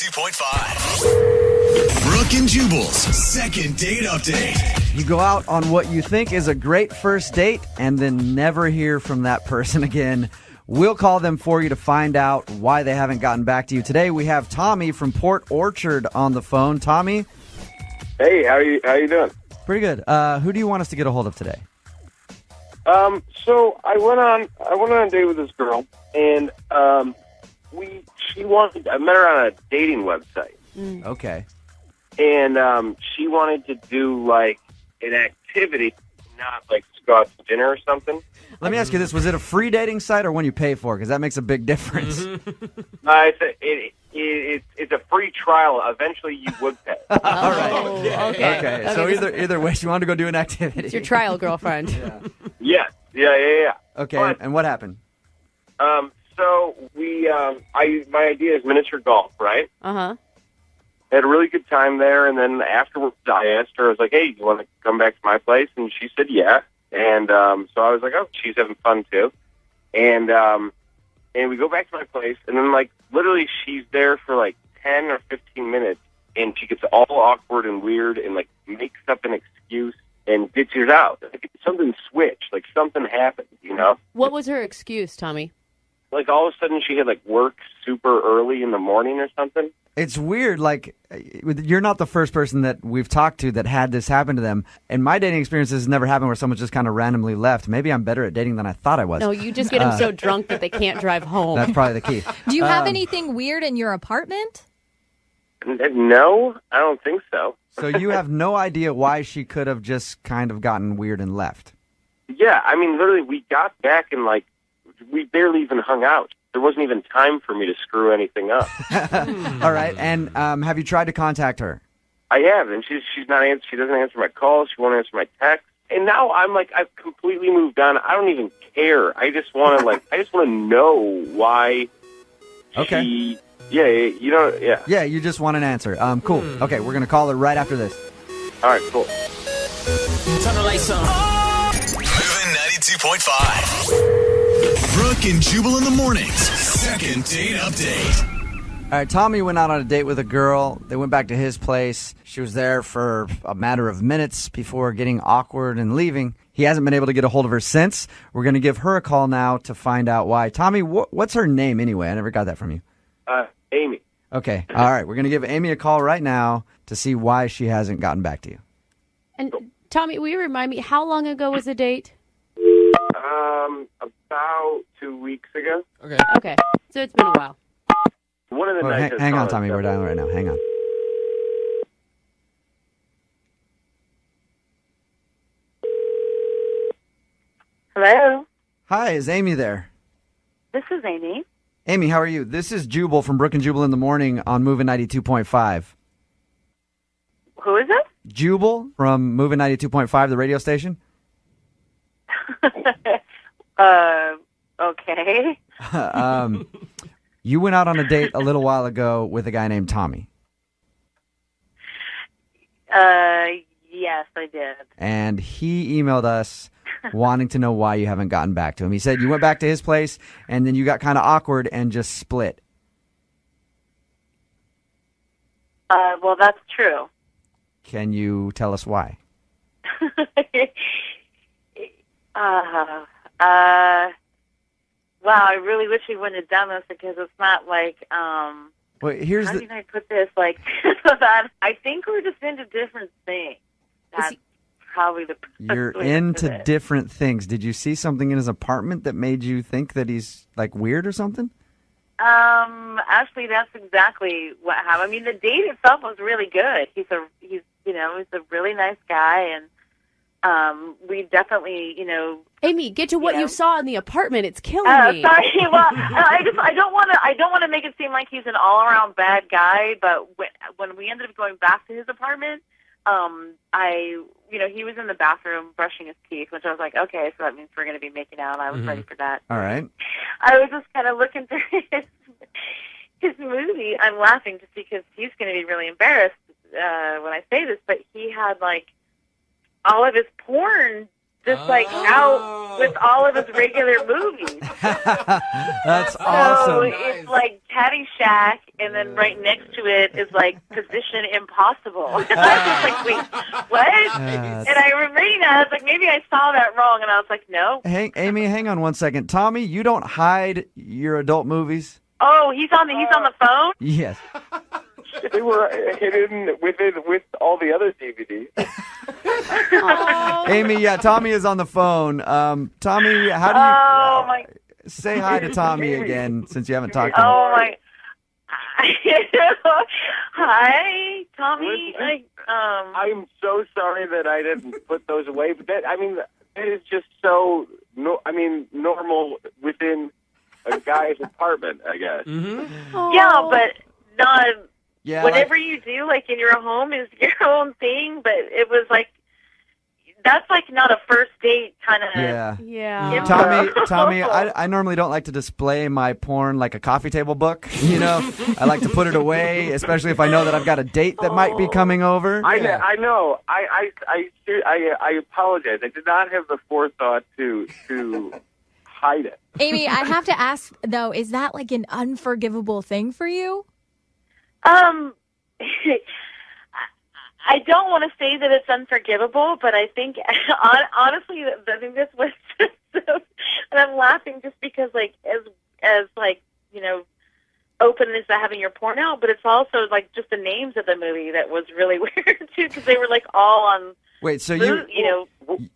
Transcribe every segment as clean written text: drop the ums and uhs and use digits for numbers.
92.5. Brooke and Jubal's second date update. You go out on what you think is a great first date and then never hear from that person again. We'll call them for you to find out why they haven't gotten back to you. Today we have Tommy from Port Orchard on the phone. Tommy? Hey, how you doing? Pretty good. Who do you want us to get a hold of today? So I went on a date with this girl, and I met her on a dating website. Okay. And she wanted to do like an activity, not like go out to dinner or something. Let me ask you this: was it a free dating site or one you pay for? Because that makes a big difference. It's a free trial. Eventually, you would pay. All right. Okay. So either way, she wanted to go do an activity. It's your trial girlfriend. Yeah. Okay. And what happened? So my idea is miniature golf, right? Uh-huh. Had a really good time there, and then afterwards I asked her, I was like, hey, you want to come back to my place? And she said, yeah. And so I was like, oh, she's having fun too. And we go back to my place, and then like literally she's there for like 10 or 15 minutes, and she gets all awkward and weird and like makes up an excuse and ditches out. Like something switched, like something happened, you know? What was her excuse, Tommy? Like all of a sudden she had like work super early in the morning or something. It's weird. Like, you're not the first person that we've talked to that had this happen to them. In my dating experiences, has never happened where someone just kind of randomly left. Maybe I'm better at dating than I thought I was. No, you just get them so drunk that they can't drive home. That's probably the key. Do you have anything weird in your apartment? No, I don't think so. So you have no idea why she could have just kind of gotten weird and left. Yeah, I mean, literally, we got back and like we barely even hung out. There wasn't even time for me to screw anything up. All right, and have you tried to contact her? I have, and she's not answer. She doesn't answer my calls. She won't answer my texts. And now I'm like, I've completely moved on. I don't even care. I just want to know why. Okay. Yeah, you know, yeah. Yeah, you just want an answer. Cool. Okay, we're gonna call her right after this. All right, cool. Turn the lights on. Moving 92.5. Brooke and Jubal in the mornings. Second date update. All right, Tommy went out on a date with a girl. They went back to his place. She was there for a matter of minutes before getting awkward and leaving. He hasn't been able to get a hold of her since. We're going to give her a call now to find out why. Tommy, what's her name anyway? I never got that from you. Amy. Okay, all right. We're going to give Amy a call right now to see why she hasn't gotten back to you. And Tommy, will you remind me, how long ago was the date? About 2 weeks ago. Okay. So it's been a while. One of the nights. Hang on, Tommy. We're dialing right now. Hang on. Hello, Hi, is Amy there? this is Amy. Amy, how are you? This is Jubal from Brooke and Jubal in the morning on Moving 92.5. Who is it? Jubal from Moving 92.5, the radio station. Okay. You went out on a date a little while ago with a guy named Tommy. Yes, I did. And he emailed us wanting to know why you haven't gotten back to him. He said you went back to his place and then you got kind of awkward and just split. Well, that's true. Can you tell us why? Wow, I really wish we wouldn't have done this because it's not like, Well, how can I put this? Like, that I think we're just into different things. That's probably the You're way to into put it. different things. Did you see something in his apartment that made you think that he's like weird or something? Actually, that's exactly what happened. I mean, the date itself was really good. He's a really nice guy, and we definitely, Amy, get to what you saw in the apartment. It's killing me. Sorry. Well, I don't want to make it seem like he's an all-around bad guy. But when we ended up going back to his apartment, he was in the bathroom brushing his teeth, which I was like, okay, so that means we're going to be making out. I was ready for that. All right. I was just kind of looking through his movie. I'm laughing just because he's going to be really embarrassed when I say this, but he had like all of his porn just out with all of his regular movies. That's So awesome. it's like Caddyshack and then right next to it is like Position Impossible. And I was like, wait, what? And I remember reading that, I was like, maybe I saw that wrong, and I was like, no. Amy, hang on one second. Tommy, you don't hide your adult movies? Oh, he's on the phone? Yes. They were hidden with all the other DVDs. Amy, yeah, Tommy is on the phone. Tommy, how do you... Oh, my... Say hi to Tommy again, since you haven't talked to him. Oh, my... Hi, Tommy. I'm so sorry that I didn't put those away, but that is just so normal within a guy's apartment, I guess. Mm-hmm. Yeah, but not whatever you do, like in your home, is your own thing. But it was like that's like not a first date kind of. Yeah. Tommy, I normally don't like to display my porn like a coffee table book. You know, I like to put it away, especially if I know that I've got a date that might be coming over. I know. I apologize. I did not have the forethought to hide it. Amy, I have to ask though, is that like an unforgivable thing for you? I don't want to say that it's unforgivable, but I think, honestly, I think this was just, and I'm laughing just because, like, as like, you know, openness to having your porn out, but it's also, like, just the names of the movie that was really weird, too, because they were, like, all on... Wait, so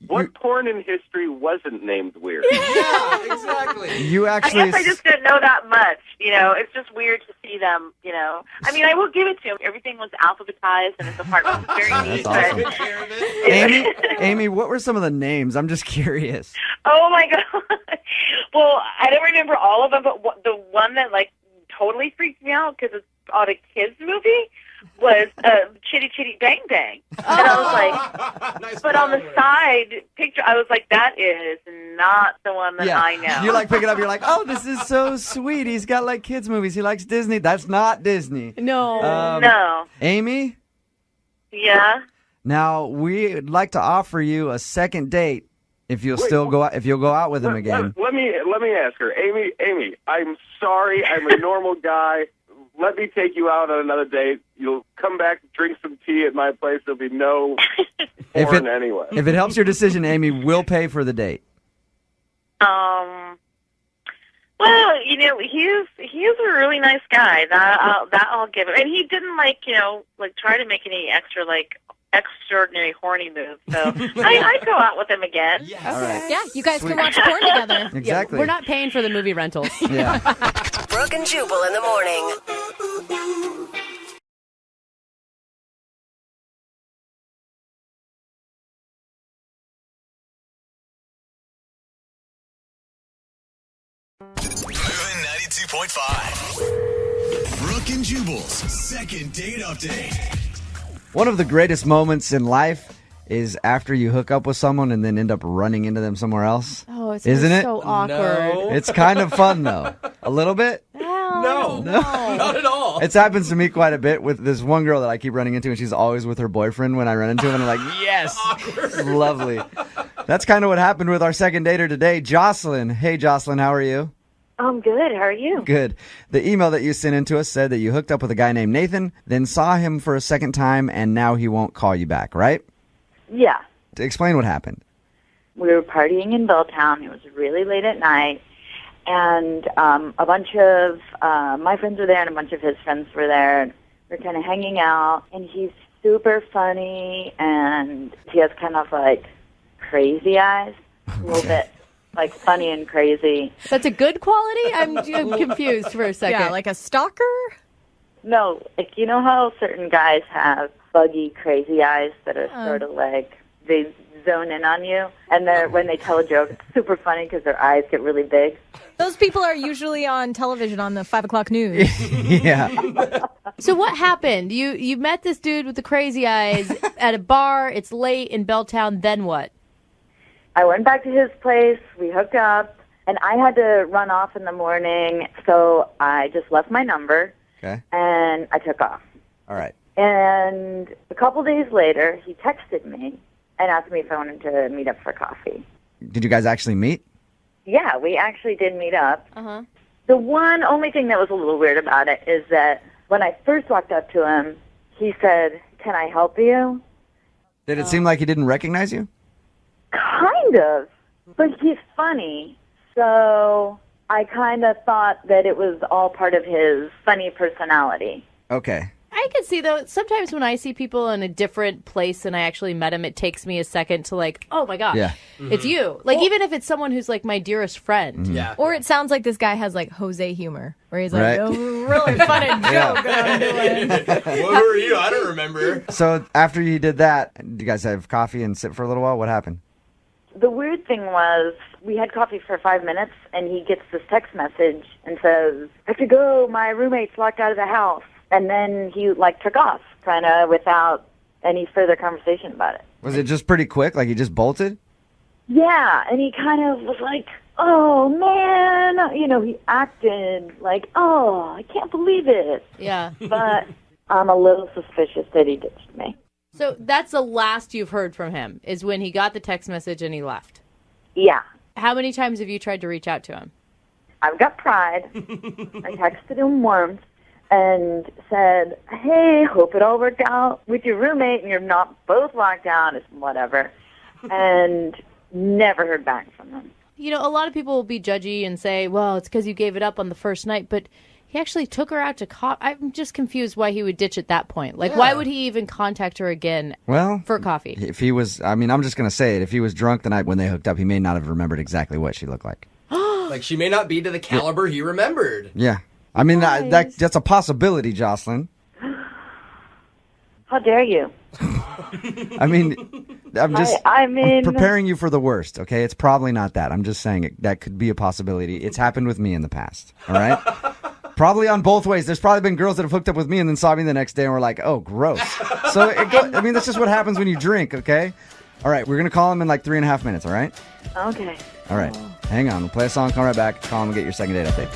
what porn in history wasn't named weird? Yeah, exactly. You actually... I guess I just didn't know that much, you know. It's just weird to see them, you know. I mean, I will give it to him. Everything was alphabetized, and his apartment was very neat. Awesome. But... Amy, what were some of the names? I'm just curious. Oh, my God. Well, I don't remember all of them, but the one that, like, totally freaked me out, because it's on a kids' movie, was Chitty Chitty Bang Bang. And I was like, nice, but on the side picture, I was like, that is not the one that I know. You like pick it up, you're like, oh, this is so sweet. He's got like kids movies. He likes Disney. That's not Disney. No. No. Amy? Yeah? Now, we'd like to offer you a second date if you'll go out with him again. Let me ask her. Amy, I'm sorry. I'm a normal guy. Let me take you out on another date. You'll come back, drink some tea at my place. There'll be no porn anyway. If it helps your decision, Amy, we'll pay for the date. Well, you know, he's a really nice guy. That I'll give him. And he didn't try to make any extraordinary horny moves. So I'd go out with him again. Yes. All right. Yeah, you guys can watch porn together. Exactly. Yeah, we're not paying for the movie rentals. Yeah. Brooke and Jubal in the morning. Moving 92.5. Brooke and Jubal's second date update. One of the greatest moments in life is after you hook up with someone and then end up running into them somewhere else. Oh, it's Isn't it? so awkward. No. It's kind of fun, though. A little bit? No, not at all. It's happens to me quite a bit with this one girl that I keep running into, and she's always with her boyfriend when I run into him, and I'm like, yes, lovely. That's kind of what happened with our second dater today, Jocelyn. Hey, Jocelyn, how are you? I'm good. How are you? Good. The email that you sent in to us said that you hooked up with a guy named Nathan, then saw him for a second time, and now he won't call you back, right? Yeah. Explain what happened. We were partying in Belltown. It was really late at night. And a bunch of my friends were there and a bunch of his friends were there. And we were kind of hanging out. And he's super funny. And he has kind of like crazy eyes. A little bit like funny and crazy. That's a good quality? I'm confused for a second. Yeah, like a stalker? No, like you know how certain guys have buggy, crazy eyes that are sort of like they zone in on you, and when they tell a joke, it's super funny because their eyes get really big. Those people are usually on television on the 5 o'clock news. Yeah. So what happened? You met this dude with the crazy eyes at a bar. It's late in Belltown. Then what? I went back to his place. We hooked up, and I had to run off in the morning, so I just left my number. Okay. And I took off. All right. And a couple days later, he texted me and asked me if I wanted to meet up for coffee. Did you guys actually meet? Yeah, we actually did meet up. Uh-huh. The only thing that was a little weird about it is that when I first walked up to him, he said, "Can I help you?" Did it seem like he didn't recognize you? Kind of. But he's funny, so I kind of thought that it was all part of his funny personality. Okay. I can see, though, sometimes when I see people in a different place and I actually met them, it takes me a second to like, oh my gosh, it's you. Like, even if it's someone who's like my dearest friend. Yeah. Or it sounds like this guy has like Jose humor, where he's like, Right. oh, really funny joke that I'm doing. Well, who are you? I don't remember. So after you did that, did you guys have coffee and sit for a little while? What happened? The weird thing was, we had coffee for 5 minutes, and he gets this text message and says, "I have to go. My roommate's locked out of the house." And then he, like, took off, kind of without any further conversation about it. Was it just pretty quick? Like he just bolted? Yeah, and he kind of was like, "Oh, man." You know, he acted like, "Oh, I can't believe it." Yeah. But I'm a little suspicious that he ditched me. So that's the last you've heard from him, is when he got the text message and he left. Yeah. How many times have you tried to reach out to him? I've got pride. I texted him once and said, "Hey, hope it all worked out with your roommate and you're not both locked out," it's whatever. And never heard back from him. You know, a lot of people will be judgy and say, well, it's because you gave it up on the first night, but he actually took her out to coffee. I'm just confused why he would ditch at that point. Like, why would he even contact her again for coffee? If he was, I mean, I'm just going to say it. If he was drunk the night when they hooked up, he may not have remembered exactly what she looked like. Like, she may not be to the caliber he remembered. Yeah. I mean, that's a possibility, Jocelyn. How dare you? I mean, I'm I'm preparing you for the worst, okay? It's probably not that. I'm just saying that could be a possibility. It's happened with me in the past, all right? Probably on both ways. There's probably been girls that have hooked up with me and then saw me the next day and were like, oh, gross. So, I mean, that's just what happens when you drink, okay? All right, we're going to call him in like 3.5 minutes, all right? Okay. All right. Hang on. We'll play a song, come right back, call him and get your second date update.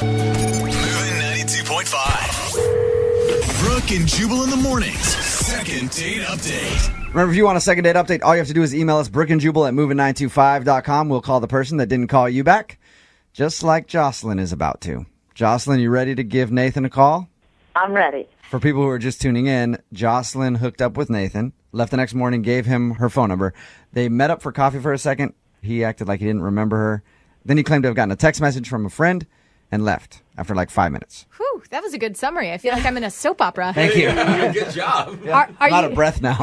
Moving 92.5. Brooke and Jubal in the mornings. Second date update. Remember, if you want a second date update, all you have to do is email us, brookeandjubal@moving925.com. We'll call the person that didn't call you back, just like Jocelyn is about to. Jocelyn, you ready to give Nathan a call? I'm ready. For people who are just tuning in, Jocelyn hooked up with Nathan, left the next morning, gave him her phone number. They met up for coffee for a second. He acted like he didn't remember her. Then he claimed to have gotten a text message from a friend and left after like 5 minutes. Whew, that was a good summary. I feel like I'm in a soap opera. Thank you. Good job. Yeah. I'm out of breath now.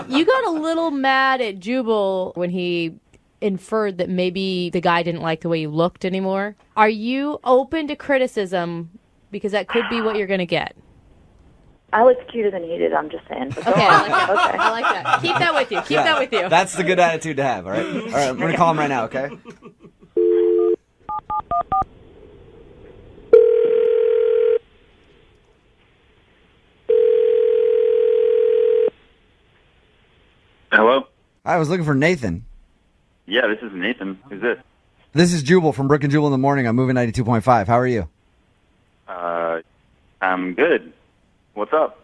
You got a little mad at Jubal when he inferred that maybe the guy didn't like the way you looked anymore. Are you open to criticism? Because that could be what you're going to get. I looked cuter than he did, I'm just saying. Okay, I like that. Okay. I like that. Keep that with you. Keep that with you. That's the good attitude to have, all right? All right, I'm going to call him right now, okay? Hello? I was looking for Nathan. Yeah, this is Nathan. Who's this? This is Jubal from Brooke and Jubal in the morning. I'm moving 92.5. How are you? I'm good. What's up?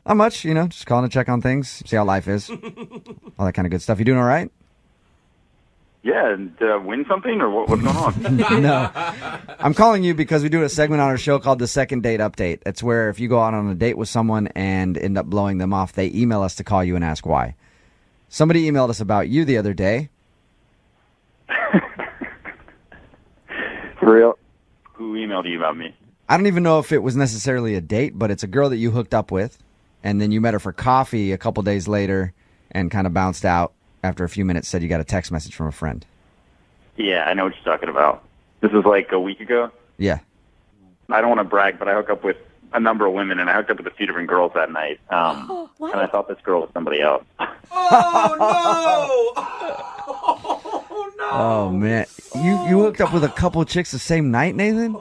Not much, just calling to check on things, see how life is. All that kind of good stuff. You doing all right? Yeah, did I win something or what's going on? No. I'm calling you because we do a segment on our show called the Second Date Update. It's where if you go out on a date with someone and end up blowing them off, they email us to call you and ask why. Somebody emailed us about you the other day. For real? Who emailed you about me? I don't even know if it was necessarily a date, but it's a girl that you hooked up with, and then you met her for coffee a couple days later and kind of bounced out after a few minutes, said you got a text message from a friend. Yeah, I know what you're talking about. This was like a week ago? Yeah. I don't want to brag, but I hooked up with a number of women, and I hooked up with a few different girls that night. And I thought this girl was somebody else. Oh, no! Oh, no! Oh, man. You hooked up with a couple of chicks the same night, Nathan?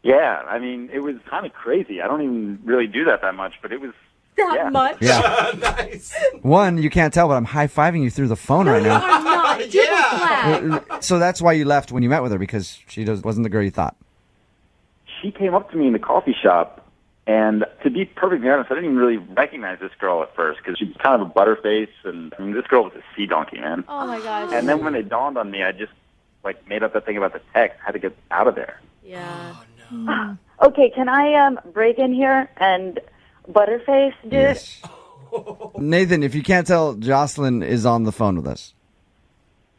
Yeah, I mean, it was kind of crazy. I don't even really do that much, but it was... That much? Yeah. Nice. One, you can't tell, but I'm high-fiving you through the phone right now. I'm not. Yeah. So that's why you left when you met with her, because she wasn't the girl you thought. She came up to me in the coffee shop, and to be perfectly honest, I didn't even really recognize this girl at first, because she's kind of a butterface, and I mean, this girl was a sea donkey, man. Oh, my gosh. And then when it dawned on me, I just, made up that thing about the text. I had to get out of there. Yeah. Oh, no. Okay, can I break in here and butterface do it? Nathan, if you can't tell, Jocelyn is on the phone with us.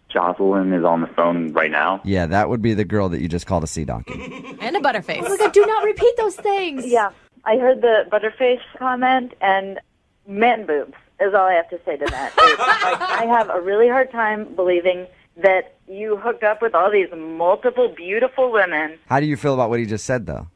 Jocelyn is on the phone right now. Yeah, that would be the girl that you just called a sea donkey. And a butterface. Oh my God, do not repeat those things. Yeah, I heard the butterface comment, and man boobs is all I have to say to that. I have a really hard time believing that you hooked up with all these multiple beautiful women. How do you feel about what he just said, though?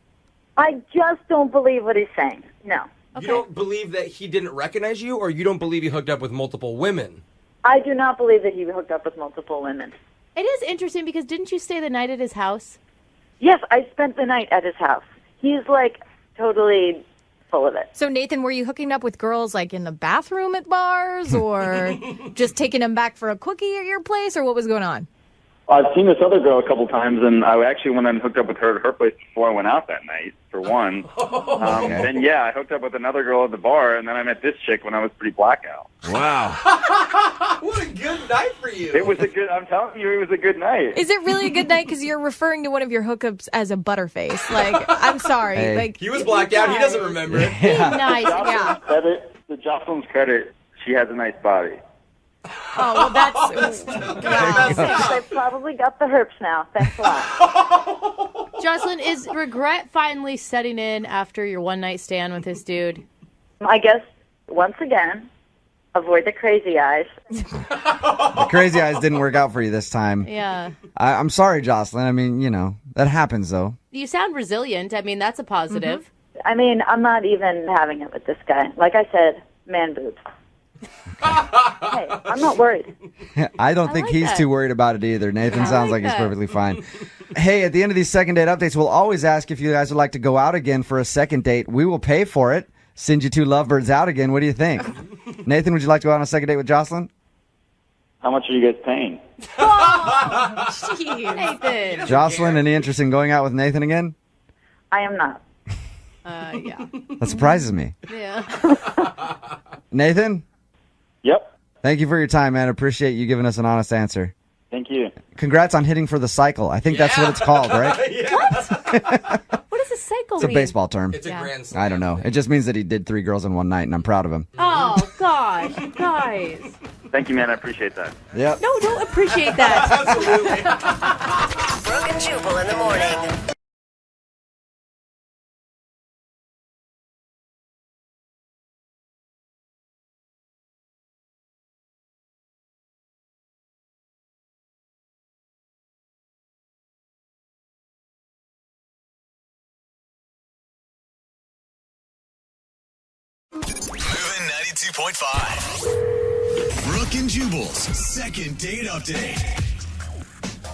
I just don't believe what he's saying. No. You don't believe that he didn't recognize you, or you don't believe he hooked up with multiple women? I do not believe that he hooked up with multiple women. It is interesting because didn't you stay the night at his house? Yes, I spent the night at his house. He's like totally full of it. So, Nathan, were you hooking up with girls like in the bathroom at bars or just taking them back for a quickie at your place, or what was going on? I've seen this other girl a couple times, and I actually went and hooked up with her at her place before I went out that night, for one. Then, yeah, I hooked up with another girl at the bar, and then I met this chick when I was pretty blackout. Wow. What a good night for you. It was a good, I'm telling you, it was a good night. Is it really a good night because you're referring to one of your hookups as a butterface? Like, I'm sorry. Hey. Like, He was blacked out. He doesn't remember. Be nice. Yeah. To Jocelyn's credit, she has a nice body. oh, well, that's... wow. I probably got the herpes now. Thanks a lot. Jocelyn, is regret finally setting in after your one-night stand with this dude? I guess, once again, avoid the crazy eyes. The crazy eyes didn't work out for you this time. Yeah. I'm sorry, Jocelyn. I mean, you know, that happens, though. You sound resilient. I mean, that's a positive. I mean, I'm not even having it with this guy. Like I said, man boobs. Hey, I'm not worried. I don't think like he's that. too worried about it either. Nathan sounds like he's that. perfectly fine. Hey, at the end of these second date updates, we'll always ask if you guys would like to go out again for a second date. We will pay for it. Send you two lovebirds out again. What do you think? Nathan, would you like to go out on a second date with Jocelyn? How much are you guys paying? Nathan. Jocelyn, any interest in going out with Nathan again? I am not. Yeah. That surprises me. Yeah. Nathan, Yep. thank you for your time, man. Appreciate you giving us an honest answer. Thank you. Congrats on hitting for the cycle. I think that's what it's called, right? What does a cycle It's a mean? baseball term. It's a grand slam. I don't know. It just means that he did 3 girls in one night, and I'm proud of him. Oh, gosh. Guys. Thank you, man. I appreciate that. Yep. No, don't appreciate that. Absolutely. Brooke and Jubal in the morning. Moving 92.5. Brooke and Jubal's second date update.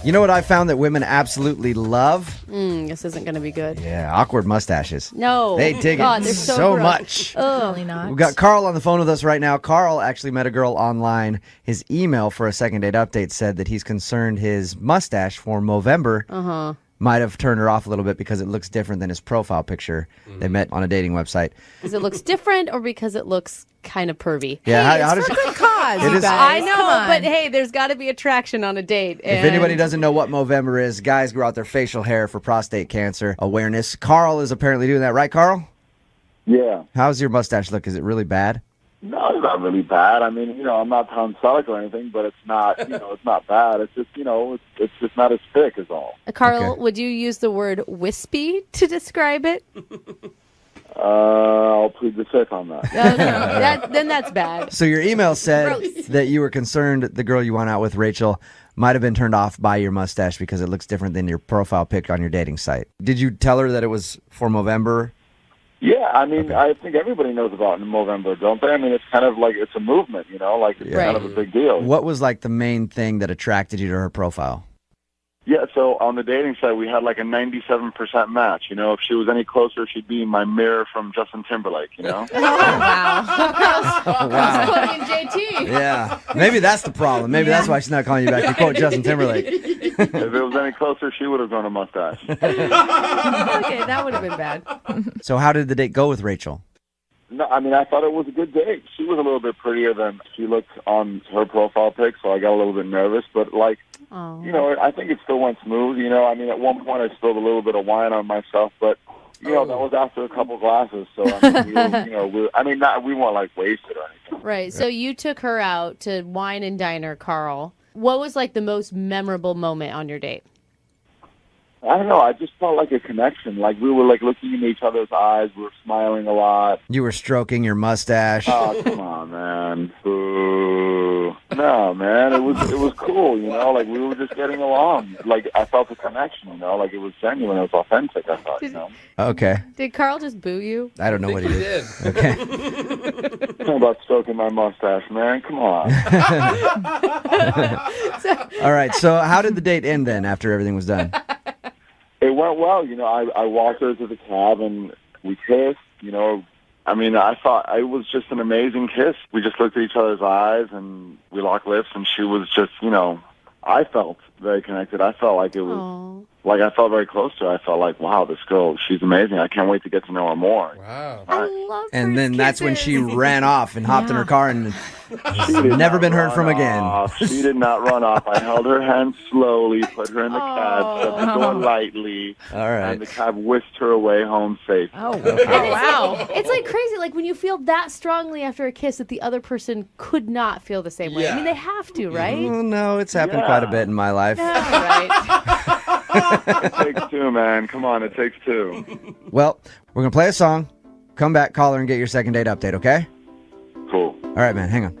You know what I found that women absolutely love? This isn't going to be good. Yeah, awkward mustaches. No. They dig God, it they're so gross. much. Definitely not. We've got Carl on the phone with us right now. Carl actually met a girl online. His email for a second date update said that he's concerned his mustache for Movember might have turned her off a little bit because it looks different than his profile picture. They met on a dating website. Because it looks different or because it looks kind of pervy? Yeah, Hey, how it's does for good cause, It you is- guys. I know, Come on. but hey, there's got to be attraction on a date. If anybody doesn't know what Movember is, guys grow out their facial hair for prostate cancer awareness. Carl is apparently doing that, right, Carl? Yeah. How's your mustache look? Is it really bad? No, it's not really bad. I mean, I'm not tonsilic or anything, but it's not, it's not bad. It's just, it's just not as thick is all. Carl, Okay. would you use the word wispy to describe it? I'll plead the fifth on that. No, then that's bad. So your email said Gross. that you were concerned the girl you went out with, Rachel, might have been turned off by your mustache because it looks different than your profile pic on your dating site. Did you tell her that it was for Movember? Yeah, I mean, I think everybody knows about Movember, don't they? I mean, it's kind of like it's a movement, like it's kind of a big deal. What was like the main thing that attracted you to her profile? Yeah, so on the dating site, we had like a 97% match. If she was any closer, she'd be my mirror from Justin Timberlake, Wow. Quoting JT. Yeah. Maybe that's the problem. Maybe that's why she's not calling you back. You quote Justin Timberlake. If it was any closer, she would have grown a mustache. Okay, that would have been bad. So how did the date go with Rachel? No, I mean, I thought it was a good date. She was a little bit prettier than she looked on her profile pic, so I got a little bit nervous. But, I think it still went smooth. I mean, at one point I spilled a little bit of wine on myself, but You know, that was after a couple glasses, so we weren't like wasted or anything. Right. So you took her out to wine and diner, Carl. What was like the most memorable moment on your date? I don't know. I just felt like a connection. Like we were like looking in each other's eyes. We were smiling a lot. You were stroking your mustache. Oh, come on, man. Boo. No, man. It was cool. You know, like we were just getting along. Like I felt a connection. You know, like it was genuine. It was authentic. I thought. You know. Okay. Did Carl just boo you? I don't know what he did. Okay. How about stroking my mustache, man? Come on. All right. So how did the date end then? After everything was done. It went well. You know, I walked her to the cab and we kissed. You know, I mean, I thought it was just an amazing kiss. We just looked at each other's eyes and we locked lips, and she was just, you know, I felt very connected. I felt like it was, like I felt very close to her. I felt like, wow, this girl, she's amazing. I can't wait to get to know her more. Wow. I love And first then that's when she kisses. ran off and hopped in her car and She did never not been heard run from again. off. She did not run off. I held her hand slowly, put her in the cab, shut the door lightly, All right. and the cab whisked her away home safe. Oh, Wow. It's like crazy. Like when you feel that strongly after a kiss that the other person could not feel the same way. I Yeah. mean, they have to, right? Oh, no, it's happened quite a bit in my life. All right. It takes two, man. Come on, it takes two. Well, we're going to play a song, come back, call her, and get your second date update, okay? Cool. All right, man, hang on.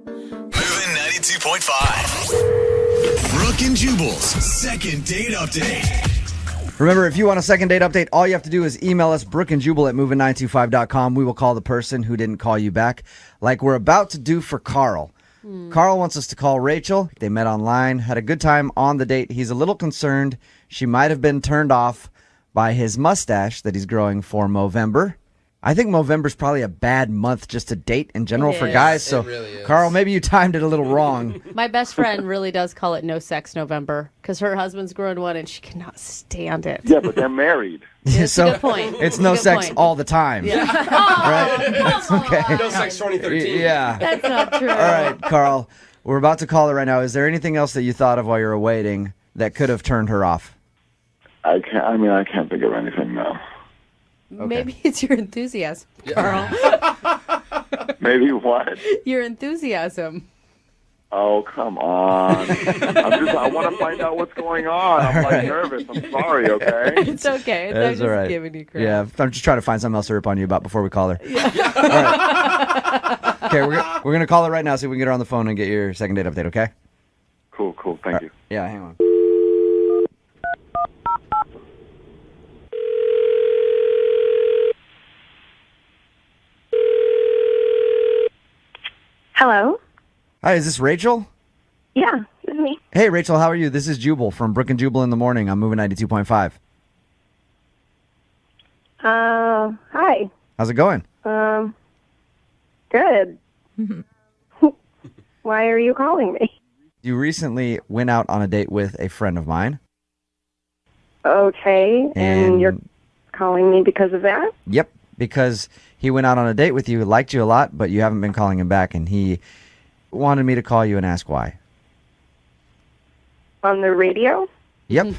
Moving 92.5. Brooke and Jubal's second date update. Remember, if you want a second date update, all you have to do is email us, brookeandjubal@moving925.com. We will call the person who didn't call you back, like we're about to do for Carl. Carl wants us to call Rachel. They met online, had a good time on the date. He's a little concerned she might have been turned off by his mustache that he's growing for Movember. I think Movember's probably a bad month just to date in general It for is. guys. So, It really is. Carl, maybe you timed it a little wrong. My best friend really does call it No Sex November because her husband's growing one and she cannot stand it. Yeah, but they're married. It's a good point. It's no a good sex point. all the time. Right? That's okay. No sex 2013. Yeah. That's not true. All right, Carl. We're about to call her right now. Is there anything else that you thought of while you were waiting that could have turned her off? I can't think of anything now. Maybe it's your enthusiasm, Carl. Maybe what? Your enthusiasm. Oh, come on. I want to find out what's going on. I'm like nervous. I'm sorry, okay? It's okay. I'm That's just all right. giving you credit. Yeah, I'm just trying to find something else to rip on you about before we call her. All right. Okay, we're going to call her right now so we can get her on the phone and get your second date update, okay? Cool. Thank you. Yeah, hang on. Hello? Hi, is this Rachel? Yeah, it's me. Hey, Rachel, how are you? This is Jubal from Brooke and Jubal in the Morning. I'm moving 92.5. Hi. How's it going? Good. Why are you calling me? You recently went out on a date with a friend of mine. Okay, and you're calling me because of that? Yep, because he went out on a date with you, liked you a lot, but you haven't been calling him back, and he wanted me to call you and ask why. On the radio? Yep.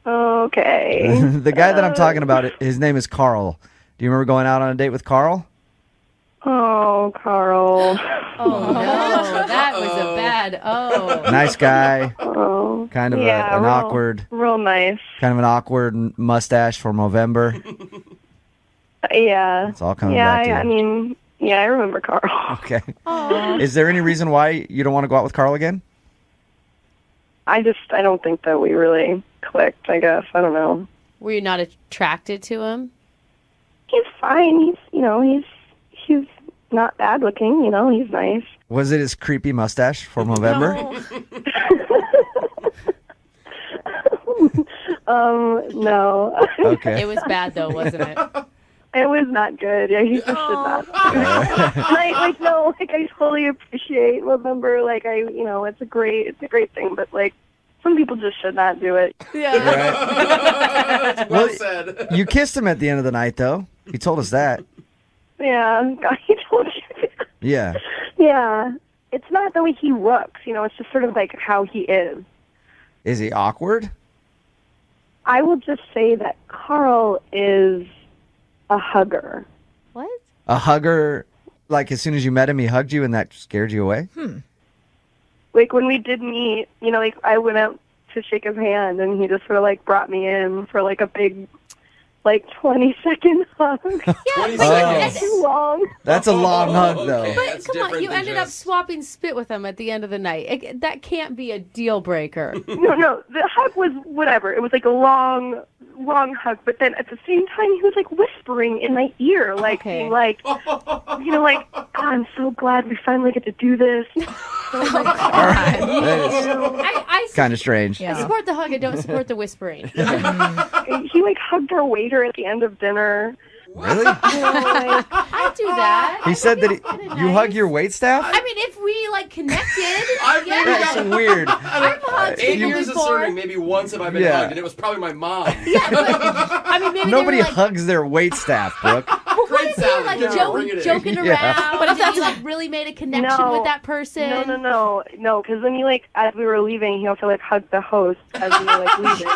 Okay. The guy that I'm talking about, his name is Carl. Do you remember going out on a date with Carl? Oh, Carl. Oh, no. That was a bad Nice guy. Oh. Kind of Yeah, an real- awkward, Real nice. kind of an awkward mustache for Movember. Yeah. It's all coming back to you. I mean, yeah, I remember Carl. Okay. Is there any reason why you don't want to go out with Carl again? I don't think that we really clicked, I guess. I don't know. Were you not attracted to him? He's fine. He's not bad looking, he's nice. Was it his creepy mustache for Movember? No. Okay. It was bad, though, wasn't it? It was not good. Yeah, he just should not. I totally appreciate November. It's a great thing, but some people just should not do it. Yeah. Well said. You kissed him at the end of the night, though. He told us that. Yeah, he told you. Yeah. Yeah, it's not the way he looks. It's just sort of like how he is. Is he awkward? I will just say that Carl is a hugger. What? A hugger, like as soon as you met him, he hugged you and that scared you away? Like when we did meet, like I went out to shake his hand and he just sort of like brought me in for like a big, like 20-second hug. 20 Oh. seconds. Too long. That's a long hug, though. But That's come on, different you than ended up just- swapping spit with him at the end of the night. That can't be a deal breaker. No, the hug was whatever. It was like a long hug, but then at the same time he was like whispering in my ear, like being like, like, oh, I'm so glad we finally get to do this. So All right. I Kind of strange. I support the hug. I don't support the whispering. He like hugged our waiter at the end of dinner. Really? I do that. He said that you hug your waitstaff? I mean, if we like connected, That's weird. I've hugged 8 people years of before. serving, maybe once have I been Yeah. hugged, and it was probably my mom. I mean, maybe Nobody they were, like, hugs their waitstaff, Brooke. what if they were like joking around? Yeah. What if you like really made a connection with that person? No, because then he like as we were leaving, he also like hugged the host as we were like leaving.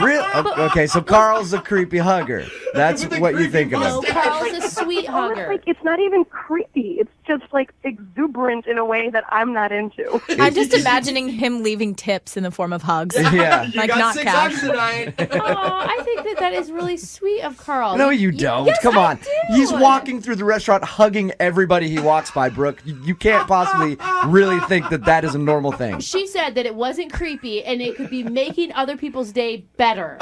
Real? Okay, so Carl's a creepy hugger. That's what you think of No, him. Carl's a sweet hugger. Like it's not even creepy. It's just like exuberant in a way that I'm not into. I'm just imagining him leaving tips in the form of hugs. Yeah. You Like got not 6 cash. hugs tonight. I think that is really sweet of Carl. No, you don't. Yes, Come I on. do. He's walking through the restaurant hugging everybody he walks by, Brooke. You can't possibly really think that is a normal thing. She said that it wasn't creepy and it could be making other people's day better.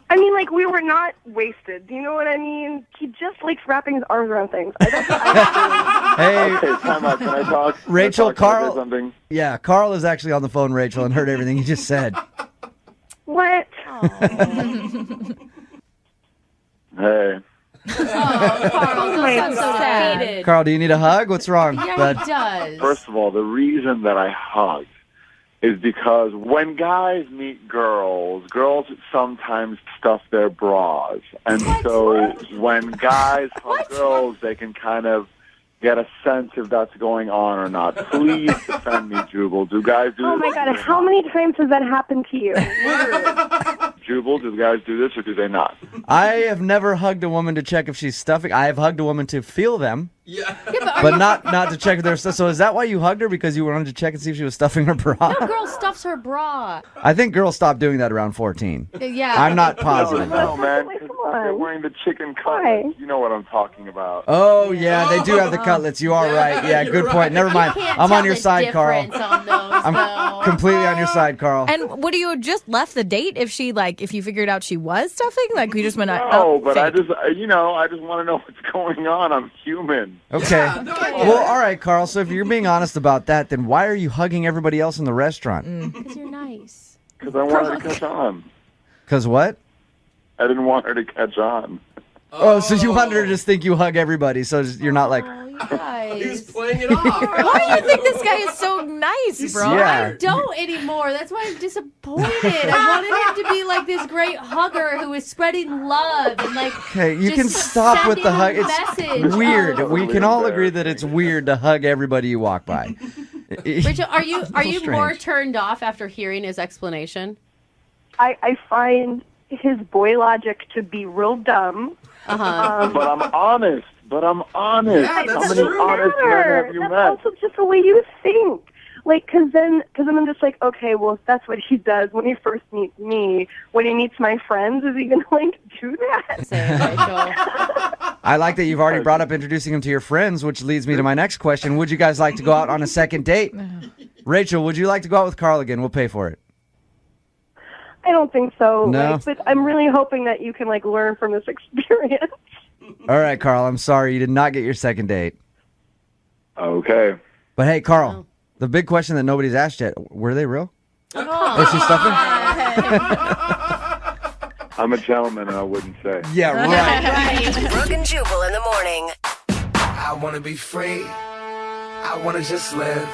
I mean, like we were not wasted. Do you know what I mean? He just likes wrapping his arms around things. Hey, Okay, time out. Can I talk? Rachel, Can I say Carl. something? Yeah, Carl is actually on the phone, Rachel, and heard everything you just said. What? Hey. Carl, don't sound so sad. defeated. Carl, do you need a hug? What's wrong, Yeah, bud? he does. First of all, the reason that I hugged is because when guys meet girls sometimes stuff their bras. And so when guys hug girls, they can kind of get a sense if that's going on or not. Please defend me, Jubal. Do guys do Oh this? my God! How many times has that happened to you? Jubal, do guys do this or do they not? I have never hugged a woman to check if she's stuffing. I have hugged a woman to feel them. Yeah. But not to check if they're stuff. So is that why you hugged her? Because you wanted to check and see if she was stuffing her bra? No girl stuffs her bra. I think girls stopped doing that around 14. Yeah. I'm not positive. No, man. 'Cause they're wearing the chicken cutlets. You know what I'm talking about. Oh, yeah, they do have the cutlets. You are right. Yeah, good point. Never mind. I'm on your side, Carl. I'm completely on your side, Carl. And would you have just left the date if you figured out she was stuffing? Like, we just went out. No, but I just want to know what's going on. I'm human. Okay. Well, all right, Carl. So if you're being honest about that, then why are you hugging everybody else in the restaurant? Because you're nice. Because I wanted to catch on. Because what? I didn't want her to catch on. Oh, so you wanted her to just think you hug everybody, so you're not like... He was playing it off. Why do you think this guy is so nice, bro? Yeah. I don't anymore. That's why I'm disappointed. I wanted him to be like this great hugger who is spreading love and like. Okay, you just can stop with the hug. sending a It's message weird. of- We can all agree that it's weird to hug everybody you walk by. Rachel, are you strange. more turned off after hearing his explanation? I find his boy logic to be real dumb. But I'm honest. How many honest men have you That's met? also just the way you think. Like, because then I'm just like, okay, well, if that's what he does when he first meets me, when he meets my friends, is he going to, like, do that? I like that you've already brought up introducing him to your friends, which leads me to my next question. Would you guys like to go out on a second date? Rachel, would you like to go out with Carl again? We'll pay for it. I don't think so. No? Like, but I'm really hoping that you can, like, learn from this experience. All right, Carl, I'm sorry. You did not get your second date. Okay. But hey, Carl, the big question that nobody's asked yet, were they real? Oh. Was she stuffing? I'm a gentleman, and I wouldn't say. Yeah, right. Brooke and Jubal in the morning. I want to be free. I want to just live.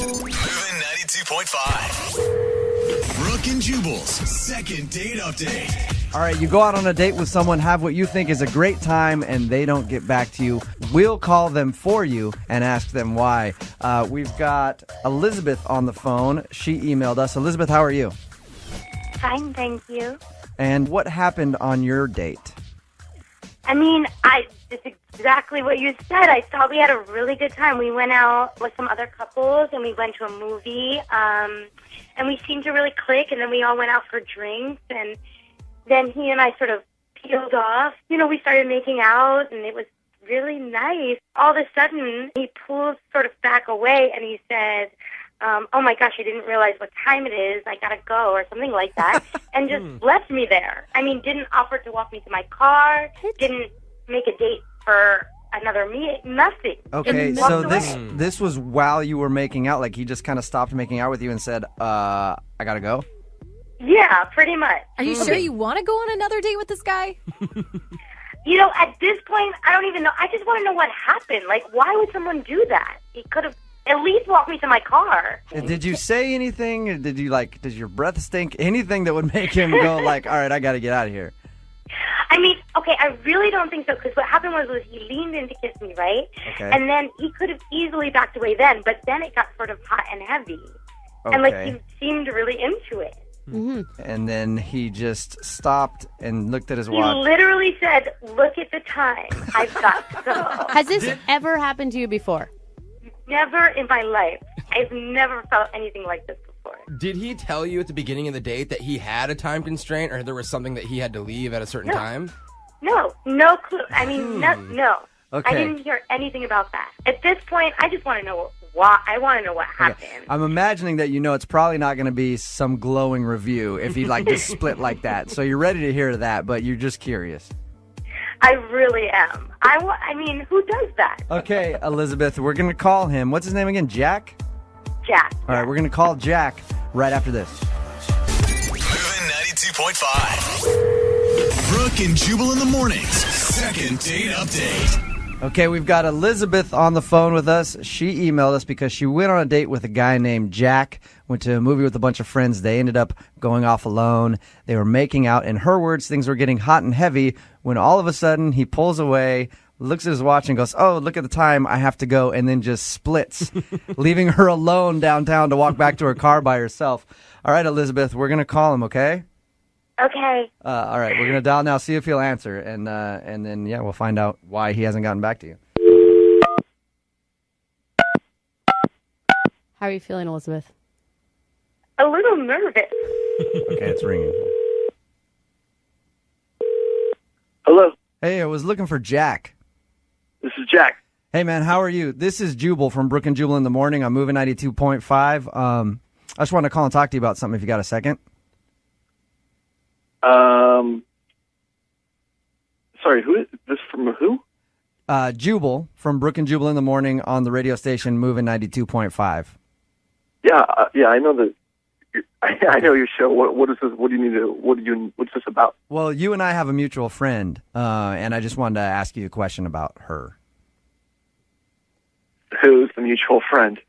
Moving 92.5. Brooke and Jubal's second date update. All right, you go out on a date with someone, have what you think is a great time, and they don't get back to you. We'll call them for you and ask them why. We've got Elizabeth on the phone. She emailed us. Elizabeth, how are you? Fine, thank you. And what happened on your date? I mean, it's exactly what you said. I thought we had a really good time. We went out with some other couples, and we went to a movie, and we seemed to really click, and then we all went out for drinks, and then he and I sort of peeled off. You know, we started making out, and it was really nice. All of a sudden, he pulled sort of back away, and he said, oh my gosh, I didn't realize what time it is. I gotta go, or something like that, and just left me there. I mean, didn't offer to walk me to my car, didn't make a date for another meeting, nothing. Okay, so this was while you were making out, like he just kind of stopped making out with you and said, I gotta go? Yeah, pretty much. Are you sure you want to go on another date with this guy? You know, at this point, I don't even know. I just want to know what happened. Like, why would someone do that? He could have at least walked me to my car. Did you say anything? Did your breath stink? Anything that would make him go like, all right, I got to get out of here? I mean, okay, I really don't think so, because what happened was he leaned in to kiss me, right? Okay. And then he could have easily backed away then, but then it got sort of hot and heavy. Okay. And, like, he seemed really into it. Mm-hmm. And then he just stopped and looked at his He watch. literally said, look at the time. I've got to go. Has this ever happened to you before? Never in my life. I've never felt anything like this before. Did he tell you at the beginning of the date that he had a time constraint, or there was something that he had to leave at a certain time? No clue. I mean, no. Okay. I didn't hear anything about that. At this point, I just want to know why. I want to know what happened. I'm imagining that it's probably not going to be some glowing review if he just split like that. So you're ready to hear that, but you're just curious. I really am. I mean, who does that? Okay, Elizabeth, we're going to call him. What's his name again? Jack? Jack. All right, we're going to call Jack right after this. Moving 92.5. Brooke and Jubal in the mornings. Second date update. Okay, we've got Elizabeth on the phone with us. She emailed us because she went on a date with a guy named Jack, went to a movie with a bunch of friends. They ended up going off alone. They were making out. In her words, things were getting hot and heavy when all of a sudden he pulls away, looks at his watch and goes, oh, look at the time, I have to go, and then just splits, leaving her alone downtown to walk back to her car by herself. All right, Elizabeth, we're going to call him, okay? Okay. All right, we're going to dial now, see if he'll answer, and then, we'll find out why he hasn't gotten back to you. How are you feeling, Elizabeth? A little nervous. Okay, it's ringing. Hello. Hey, I was looking for Jack. This is Jack. Hey, man, how are you? This is Jubal from Brooke and Jubal in the morning. I'm moving 92.5. I just wanted to call and talk to you about something if you got a second. Sorry, who is this from who? Jubal from Brooke and Jubal in the morning on the radio station moving 92.5. Yeah, I know that. I know your show. What is this? What do you need to? What's this about? Well, you and I have a mutual friend, and I just wanted to ask you a question about her. Who's the mutual friend?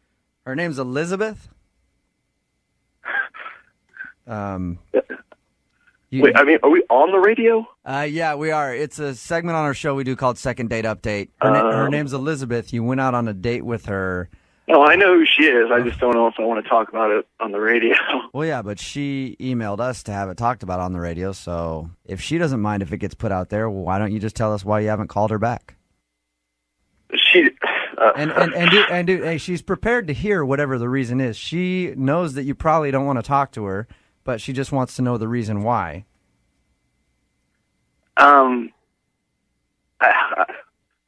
Her name's Elizabeth. Wait, I mean, are we on the radio? Yeah, we are. It's a segment on our show we do called Second Date Update. Her name's Elizabeth. You went out on a date with her. Oh, I know who she is. I just don't know if I want to talk about it on the radio. Well, yeah, but she emailed us to have it talked about on the radio, so if she doesn't mind if it gets put out there, why don't you just tell us why you haven't called her back? She... Hey, she's prepared to hear whatever the reason is. She knows that you probably don't want to talk to her, but she just wants to know the reason why. I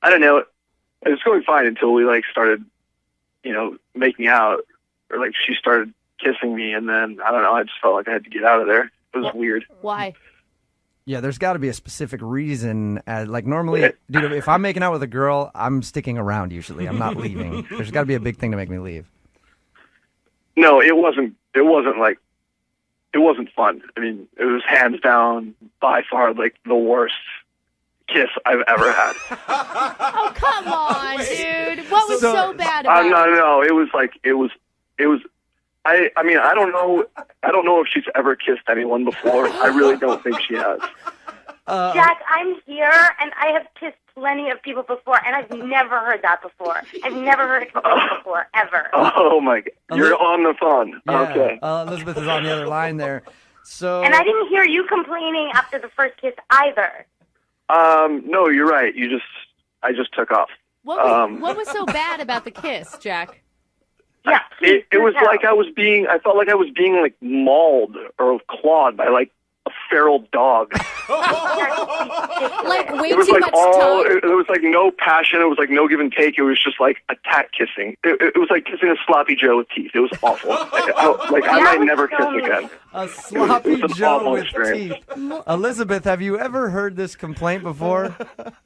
don't know. It was going fine until we started, making out, or she started kissing me, and then I don't know. I just felt like I had to get out of there. It was weird. Why? Yeah, there's got to be a specific reason. Normally, dude, if I'm making out with a girl, I'm sticking around usually. I'm not leaving. There's got to be a big thing to make me leave. No, it wasn't. It wasn't fun. I mean, it was hands down, by far, the worst kiss I've ever had. Oh, come on, dude. What was so bad about it? No. It was It was. I mean, I don't know if she's ever kissed anyone before. I really don't think she has. Jack, I'm here, and I have kissed plenty of people before, and I've never heard that before. I've never heard a complaint before, ever. Oh, my God. You're on the phone. Yeah. Okay. Elizabeth is on the other line there. So. And I didn't hear you complaining after the first kiss either. No, you're right. I just took off. What was so bad about the kiss, Jack? Yeah, it was like I felt like I was being like mauled or clawed by like a feral dog. Like way It was too like much tongue. there was like no passion. It was like no give and take. It was just like attack kissing. It was like kissing a sloppy Joe with teeth. It was awful. I might never kiss again. A sloppy It was an Joe awful with experience. teeth. Elizabeth, have you ever heard this complaint before?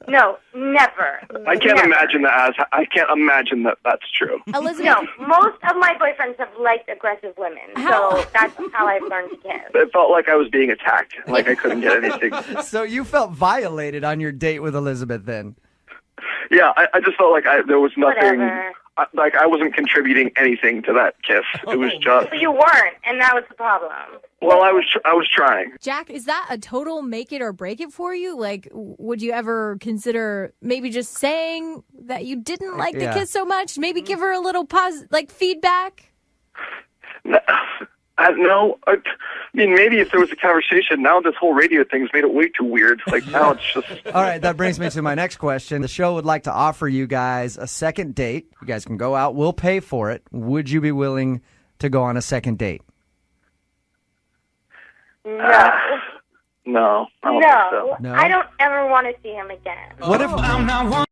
No, never. I can't imagine that that's true. Elizabeth, No, most of my boyfriends have liked aggressive women, so that's how I've learned to kiss. It felt like I was being attacked. Like I couldn't get anything. So you felt violated on your date with Elizabeth then? Yeah, I just felt like there was nothing. Whatever. Like I wasn't contributing anything to that kiss. It was just. But you weren't, and that was the problem. Well, I was trying. Jack, is that a total make it or break it for you? Like, would you ever consider maybe just saying that you didn't like the kiss so much? Maybe give her a little feedback? No, I mean, maybe if there was a conversation. Now this whole radio thing's made it way too weird. Like, now it's just... All right, that brings me to my next question. The show would like to offer you guys a second date. You guys can go out. We'll pay for it. Would you be willing to go on a second date? No. No. I don't think so. No? I don't ever want to see him again. What if... I'm not one.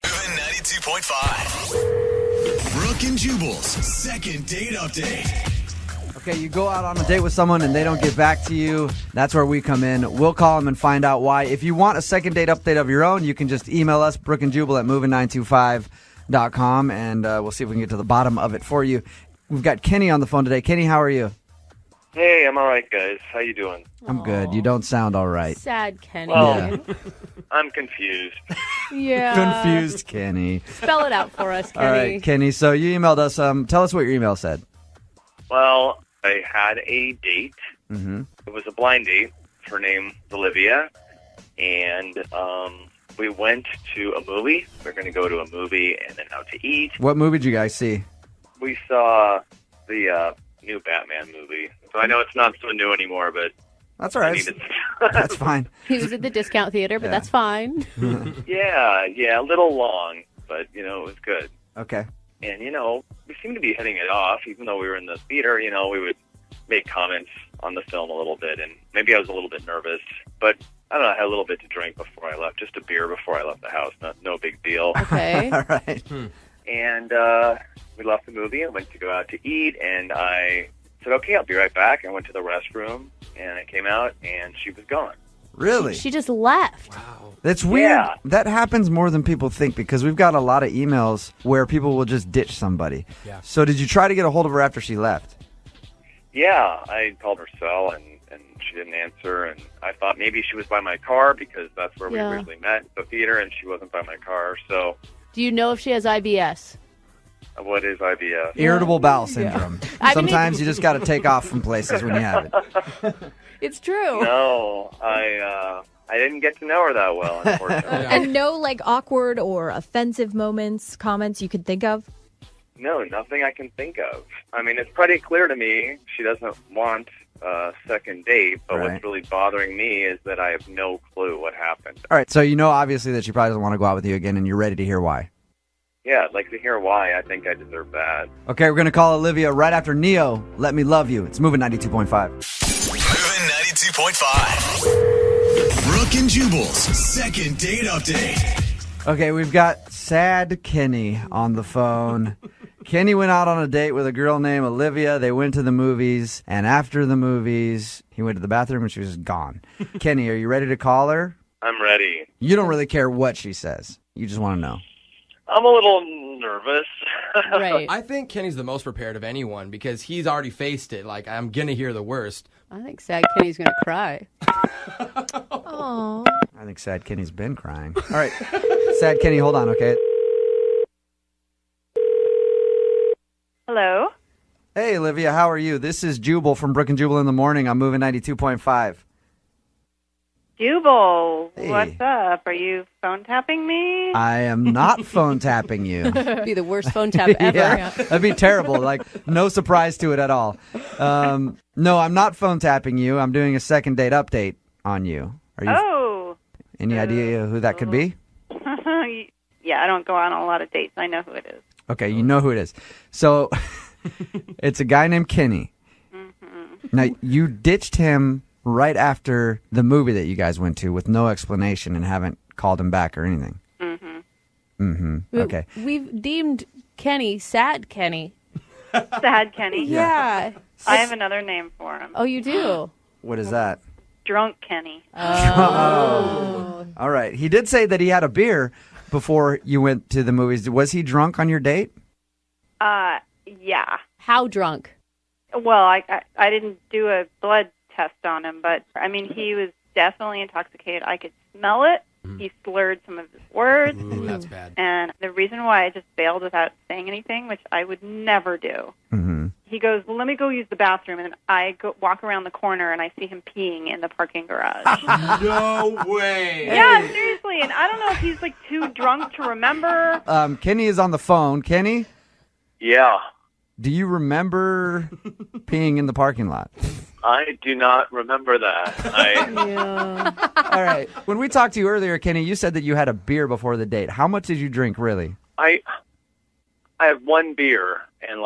Moving 92.5. Brooke and Jubal's second date update. Okay, you go out on a date with someone and they don't get back to you. That's where we come in. We'll call them and find out why. If you want a second date update of your own, you can just email us, brookeandjubal@moving925.com, and we'll see if we can get to the bottom of it for you. We've got Kenny on the phone today. Kenny, how are you? Hey, I'm all right, guys. How you doing? I'm good. You don't sound all right. Sad Kenny. Well, I'm confused. Yeah. Confused Kenny. Spell it out for us, Kenny. All right, Kenny. So you emailed us. Tell us what your email said. Well, I had a date. Mm-hmm. It was a blind date. Her name was Olivia, and we went to a movie. We were going to go to a movie and then out to eat. What movie did you guys see? We saw the new Batman movie. So I know it's not so new anymore, but That's all right. That's fine. He was at the discount theater, but Yeah. that's fine. yeah, a little long, but it was good. Okay. And we seemed to be hitting it off, even though we were in the theater. We would make comments on the film a little bit, and maybe I was a little bit nervous, but I don't know. I had a little bit to drink before I left, just a beer before I left the house. No big deal. Okay. All right. And we left the movie and went to go out to eat, and I said, okay, I'll be right back. I went to the restroom, and I came out, and she was gone. Really? She just left. That's weird. Yeah. That happens more than people think because we've got a lot of emails where people will just ditch somebody. Yeah. So did you try to get a hold of her after she left? Yeah, I called her cell, and she didn't answer, and I thought maybe she was by my car because that's where we Yeah. originally met, the theater, and she wasn't by my car. So Do you know if she has IBS? what is IBS? Irritable bowel syndrome. I mean, Sometimes you just got to take off from places when you have it. It's true. No, I didn't get to know her that well, unfortunately. And no awkward or offensive comments you could think of? No, nothing I can think of. I mean, it's pretty clear to me she doesn't want a second date, but Right. what's really bothering me is that I have no clue what happened. All right. So you know obviously that she probably doesn't want to go out with you again and you're ready to hear why. Yeah, I'd like to hear why. I think I deserve that. Okay, we're going to call Olivia right after Neo, Let Me Love You. It's moving 92.5. Moving 92.5. Brooke and Jubal's second date update. Okay, we've got sad Kenny on the phone. Kenny went out on a date with a girl named Olivia. They went to the movies, and after the movies, he went to the bathroom and she was gone. Kenny, are you ready to call her? I'm ready. You don't really care what she says. You just want to know. I'm a little nervous. Right. I think Kenny's the most prepared of anyone because he's already faced it. Like, I'm going to hear the worst. I think sad Kenny's going to cry. Oh. I think Sad Kenny's been crying. All right. Sad Kenny, hold on, okay? Hello? Hey, Olivia, how are you? This is Jubal from Brooke and Jubal in the Morning. I'm moving 92.5. Jubal, Hey. what's up? Are you phone tapping me? I am not phone tapping you. Be the worst phone tap ever. Yeah, that'd be terrible. Like, no surprise to it at all. No, I'm not phone tapping you. I'm doing a second date update on you. Are you? Any idea who that could be? Yeah, I don't go on a lot of dates. I know who it is. Okay, you know who it is. So, it's a guy named Kenny. Now, you ditched him right after the movie that you guys went to with no explanation and haven't called him back or anything. Okay. We've deemed Kenny Sad Kenny. Sad Kenny? Yeah. I have another name for him. Oh, you do? What is that? Drunk Kenny. Oh. All right. He did say that he had a beer before you went to the movies. Was he drunk on your date? Yeah. How drunk? Well, I didn't do a blood test on him, but, I mean, he was definitely intoxicated. I could smell it. He slurred some of his words. Ooh, that's bad. And the reason why I just bailed without saying anything, which I would never do, he goes, well, let me go use the bathroom. And I walk around the corner, and I see him peeing in the parking garage. No way. Yeah, seriously. And I don't know if he's, like, too drunk to remember. Kenny is on the phone. Kenny? Yeah. Do you remember peeing in the parking lot? I do not remember that. All right. When we talked to you earlier, Kenny, you said that you had a beer before the date. How much did you drink, really? I had one beer and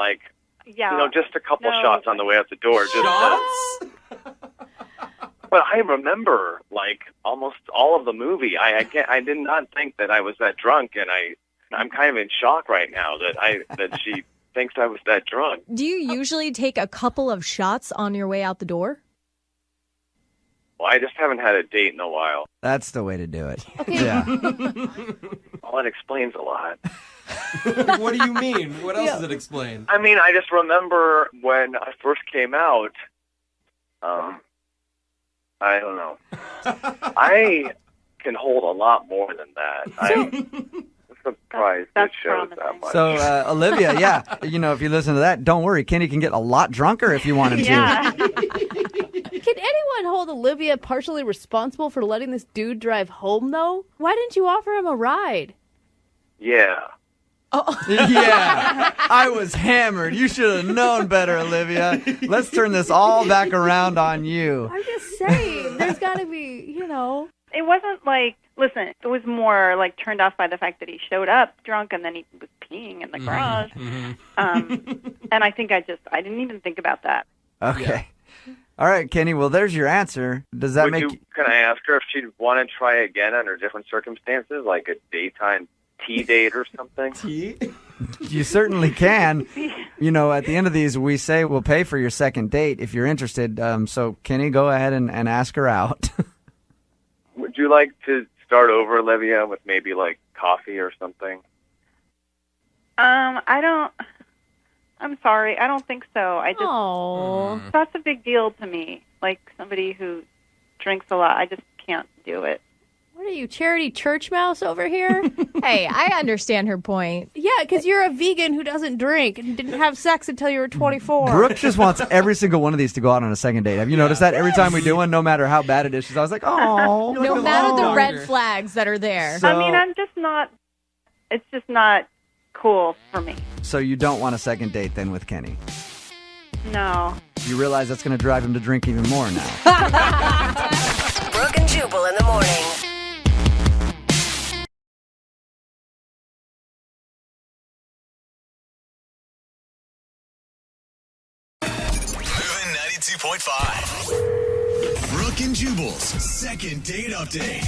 just a couple shots on the way out the door. But I remember almost all of the movie. I did not think that I was that drunk, and I'm kind of in shock right now that she thinks I was that drunk. Do you usually take a couple of shots on your way out the door? Well, I just haven't had a date in a while. That's the way to do it. Okay. Yeah. Well, that explains a lot. What do you mean? What else does it explain? I mean, I just remember when I first came out, I don't know. I can hold a lot more than that. I'm surprised it shows that much. So, Olivia, yeah, if you listen to that, don't worry. Kenny can get a lot drunker if you want him to. Can anyone hold Olivia partially responsible for letting this dude drive home, though? Why didn't you offer him a ride? Yeah. Oh. Yeah, I was hammered. You should have known better, Olivia. Let's turn this all back around on you. I'm just saying, there's got to be, It wasn't listen, it was more turned off by the fact that he showed up drunk and then he was peeing in the garage. And I think I didn't even think about that. Okay. Yeah. All right, Kenny, well, there's your answer. Does that Can I ask her if she'd want to try again under different circumstances, like a daytime tea date or something? Tea? You certainly can. At the end of these, we say we'll pay for your second date if you're interested. So, Kenny, go ahead and ask her out. Would you like to start over, Olivia, with maybe coffee or something? I'm sorry. I don't think so. That's a big deal to me. Somebody who drinks a lot, I just can't do it. What are you, charity church mouse over here? Hey, I understand her point. Yeah, because you're a vegan who doesn't drink and didn't have sex until you were 24. Brooke just wants every single one of these to go out on a second date. Have you noticed that? Every time we do one, no matter how bad it is, she's always like, oh. No matter the red flags that are there. So- I mean, it's just not cool for me. So you don't want a second date then with Kenny? No. You realize that's going to drive him to drink even more now. Brooke and Jubal in the morning. Moving 92.5. Brooke and Jubal's second date update.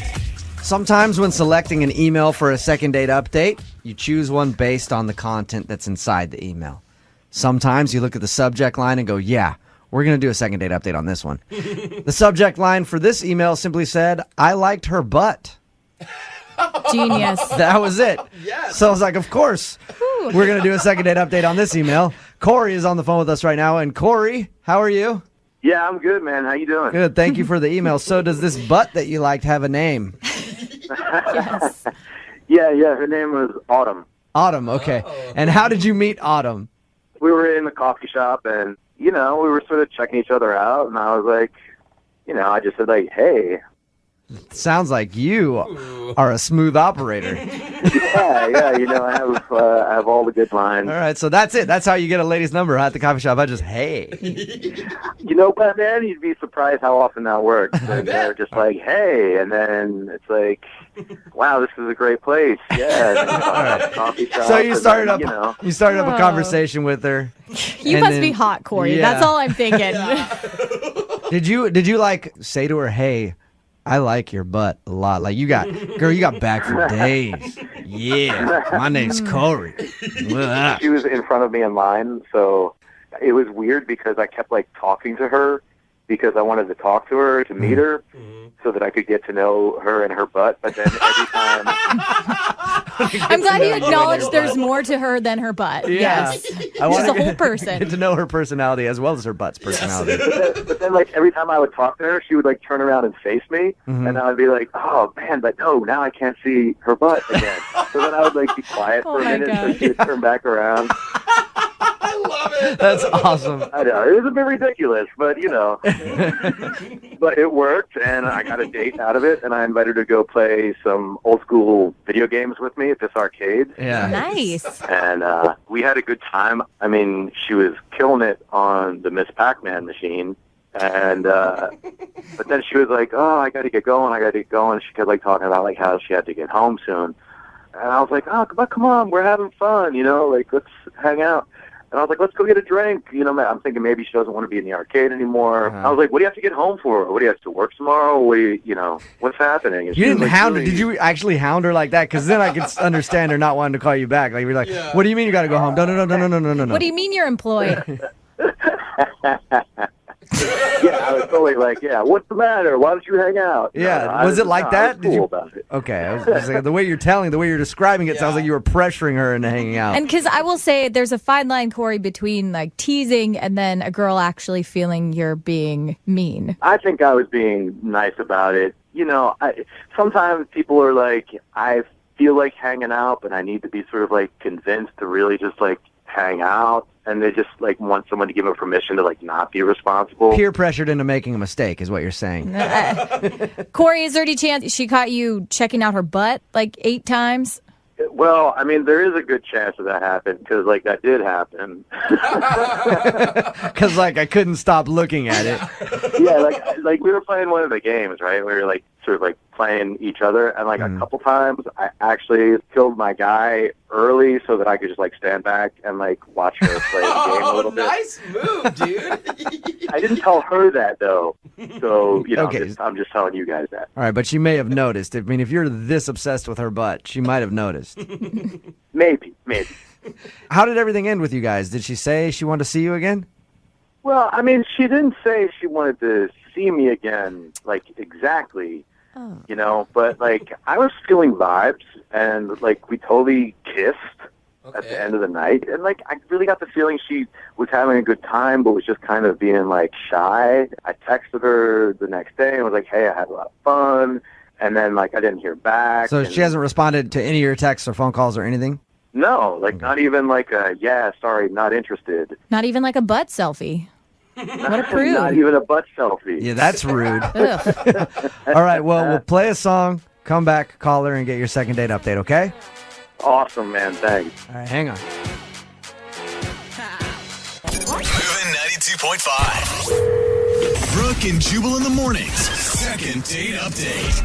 Sometimes when selecting an email for a second date update, you choose one based on the content that's inside the email. Sometimes you look at the subject line and go, yeah, we're going to do a second date update on this one. The subject line for this email simply said, I liked her butt. Genius. That was it. Yes. So I was like, of course, we're going to do a second date update on this email. Corey is on the phone with us right now. And Corey, how are you? Yeah, I'm good, man. How you doing? Good. Thank you for the email. So does this butt that you liked have a name? Yes. Yeah, her name was Autumn. Autumn, okay. And how did you meet Autumn? We were in the coffee shop, and, we were sort of checking each other out, and I was like, I just said, like, hey. Sounds like you are a smooth operator. Yeah, I have all the good lines. All right, so that's it. That's how you get a lady's number at the coffee shop. I just, hey. But man, you'd be surprised how often that works. And they're just like, hey, and then it's like, wow, this is a great place. Yeah. Coffee shop. So you started up, you started up Oh. a conversation with her. You and must then- be hot, Corey. Yeah. That's all I'm thinking. Did you like say to her, hey, I like your butt a lot. Like, you got back for days. Yeah, my name's Corey. She was in front of me in line, so it was weird because I kept like talking to her because I wanted to talk to her, to meet her, so that I could get to know her and her butt. But then every time... I'm glad you acknowledged there's more to her than her butt. Yeah. Yes. She's I wanna a whole person. Get to know her personality as well as her butt's personality. But then, like, every time I would talk to her, she would, like, turn around and face me, and I would be like, oh, man, but no, now I can't see her butt again. So then I would, like, be quiet for a minute, so she would turn back around. That's awesome. I know, it was a bit ridiculous, but, but it worked, and I got a date out of it, and I invited her to go play some old-school video games with me at this arcade. Yeah. Nice. And we had a good time. I mean, she was killing it on the Miss Pac-Man machine. And but then she was like, oh, I got to get going. She kept like talking about like how she had to get home soon. And I was like, oh, come on, we're having fun, like let's hang out. And I was like, let's go get a drink. I'm thinking maybe she doesn't want to be in the arcade anymore. I was like, what do you have to get home for? What do you have to work tomorrow? What's happening? And You she was didn't like, hound her. really- Did you actually hound her like that? Because then I could understand her not wanting to call you back. Like, you're like, what do you mean you got to go home? No. What do you mean you're employed? Yeah, I was totally like, yeah, what's the matter? Why don't you hang out? Yeah, was it like that? I was cool about it. Okay, I was just like, the way you're describing it sounds like you were pressuring her into hanging out. And because I will say there's a fine line, Corey, between like teasing and then a girl actually feeling you're being mean. I think I was being nice about it. Sometimes people are like, I feel like hanging out, but I need to be sort of like convinced to really just like hang out. And they just like want someone to give them permission to like not be responsible. Peer pressured into making a mistake is what you're saying. Corey, is there any chance she caught you checking out her butt like 8 times? Well, I mean, there is a good chance that that happened because, like, that did happen. Because, like, I couldn't stop looking at it. Yeah, like we were playing one of the games, right? We were, like, sort of, like, playing each other. And, like, a couple times I actually killed my guy early so that I could just, like, stand back and, like, watch her play the game a little bit. Nice move, dude. I didn't tell her that, though. So, Okay. I'm just telling you guys that. All right, but she may have noticed. I mean, if you're this obsessed with her butt, she might have noticed. Maybe. How did everything end with you guys? Did she say she wanted to see you again? Well, I mean, she didn't say she wanted to see me again, like, exactly, but, like, I was feeling vibes, and, like, we totally kissed at the end of the night, and, like, I really got the feeling she was having a good time, but was just kind of being, like, shy. I texted her the next day and was like, hey, I had a lot of fun, and then, like, I didn't hear back. So and she hasn't responded to any of your texts or phone calls or anything? No, like, not even, like, yeah, sorry, not interested. Not even like a butt selfie. What a prude. Not even a butt selfie. Yeah, that's rude. All right, well, we'll play a song, come back, call her, and get your second date update, okay? Awesome, man. Thanks. All right, hang on. Moving 92.5. Brooke and Jubal in the mornings. Second date update.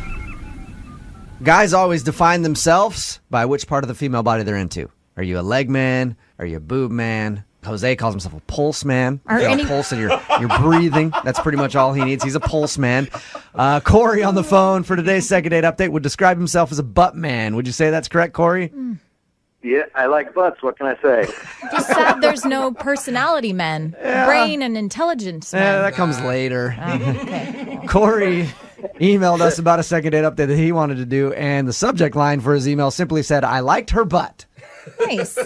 Guys always define themselves by which part of the female body they're into. Are you a leg man? Are you a boob man? Jose calls himself a pulse man. Are You got any- a pulse and you're breathing. That's pretty much all he needs. He's a pulse man. Corey on the phone for today's second date update would describe himself as a butt man. Would you say that's correct, Corey? Yeah, I like butts. What can I say? Just sad there's no personality men. Brain and intelligence men. Yeah, that comes later. Okay. Corey emailed us about a second date update that he wanted to do, and the subject line for his email simply said, I liked her butt. Nice.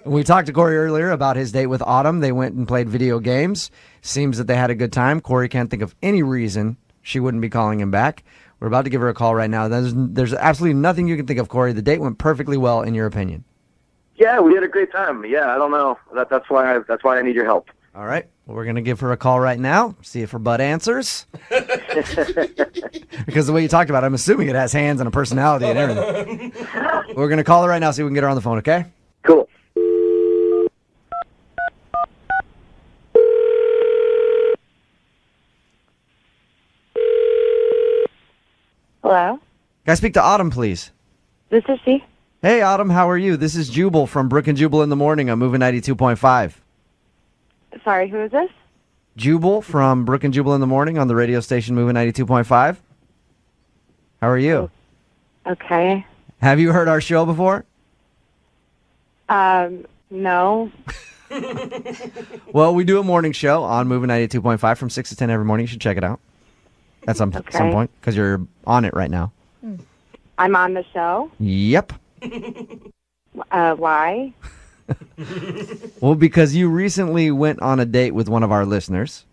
We talked to Corey earlier about his date with Autumn. They went and played video games. Seems that they had a good time. Corey can't think of any reason she wouldn't be calling him back. We're about to give her a call right now. There's absolutely nothing you can think of, Corey. The date went perfectly well, in your opinion. Yeah, we had a great time. Yeah, I don't know. That's why I need your help. All right. Well, we're going to give her a call right now, see if her butt answers. Because the way you talked about it, I'm assuming it has hands and a personality and everything. We're going to call her right now, see if we can get her on the phone, okay? Cool. Hello? Can I speak to Autumn, please? This is she. Hey, Autumn, how are you? This is Jubal from Brooke and Jubal in the Morning on Moving 92.5. Sorry, who is this? Jubal from Brooke and Jubal in the Morning on the radio station Moving 92.5. How are you? Okay. Have you heard our show before? No. Well, we do a morning show on Moving 92.5 from 6 to 10 every morning. You should check it out at some point because you're on it right now. I'm on the show? Yep. Why? Well, because you recently went on a date with one of our listeners.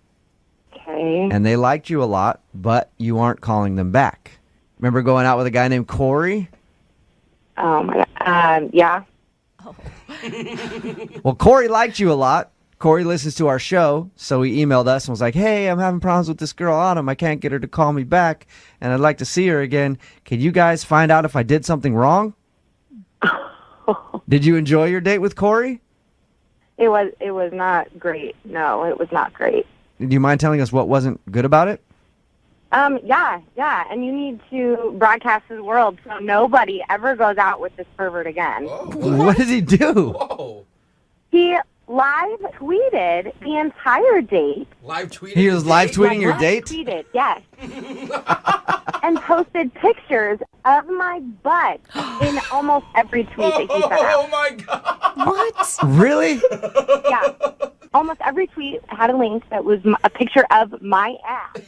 Okay. And they liked you a lot, but you aren't calling them back. Remember going out with a guy named Corey? Oh, my God. Yeah. Well, Corey liked you a lot. Corey listens to our show, so he emailed us and was like, hey, I'm having problems with this girl, Autumn. I can't get her to call me back, and I'd like to see her again. Can you guys find out if I did something wrong? Did you enjoy your date with Corey? It was not great. No, it was not great. Do you mind telling us what wasn't good about it? Yeah. And you need to broadcast to the world so nobody ever goes out with this pervert again. What did he do? Whoa. He live tweeted the entire date. Live tweeted? He was live tweeting your date? Tweeted, yes. And posted pictures of my butt in almost every tweet that he sent out. Oh, my God. What? Really? Yeah. Almost every tweet had a link that was a picture of my ass.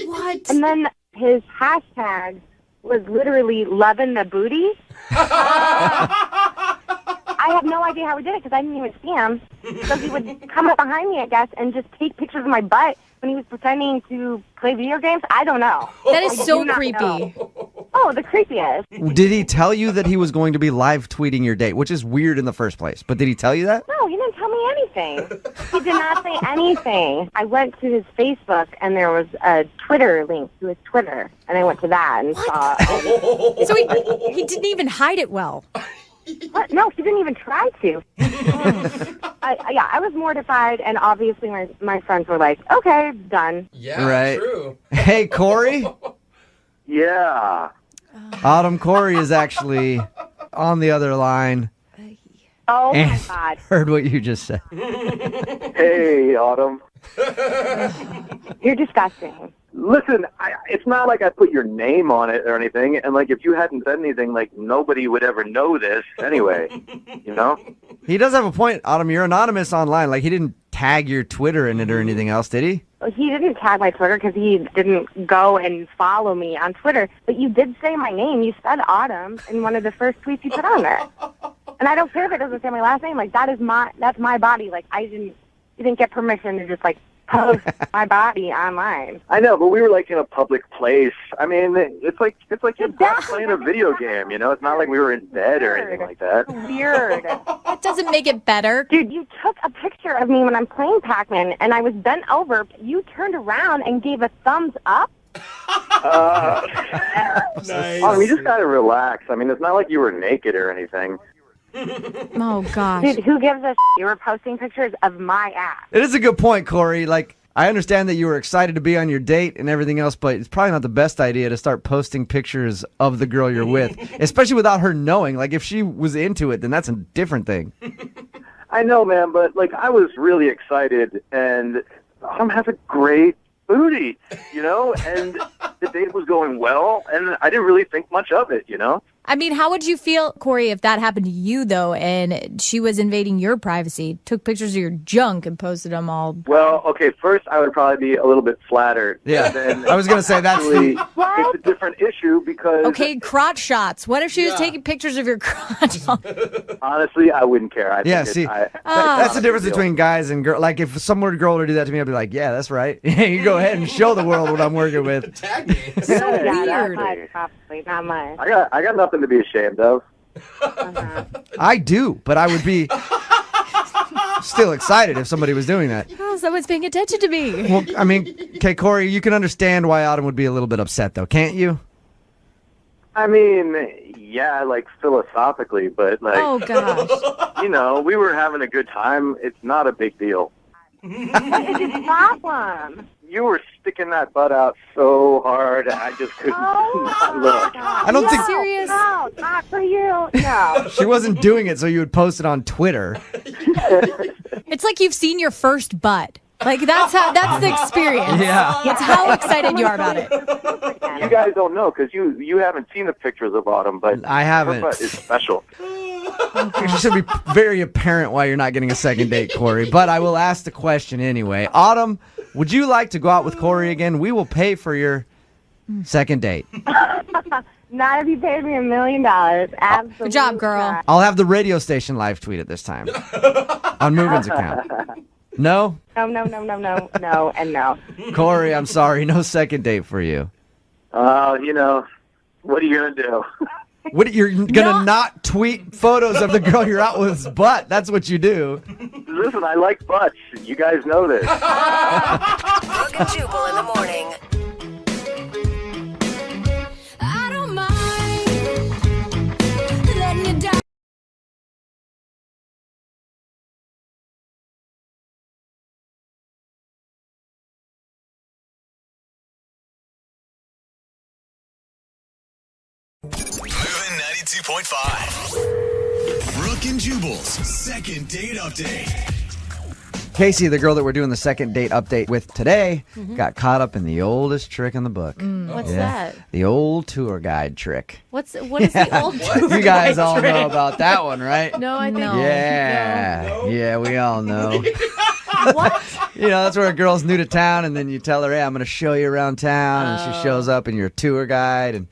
What? And then his hashtag was literally loving the booty. I have no idea how he did it because I didn't even see him. So he would come up behind me, I guess, and just take pictures of my butt when he was pretending to play video games. I don't know. That is so creepy. Oh, the creepiest. Did he tell you that he was going to be live tweeting your date, which is weird in the first place? But did he tell you that? No, he didn't tell me anything. He did not say anything. I went to his Facebook, and there was a Twitter link to his Twitter, and I went to that and saw. So he didn't even hide it well. What? No, he didn't even try to. I was mortified, and obviously my friends were like, okay, done. Yeah, right. True. Hey, Corey? Yeah. Autumn, Corey is actually on the other line. Oh, my And God. heard what you just said. Hey, Autumn. You're disgusting. Listen, it's not like I put your name on it or anything, and like if you hadn't said anything, like nobody would ever know this anyway. You know? He does have a point, Autumn. You're anonymous online. Like, he didn't tag your Twitter in it or anything else, did he? He didn't tag my Twitter because he didn't go and follow me on Twitter. But you did say my name. You said Autumn in one of the first tweets you put on there. And I don't care if it doesn't say my last name. Like, that's my body. Like, you didn't get permission to just, like, post my body online. I know, but we were like in a public place. I mean, it's like you're playing a video game, you know? It's not like we were in bed or anything like that. Weird. That doesn't make it better. Dude, you took a picture of me when I'm playing Pac-Man, and I was bent over. You turned around and gave a thumbs up. Nice. Oh, you just gotta relax. I mean, it's not like you were naked or anything. Oh, gosh. Dude, who gives a You were posting pictures of my ass. It is a good point, Corey. Like, I understand that you were excited to be on your date and everything else, but it's probably not the best idea to start posting pictures of the girl you're with, especially without her knowing. Like, if she was into it, then that's a different thing. I know, man, but like I was really excited, and Autumn has a great booty, you know, and the date was going well, and I didn't really think much of it, you know. I mean, how would you feel, Corey, if that happened to you, though, and she was invading your privacy, took pictures of your junk and posted them all? Well, okay, first I would probably be a little bit flattered. Yeah. Then I was going to say that's it's a different issue because... Okay, crotch shots. What if she was taking pictures of your crotch? Honestly, I wouldn't care. That's the difference between guys and girls. Like, if some girl were to do that to me, I'd be like, yeah, that's right. You go ahead and show the world what I'm working with. So weird. Probably not mine. I got nothing to be ashamed of. I do, but I would be still excited if somebody was doing that. Oh, someone's paying attention to me. Well, I mean, okay, Corey, you can understand why Autumn would be a little bit upset, though, can't you? I mean, yeah, like philosophically, but like, oh gosh, you know, we were having a good time. It's not a big deal. What is his problem? You were sticking that butt out so hard, I just couldn't not look. I don't think serious. No, not for you. No. she wasn't doing it so you would post it on Twitter. It's like you've seen your first butt. Like that's the experience. Yeah. That's how excited you are about it. You guys don't know because you haven't seen the pictures of Autumn, but I haven't. Her butt is special. It should be very apparent why you're not getting a second date, Corey. But I will ask the question anyway. Autumn, would you like to go out with Corey again? We will pay for your second date. Not if you paid me $1 million. Absolutely. Good job, girl. not. I'll have the radio station live tweet it this time on Movin's account. No? No, and no. Corey, I'm sorry. No second date for you. You know, what are you going to do? What, you're going to not tweet photos of the girl you're out with's butt. That's what you do. Listen, I like butts. You guys know this. Brooke and Jubal in the morning. I don't mind letting you down. Moving 92.5. Brooke and Jubal's second date update. Casey, the girl that we're doing the second date update with today, got caught up in the oldest trick in the book. What's that? The old tour guide trick. What is the old You guys all know about that one, right? No, I think Yeah, we all know. What? You know, that's where a girl's new to town, and then you tell her, hey, I'm going to show you around town, and she shows up, and you're a tour guide, and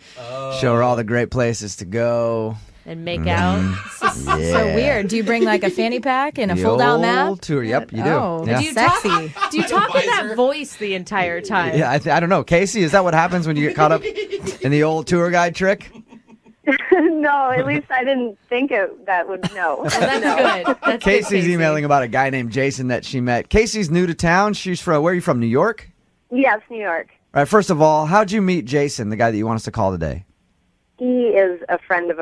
show her all the great places to go. And make out. So weird. Do you bring like a fanny pack and a fold-out map? Tour. Yep, you do. Oh, yeah. Do you sexy. Do you talk in that voice the entire time? Yeah, I don't know. Casey, is that what happens when you get caught up in the old tour guide trick? No, at least I didn't think that would no. Well, that's good. That's Casey's good, Casey. emailing about a guy named Jason that she met. Casey's new to town. She's from, where are you from, New York? Yes, New York. All right, first of all, how'd you meet Jason, the guy that you want us to call today? He is a friend of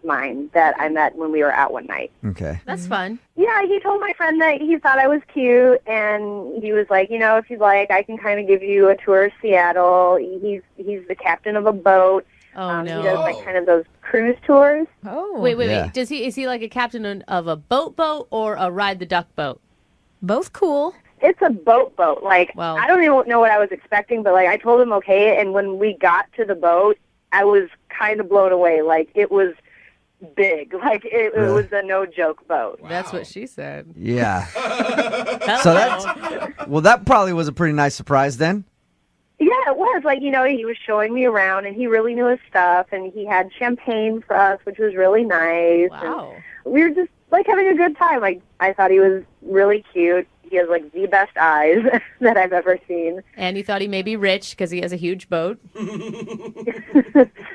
mine that I met when we were out one night. Okay. That's fun. Yeah, he told my friend that he thought I was cute, and he was like, you know, if you'd like, I can kind of give you a tour of Seattle. He's the captain of a boat. Oh, no. He does like kind of those cruise tours. Oh. Wait. Yeah. Is he like a captain of a boat or a ride the duck boat? Both cool. It's a boat. Like, Well- I don't even know what I was expecting, but like I told him okay, and when we got to the boat, I was kind of blown away. Like, it was big. Like, it was a no-joke boat. Wow. That's what she said. Yeah. So that probably was a pretty nice surprise then. Yeah, it was. Like, you know, he was showing me around, and he really knew his stuff, and he had champagne for us, which was really nice. Wow. And we were just, like, having a good time. Like, I thought he was really cute. He has, like, the best eyes that I've ever seen. And you thought he may be rich because he has a huge boat.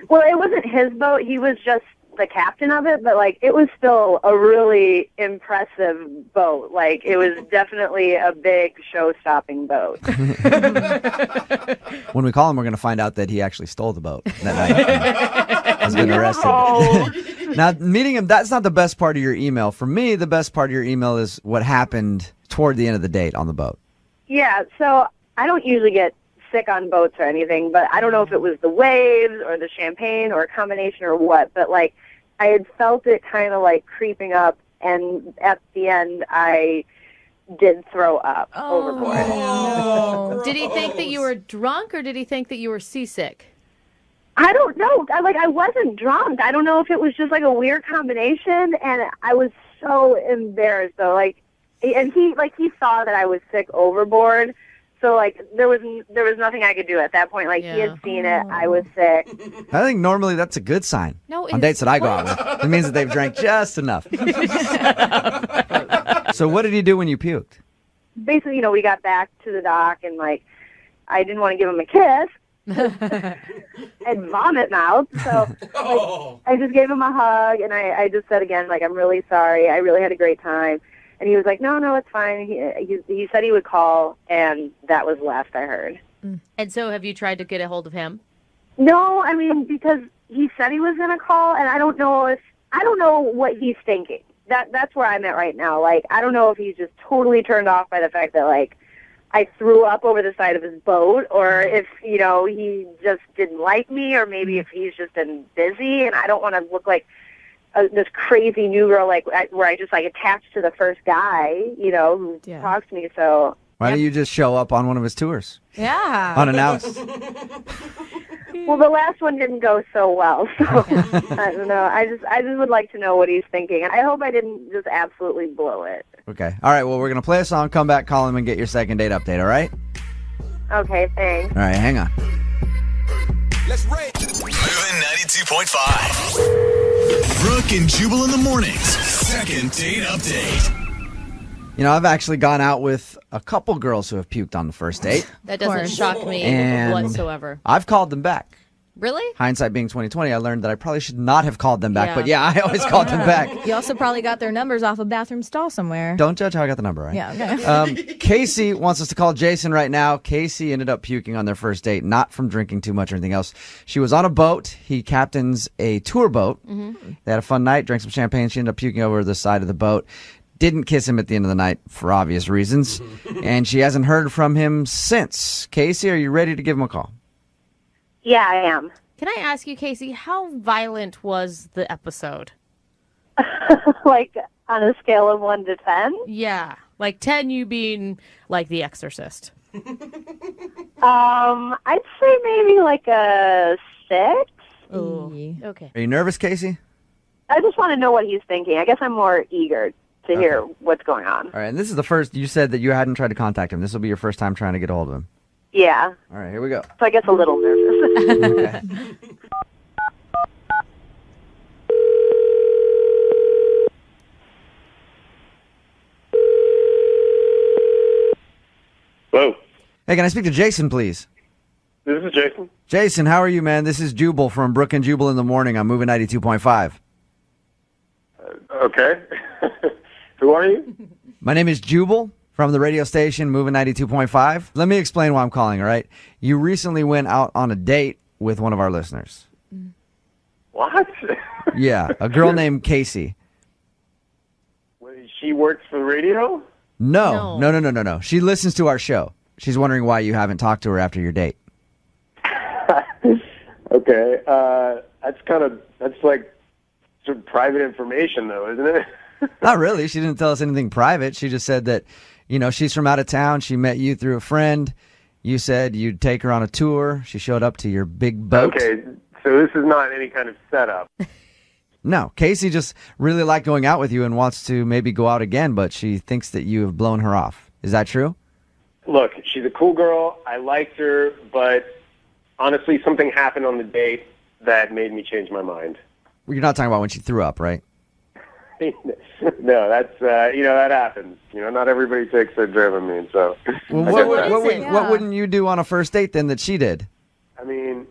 Well, it wasn't his boat. He was just the captain of it, but, like, it was still a really impressive boat. Like, it was definitely a big show-stopping boat. When we call him, we're going to find out that he actually stole the boat that night. Has been arrested. Now, meeting him, that's not the best part of your email. For me, the best part of your email is what happened toward the end of the date on the boat. Yeah, so I don't usually get sick on boats or anything, but I don't know if it was the waves or the champagne or a combination or what, but, like, I had felt it kind of, like, creeping up, and at the end, I did throw up overboard. No. Did he think that you were drunk, or did he think that you were seasick? I don't know. I wasn't drunk. I don't know if it was just like a weird combination, and I was so embarrassed though. And he saw that I was sick overboard. So there was nothing I could do at that point. He had seen it. I was sick. I think normally that's a good sign. No, on dates that I go out with, it means that they've drank just enough. So what did he do when you puked? Basically, we got back to the dock, and I didn't want to give him a kiss. And vomit mouth. So I just gave him a hug, and I just said again, I'm really sorry. I really had a great time. And he was like, no, it's fine. He said he would call, and that was last I heard. And so have you tried to get a hold of him? No, because he said he was going to call, and I don't know what he's thinking. That's where I'm at right now. I don't know if he's just totally turned off by the fact that, I threw up over the side of his boat, or if, he just didn't like me, or maybe if he's just been busy, and I don't want to look like this crazy new girl, where I just attached to the first guy, who talks to me. So why don't you just show up on one of his tours? Yeah, unannounced. Well, the last one didn't go so well, so I don't know. I just would like to know what he's thinking, and I hope I didn't just absolutely blow it. Okay, all right. Well, we're gonna play a song, come back, call him, and get your second date update. All right? Okay, thanks. All right, hang on. Let's rate. Moving 92.5. Brooke and Jubal in the mornings. Second date update. I've actually gone out with a couple girls who have puked on the first date. That doesn't shock me And whatsoever. I've called them back. Really? Hindsight being 20/20, I learned that I probably should not have called them back. But I always called them back. You also probably got their numbers off a bathroom stall somewhere. Don't judge how I got the number, right? Yeah, okay. Casey wants us to call Jason right now. Casey ended up puking on their first date, not from drinking too much or anything else. She was on a boat. He captains a tour boat. Mm-hmm. They had a fun night, drank some champagne. She ended up puking over the side of the boat. Didn't kiss him at the end of the night for obvious reasons. And she hasn't heard from him since. Casey, are you ready to give him a call? Yeah, I am. Can I ask you, Casey, how violent was the episode? On a scale of 1 to 10? Yeah. 10 you being like The Exorcist. I'd say maybe a 6. Oh, okay. Are you nervous, Casey? I just want to know what he's thinking. I guess I'm more eager to hear what's going on. All right, and this is the first, you said that you hadn't tried to contact him. This will be your first time trying to get a hold of him. Yeah. All right, here we go. So I guess a little nervous. Okay. Hello. Hey, can I speak to Jason, please? This is Jason. Jason, how are you, man? This is Jubal from Brooke and Jubal in the morning. I'm moving 92.5. Okay. Who are you? My name is Jubal from the radio station Moving 92.5. Let me explain why I'm calling, all right? You recently went out on a date with one of our listeners. What? Yeah, a girl named Casey. She works for the radio? No. She listens to our show. She's wondering why you haven't talked to her after your date. Okay. That's like some private information, though, isn't it? Not really. She didn't tell us anything private. She just said that, she's from out of town. She met you through a friend. You said you'd take her on a tour. She showed up to your big boat. Okay, so this is not any kind of setup. No, Casey just really liked going out with you and wants to maybe go out again, but she thinks that you have blown her off. Is that true? Look, she's a cool girl. I liked her, but honestly, something happened on the date that made me change my mind. You're not talking about when she threw up, right? No, that's that happens. Not everybody takes their Dramamine, so. Well, what wouldn't you do on a first date then that she did? I mean,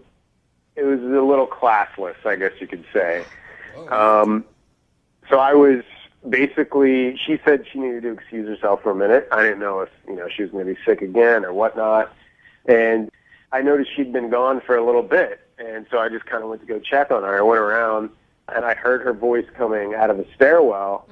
it was a little classless, I guess you could say. So I was basically. She said she needed to excuse herself for a minute. I didn't know if she was going to be sick again or whatnot, and I noticed she'd been gone for a little bit, and so I just kind of went to go check on her. I went around. And I heard her voice coming out of the stairwell,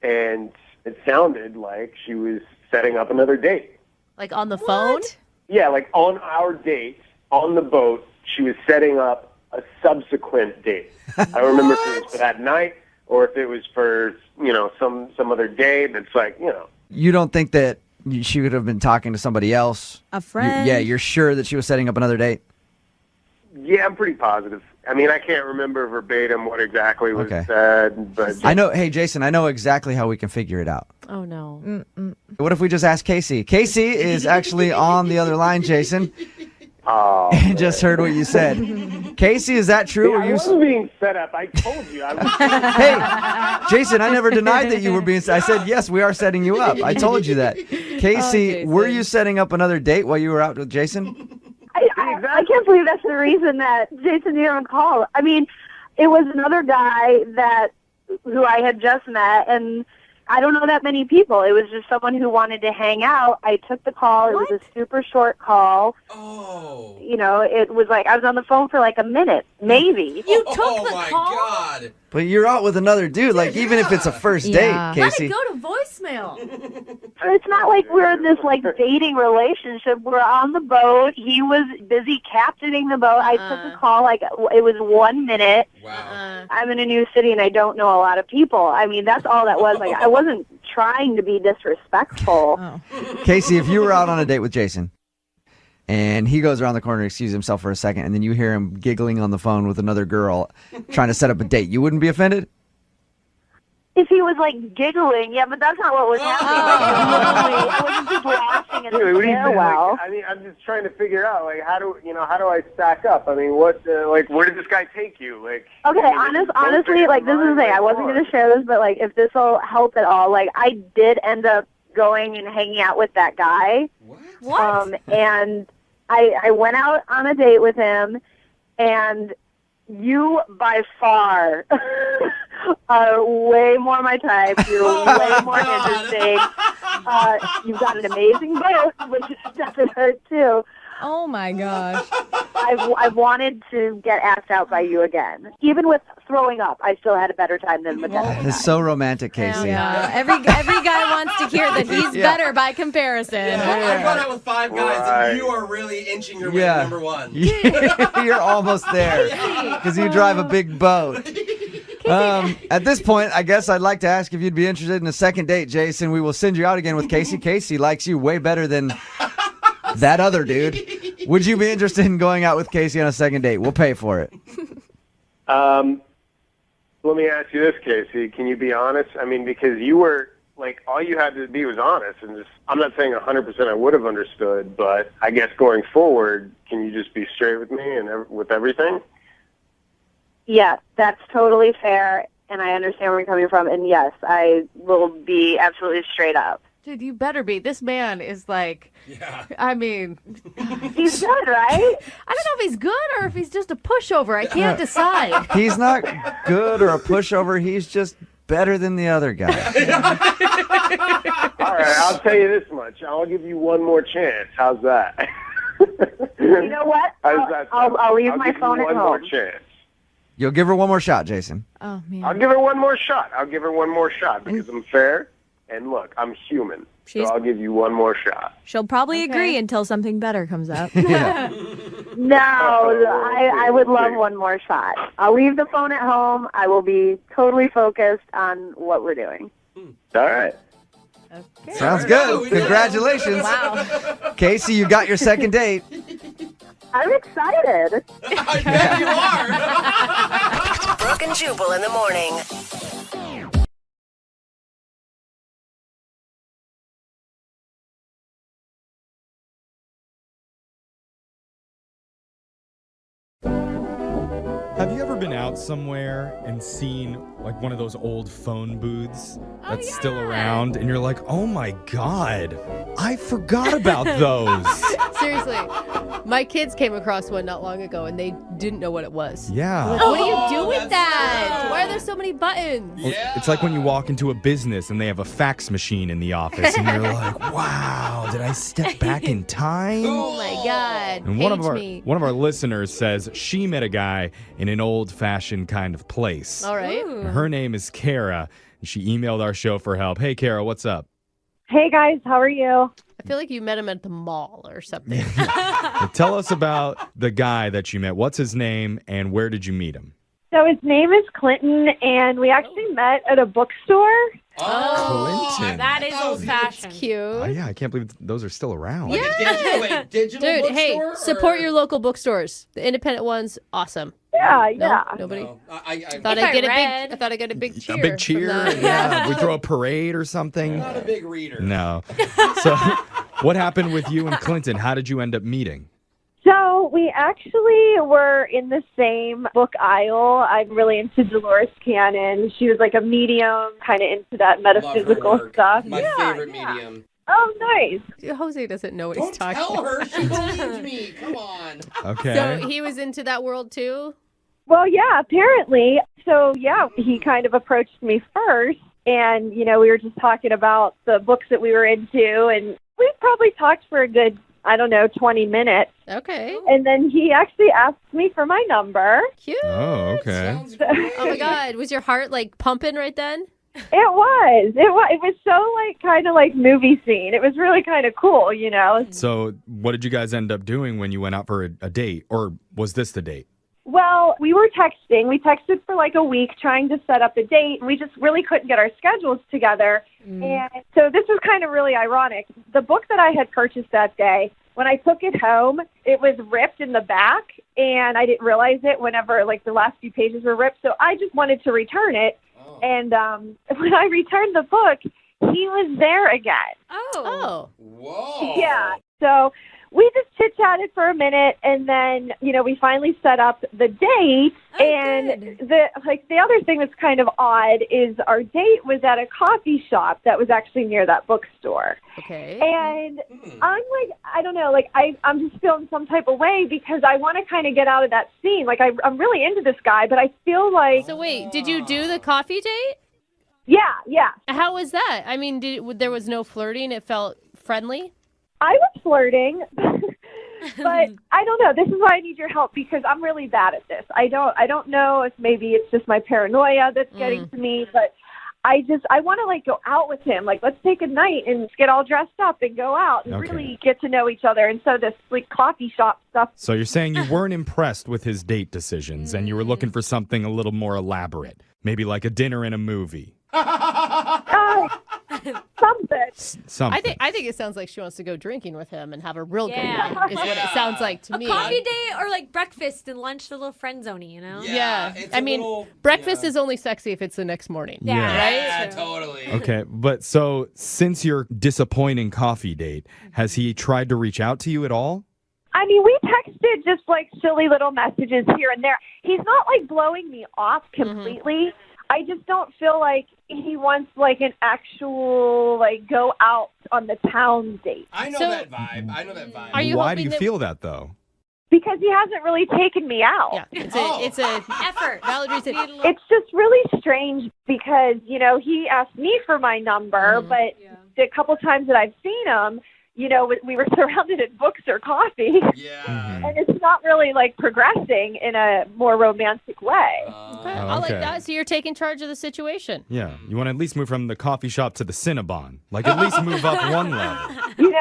and it sounded like she was setting up another date. Like on the phone? Yeah, like on our date, on the boat, she was setting up a subsequent date. I don't remember if it was for that night or if it was for, some other day that's You don't think that she would have been talking to somebody else? A friend? You're sure that she was setting up another date? Yeah, I'm pretty positive. I mean, I can't remember verbatim what exactly was said, but I know. Hey, Jason, I know exactly how we can figure it out. Oh, no. What if we just ask Casey? Casey is actually on the other line, Jason. Oh, and just heard what you said. Casey, is that true? I wasn't being set up. I told you. I was Hey, Jason, I never denied that you were being. I said, yes, we are setting you up. I told you that. Casey, were you setting up another date while you were out with Jason? I can't believe that's the reason that Jason didn't even call. I mean, it was another guy who I had just met, and I don't know that many people. It was just someone who wanted to hang out. I took the call. It was a super short call. Oh. You know, it was like I was on the phone for like a minute, maybe. You took the call? God. But you're out with another dude. Like, even if it's a first date, Casey. Let it go to voicemail. It's not like we're in this like dating relationship. We're on the boat. He was busy captaining the boat. I took the call like it was 1 minute. Wow. I'm in a new city and I don't know a lot of people. I mean, that's all that was. Like, I wasn't trying to be disrespectful. Casey, if you were out on a date with Jason and he goes around the corner to excuse himself for a second and then you hear him giggling on the phone with another girl trying to set up a date, you wouldn't be offended? If he was like giggling, yeah, but that's not what was happening. I wasn't just laughing at the stairwell. I mean, I'm just trying to figure out like how do I stack up? I mean, what where did this guy take you? Like, okay, honestly, like this is the thing. I wasn't going to share this, but like if this will help at all, like I did end up going and hanging out with that guy. What? And I went out on a date with him, and you by far are way more my type. You're way more interesting. You've got an amazing boat, which doesn't hurt too. Oh my gosh. I've wanted to get asked out by you again. Even with throwing up, I still had a better time than with that other guy. It's so romantic, Casey. Yeah. Every guy wants to hear that he's better by comparison. I've gone out with 5 guys, and you are really inching your way to number 1. You're almost there because you drive a big boat. At this point, I guess I'd like to ask if you'd be interested in a second date, Jason. We will send you out again with Casey. Casey likes you way better than that other dude. Would you be interested in going out with Casey on a second date? We'll pay for it. Let me ask you this, Casey. Can you be honest? I mean, because you were like all you had to be was honest, and just I'm not saying 100% I would have understood, but I guess going forward, can you just be straight with me and with everything? Yeah, that's totally fair, and I understand where you're coming from. And yes, I will be absolutely straight up. Dude, you better be. This man is like, I mean. He's good, right? I don't know if he's good or if he's just a pushover. I can't decide. He's not good or a pushover. He's just better than the other guy. All right, I'll tell you this much. I'll give you one more chance. How's that? You know what? I'll leave my phone at home. One more chance. You'll give her one more shot, Jason. Oh, man. I'll give her one more shot. Because I'm fair. And look, I'm human, so I'll give you one more shot. She'll probably agree until something better comes up. No, I would love one more shot. I'll leave the phone at home. I will be totally focused on what we're doing. All right. Okay. Sounds good. Congratulations. Wow. Casey, you got your second date. I'm excited. I bet you are. Brooke and Jubal in the morning. Have you ever been out somewhere and seen like one of those old phone booths that's still around and you're like, oh my God, I forgot about those. Seriously, my kids came across one not long ago and they didn't know what it was. Yeah. Like, what do you do with that? Why are there so many buttons? It's like when you walk into a business and they have a fax machine in the office and you're like, wow, did I step back in time? Oh my God. And one of our listeners says she met a guy in an old-fashioned kind of place. All right. Her name is Kara, and she emailed our show for help. Hey, Kara, what's up? Hey, guys. How are you? I feel like you met him at the mall or something. Tell us about the guy that you met. What's his name, and where did you meet him? So his name is Clinton, and we actually met at a bookstore. Oh, Clinton. That is old-fashioned. Cute. Yeah, I can't believe those are still around. Like a digital Dude, bookstore? hey, support your local bookstores. The independent ones, awesome. Yeah, No? yeah. Nobody. No. I Thought If I'd I get read- I thought I'd get a big cheer. A big cheer. from that. Yeah. We throw a parade or something. not a big reader. No. So, what happened with you and Clinton? How did you end up meeting? So we actually were in the same book aisle. I'm really into Dolores Cannon. She was like a medium, kind of into that metaphysical stuff. My favorite medium. Oh, nice. Jose doesn't know what Don't he's talking tell about. her. She believed me. Come on. Okay. So he was into that world too? Well, yeah, apparently. So, yeah, he kind of approached me first. And, you know, we were just talking about the books that we were into. And we probably talked for a good, 20 minutes. Okay. And then he actually asked me for my number. Cute. Oh, okay. Oh my God. Was your heart like pumping right then? It was. It was so, like, kind of like movie scene. It was really kind of cool, you know. So, what did you guys end up doing when you went out for a date? Or was this the date? Well, we were texting. We texted for like a week trying to set up a date. We just really couldn't get our schedules together. And so this was kind of really ironic. The book that I had purchased that day, when I took it home, it was ripped in the back, and I didn't realize it whenever, like, the last few pages were ripped. So I just wanted to return it. And when I returned the book, he was there again. Oh. Whoa. Yeah. So we just chit-chatted for a minute, and then, we finally set up the date. And the other thing that's kind of odd is our date was at a coffee shop that was actually near that bookstore. Okay. And I'm like, I don't know, like, I'm just feeling some type of way because I want to kind of get out of that scene. Like, I'm really into this guy, but I feel like... So wait, did you do the coffee date? Yeah. How was that? I mean, there was no flirting? It felt friendly? I was flirting, but I don't know. This is why I need your help because I'm really bad at this. I don't know if maybe it's just my paranoia that's getting to me, but I want to, like, go out with him. Like, let's take a night and get all dressed up and go out and really get to know each other. And so this, like, coffee shop stuff. So you're saying you weren't impressed with his date decisions and you were looking for something a little more elaborate, maybe like a dinner and a movie. Something. I think it sounds like she wants to go drinking with him and have a real good night, is what it sounds like to me. Coffee date or like breakfast and lunch, a little friend zone-y, you know? Yeah. I mean, breakfast is only sexy if it's the next morning. Yeah. Right? Yeah, totally. Okay, but so since your disappointing coffee date, has he tried to reach out to you at all? I mean, we texted just, like, silly little messages here and there. He's not, like, blowing me off completely. I just don't feel like he wants, like, an actual, like, go out on the town date. I know that vibe. Why do you feel that, though? Because he hasn't really taken me out. Yeah, it's a effort. Valid reason. It's just really strange because, he asked me for my number, but the couple times that I've seen him, we were surrounded in books or coffee. Yeah. And it's not really, like, progressing in a more romantic way. I like that. So you're taking charge of the situation. Yeah, you want to at least move from the coffee shop to the Cinnabon. Like, at least move up one level.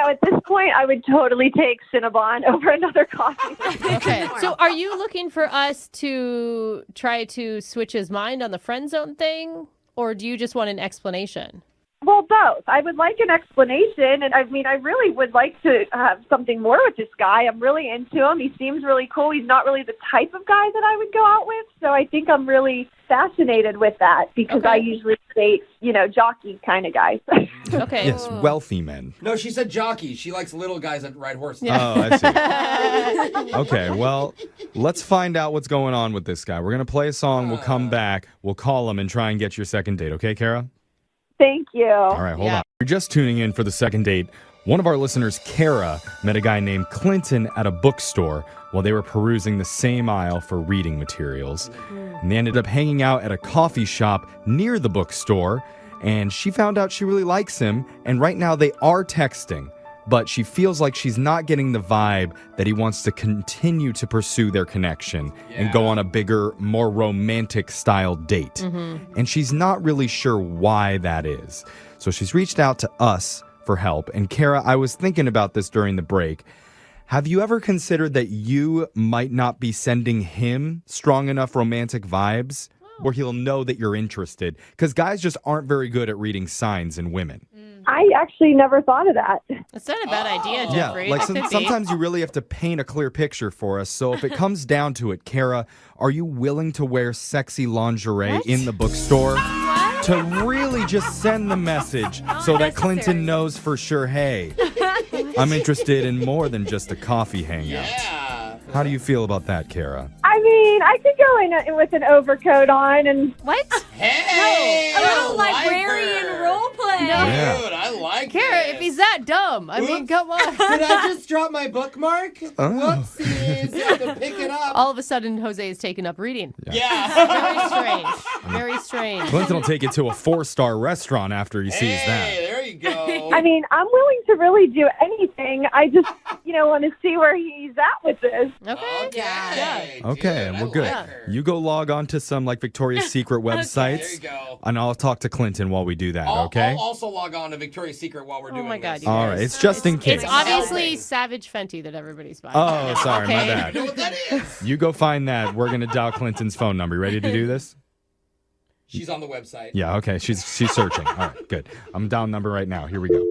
At this point, I would totally take Cinnabon over another coffee. Okay. So are you looking for us to try to switch his mind on the friend zone thing? Or do you just want an explanation? Well, both. I would like an explanation, and I mean, I really would like to have something more with this guy. I'm really into him. He seems really cool. He's not really the type of guy that I would go out with, so I think I'm really fascinated with that because I usually date, jockey kind of guys. Okay. Yes, wealthy men. No, she said jockey. She likes little guys that ride horses. Yeah. Oh, I see. Okay, well, let's find out what's going on with this guy. We're going to play a song. We'll come back. We'll call him and try and get your second date. Okay, Kara? Thank you. All right, hold on. You're just tuning in for the second date. One of our listeners, Kara, met a guy named Clinton at a bookstore while they were perusing the same aisle for reading materials. And they ended up hanging out at a coffee shop near the bookstore, and she found out she really likes him, and right now they are texting. But she feels like she's not getting the vibe that he wants to continue to pursue their connection and go on a bigger, more romantic style date. And she's not really sure why that is. So she's reached out to us for help. And Kara, I was thinking about this during the break. Have you ever considered that you might not be sending him strong enough romantic vibes where he'll know that you're interested? Because guys just aren't very good at reading signs in women. I actually never thought of that. That's not a bad idea, Yeah, Jeffrey. like That could be. sometimes you really have to paint a clear picture for us. So if it comes down to it, Kara, are you willing to wear sexy lingerie in the bookstore? To really just send the message so that Clinton knows for sure, hey, I'm interested in more than just a coffee hangout. How do you feel about that, Kara? I mean, I could go in with an overcoat on and... What? Hey! No, a little librarian role play. No. Yeah. Dude, I like Kara, this. if he's that dumb, I mean, come on. Did I just drop my bookmark? Whoopsies. You have to pick it up. All of a sudden, Jose is taking up reading. Yeah. Very strange. Very strange. Clinton will take it to a 4-star restaurant after he sees that. Hey, there you go. I mean, I'm willing to really do anything. I just, want to see where he's at with this. Okay. Yeah. Okay, well, good. You go log on to some Victoria's Secret websites, There you go. and I'll talk to Clinton while we do that, I'll okay? also log on to Victoria's Secret while we're doing my God, this. you All right, it's just in case. It's obviously Savage Fenty that everybody's buying. Oh, sorry, my Okay. bad. You know what that is? You go find that. We're going to dial Clinton's phone number. You ready to do this? She's on the website. Yeah, okay. She's searching. All right, good. I'm down number right now. Here we go.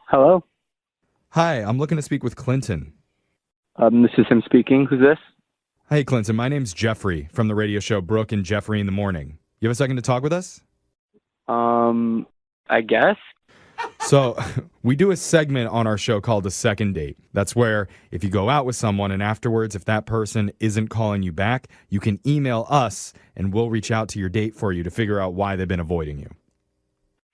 Hello? Hi, I'm looking to speak with Clinton. This is him speaking. Who's this? Hey, Clinton. My name's Jeffrey from the radio show Brooke and Jeffrey in the Morning. You have a second to talk with us? I guess. So, we do a segment on our show called A Second Date. That's where if you go out with someone and afterwards, if that person isn't calling you back, you can email us and we'll reach out to your date for you to figure out why they've been avoiding you.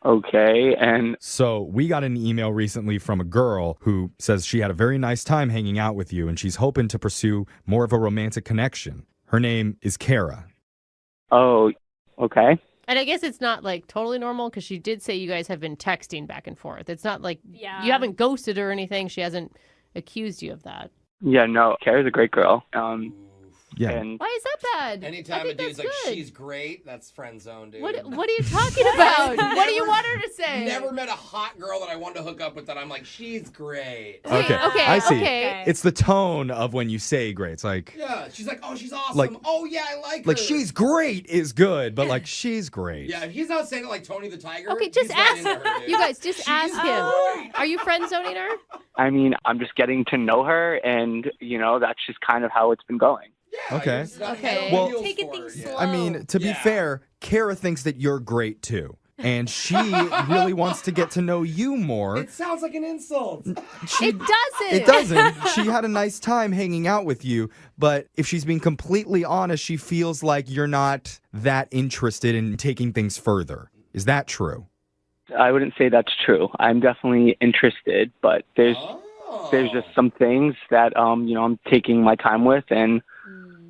Okay, and... So, we got an email recently from a girl who says she had a very nice time hanging out with you and she's hoping to pursue more of a romantic connection. Her name is Kara. Oh, okay. And I guess it's not totally normal because she did say you guys have been texting back and forth. It's not like you haven't ghosted her or anything. She hasn't accused you of that. Yeah, no, Kara's a great girl. Yeah. And Why is that bad? Anytime a dude's like, good. she's great, that's friend zone, dude. What are you talking about? What do you want her to say? Never met a hot girl that I wanted to hook up with that I'm like, she's great. Okay, okay, I see. okay. It's the tone of when you say great. It's like, Yeah, she's like, oh, she's awesome. Like- oh, yeah, I like her. like she's great is good, but she's great. Yeah, if he's not saying it like Tony the Tiger. Okay, just he's not ask. into her, dude. You guys, just ask him. Are you friend zoning her? I mean, I'm just getting to know her, and, that's just kind of how it's been going. Okay. Okay. Well, Taking things slow. I mean, to be fair, Kara thinks that you're great too. And she really wants to get to know you more. It sounds like an insult. It doesn't. It doesn't. She had a nice time hanging out with you, but if she's being completely honest, she feels like you're not that interested in taking things further. Is that true? I wouldn't say that's true. I'm definitely interested, but there's just some things that, I'm taking my time with and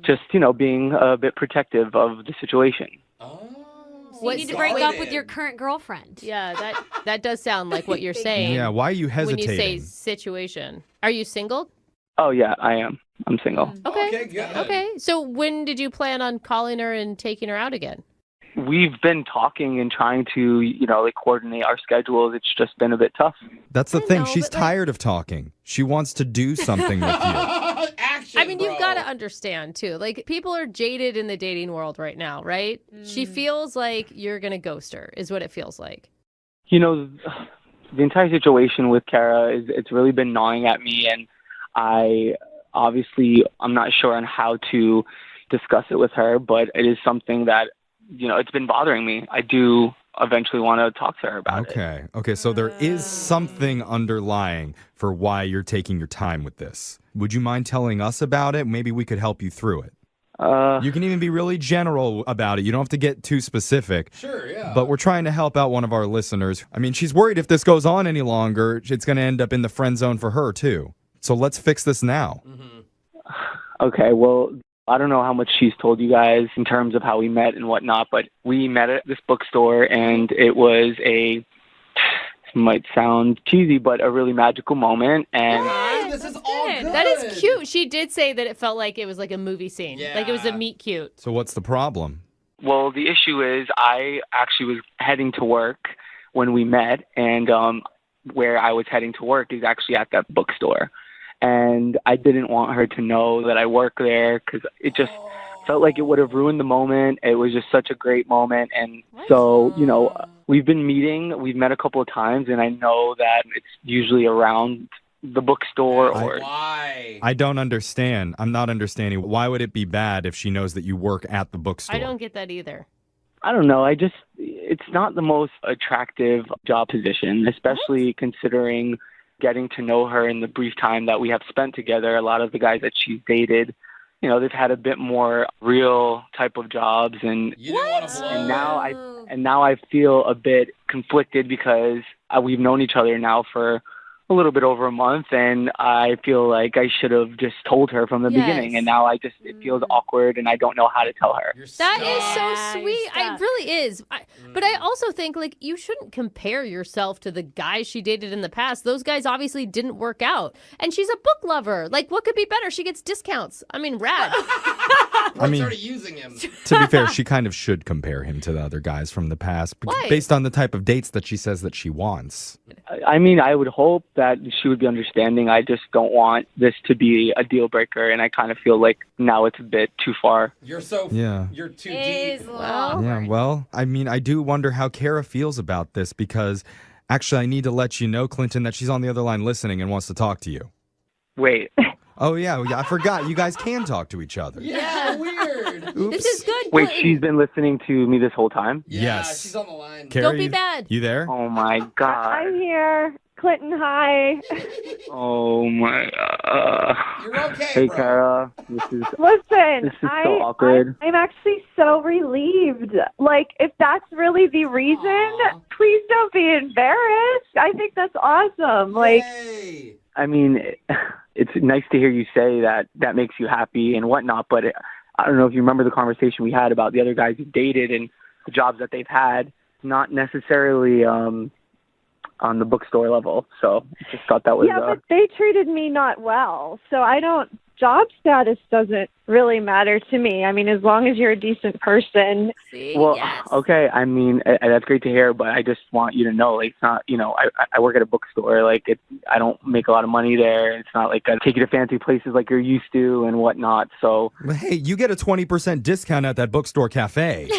just, being a bit protective of the situation. So you need to break up with your current girlfriend. Yeah, that does sound like what you're saying. Yeah, why are you When you hesitating? say situation. Are you single? Oh, yeah, I am. I'm single. Okay. good. Okay. So when did you plan on calling her and taking her out again? We've been talking and trying to, coordinate our schedules. It's just been a bit tough. That's the thing. She's tired of talking. She wants to do something with you. I mean, you've got to understand, too. People are jaded in the dating world right now, right? She feels like you're going to ghost her, is what it feels like. The entire situation with Kara it's really been gnawing at me, and I'm not sure on how to discuss it with her, but it is something that, it's been bothering me. I do eventually want to talk to her about it. Okay, so there is something underlying for why you're taking your time with this. Would you mind telling us about it? Maybe we could help you through it. You can even be really general about it. You don't have to get too specific. Sure, yeah. But we're trying to help out one of our listeners. I mean, she's worried if this goes on any longer, it's going to end up in the friend zone for her, too. So let's fix this now. Okay, well, I don't know how much she's told you guys in terms of how we met and whatnot, but we met at this bookstore, and it was might sound cheesy, but a really magical moment. And this is all good. That is cute. She did say that it felt like it was like a movie scene. Yeah. Like it was a meet cute. So what's the problem? Well, the issue is I actually was heading to work when we met, and where I was heading to work is actually at that bookstore. And I didn't want her to know that I work there because it just felt like it would have ruined the moment. It was just such a great moment. And so, we've been meeting. We've met a couple of times, and I know that it's usually around the bookstore or... Why? I don't understand. I'm not understanding. Why would it be bad if she knows that you work at the bookstore? I don't get that either. I don't know. It's not the most attractive job position, especially considering getting to know her in the brief time that we have spent together. A lot of the guys that she's dated, they've had a bit more real type of jobs, and now I feel a bit conflicted because we've known each other now for a little bit over a month, and I feel like I should have just told her from the beginning, and now it feels awkward, and I don't know how to tell her. That is so sweet. It really is. But I also think, you shouldn't compare yourself to the guys she dated in the past. Those guys obviously didn't work out. And she's a book lover. What could be better? She gets discounts. I mean, rad. Started using him. To be fair, she kind of should compare him to the other guys from the past, Why? based on the type of dates that she says that she wants. I mean, I would hope that she would be understanding. I just don't want this to be a deal breaker, and I kind of feel like now it's a bit too far. You're so... Yeah. You're too deep. Yeah, well, I mean, I do wonder how Kara feels about this because actually I need to let you know, Clinton, that she's on the other line listening and wants to talk to you. Wait. Oh, yeah, I forgot. You guys can talk to each other. Yeah, weird. Oops. This is good. Wait, she's been listening to me this whole time? Yes. She's on the line. Carrie, Don't be bad. You there? Oh, my God. I'm here. Clinton, hi. Oh, my You're okay, Hey, bro. Kara. This is Listen, so awkward. I'm actually so relieved. If that's really the reason, please don't be embarrassed. I think that's awesome. Yay. I mean, it's nice to hear you say that makes you happy and whatnot, but I don't know if you remember the conversation we had about the other guys you dated and the jobs that they've had, not necessarily on the bookstore level. So I just thought that was... Yeah, but they treated me not well. So job status doesn't really matter to me. I mean, as long as you're a decent person. Well, okay. I mean, that's great to hear, but I just want you to know, it's not, I work at a bookstore. I don't make a lot of money there. It's not like I take you to fancy places like you're used to and whatnot. So, Hey, you get a 20% discount at that bookstore cafe.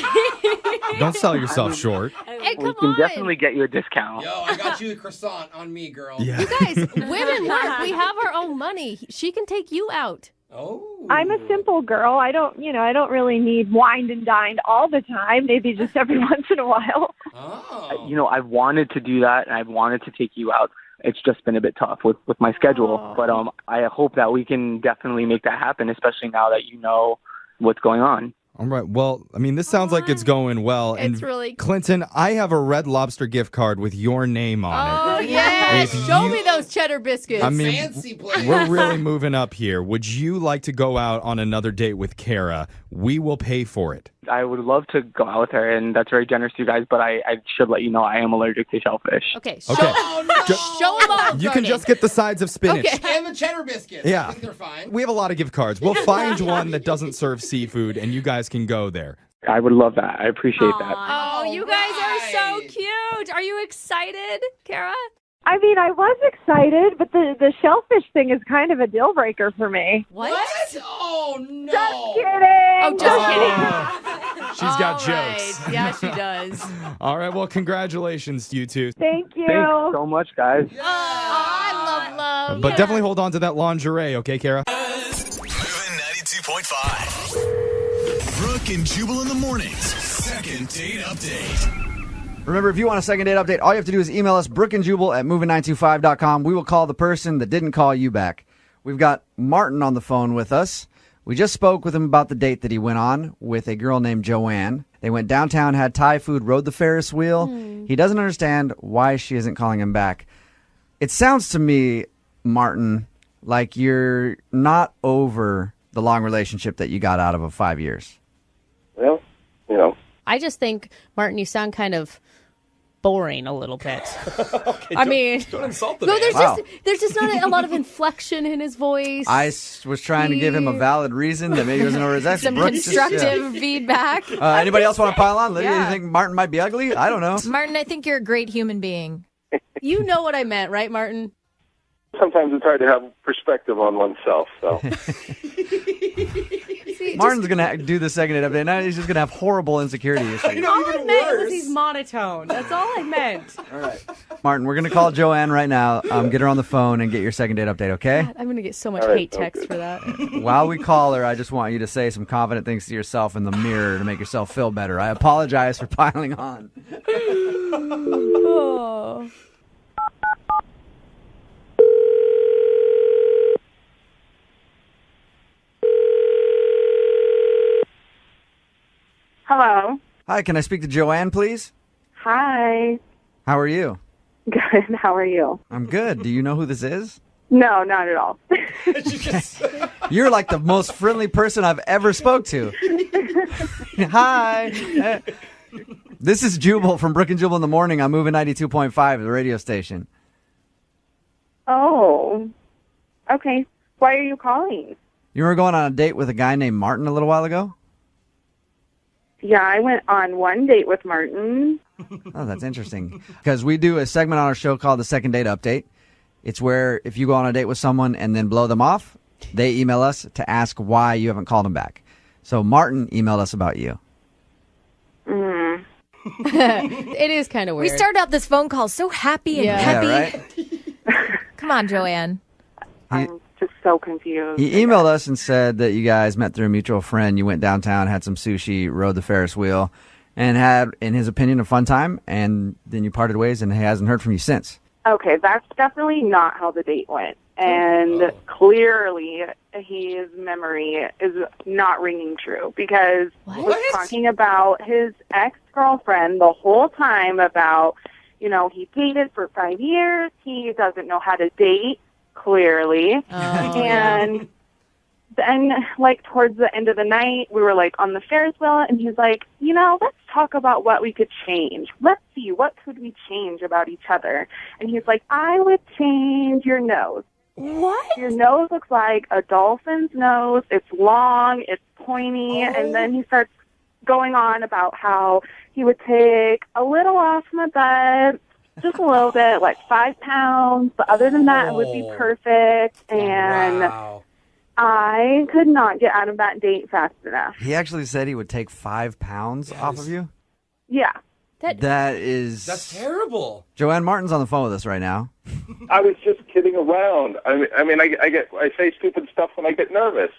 Don't sell yourself short. Hey, we can definitely get you a discount. Yo, I got you a croissant on me, girl. Yeah. You guys, women work. We have our own money. She can take you out. Oh. I'm a simple girl. I don't really need wined and dined all the time. Maybe just every once in a while. Oh. I've wanted to do that, and I've wanted to take you out. It's just been a bit tough with my schedule. But I hope that we can definitely make that happen, especially now that you know what's going on. All right. Well, I mean, this sounds like it's going well. It's and really... Clinton, I have a Red Lobster gift card with your name on it. Oh, yes. If Show you- me those cheddar biscuits. I mean, Fancy place. we're really moving up here. Would you like to go out on another date with Kara? We will pay for it. I would love to go out with her, and that's very generous to you guys, but I should let you know I am allergic to shellfish. Okay. Okay. Show them all. You can just get the sides of spinach. Okay. And the cheddar biscuits. Yeah. I think they're fine. We have a lot of gift cards. We'll find one that doesn't serve seafood, and you guys can go there. I would love that. I appreciate that. Oh, you guys are so cute. Are you excited, Kara? I mean, I was excited, but the shellfish thing is kind of a deal breaker for me. What? Oh, no. Just kidding. Oh, just kidding. She's got All right. jokes. Yeah, she does. All right. Well, congratulations to you two. Thank you. Thanks so much, guys. Oh, I love. But definitely hold on to that lingerie, okay, Kara? Moving 92.5. Brooke and Jubal in the mornings. Second date update. Remember, if you want a second date update, all you have to do is email us, brookeandjubal@moving925.com. We will call the person that didn't call you back. We've got Martin on the phone with us. We just spoke with him about the date that he went on with a girl named Joanne. They went downtown, had Thai food, rode the Ferris wheel. He doesn't understand why she isn't calling him back. It sounds to me, Martin, like you're not over the long relationship that you got out of 5 years. Well, I just think, Martin, you sound kind of boring a little bit. Okay, I mean, don't insult the no, man. there's just not a lot of inflection in his voice. I was trying to give him a valid reason that maybe he wasn't over his ex. Some Brooke just- constructive feedback. Anybody else want to pile on? Lydia, you think Martin might be ugly? I don't know. Martin, I think you're a great human being. You know what I meant, right, Martin? Sometimes it's hard to have perspective on oneself, so. Martin's going to do the second date update. Now he's just going to have horrible insecurity issues. All I meant was he's monotone. That's all I meant. All right. Martin, we're going to call Joanne right now, get her on the phone, and get your second date update, okay? God, I'm going to get so much hate text for that. While we call her, I just want you to say some confident things to yourself in the mirror to make yourself feel better. I apologize for piling on. Oh. Hello. Hi, can I speak to Joanne, please? Hi. How are you? Good. How are you? I'm good. Do you know who this is? No, not at all. You're like the most friendly person I've ever spoke to. Hi. This is Jubal from Brooke and Jubal in the Morning. I'm moving 92.5, the radio station. Oh. Okay. Why are you calling? You were going on a date with a guy named Martin a little while ago? Yeah, I went on one date with Martin. Oh, that's interesting. Because we do a segment on our show called the Second Date Update. It's where if you go on a date with someone and then blow them off, they email us to ask why you haven't called them back. So Martin emailed us about you. It is kind of weird. We started out this phone call so happy and peppy. Yeah, right? Come on, Joanne. I'm just so confused. He emailed us and said that you guys met through a mutual friend. You went downtown, had some sushi, rode the Ferris wheel, and had, in his opinion, a fun time. And then you parted ways, and he hasn't heard from you since. Okay, that's definitely not how the date went. And clearly, his memory is not ringing true because he was talking about his ex-girlfriend the whole time about, you know, he dated for 5 years. He doesn't know how to date, clearly. And then, like, towards the end of the night, we were, like, on the Ferris wheel, and he's like, you know, let's talk about what we could change. Let's see, what could we change about each other? And he's like, I would change your nose. What? Your nose looks like a dolphin's nose. It's long, it's pointy, and then he starts going on about how he would take a little off my butt, just a little bit, like 5 pounds, but other than that, it would be perfect. And I could not get out of that date fast enough. He actually said he would take 5 pounds off of you? Yeah. That's terrible. Joanne Martin's on the phone with us right now. I was just kidding around. I say stupid stuff when I get nervous.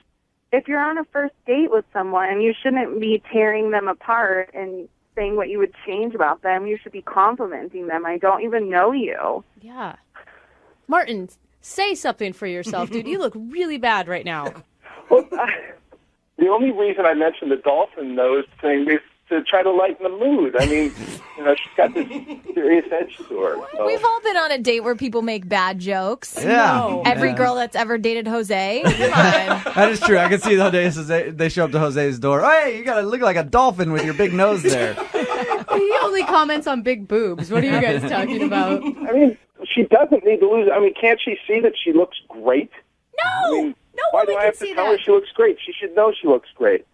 If you're on a first date with someone, you shouldn't be tearing them apart and saying what you would change about them. You should be complimenting them. I don't even know you. Yeah. Martin, say something for yourself, dude. You look really bad right now. Well, the only reason I mentioned the dolphin nose thing is to try to lighten the mood. I mean, you know, she's got this serious edge to her. So. We've all been on a date where people make bad jokes. Yeah. No. Every Yeah. girl that's ever dated Jose. Come on. That is true. I can see the they show up to Jose's door. Oh, hey, you got to look like a dolphin with your big nose there. He only comments on big boobs. What are you guys talking about? I mean, she doesn't need to lose. I mean, can't she see that she looks great? No! I mean, why do I have to tell her she looks great? She should know she looks great.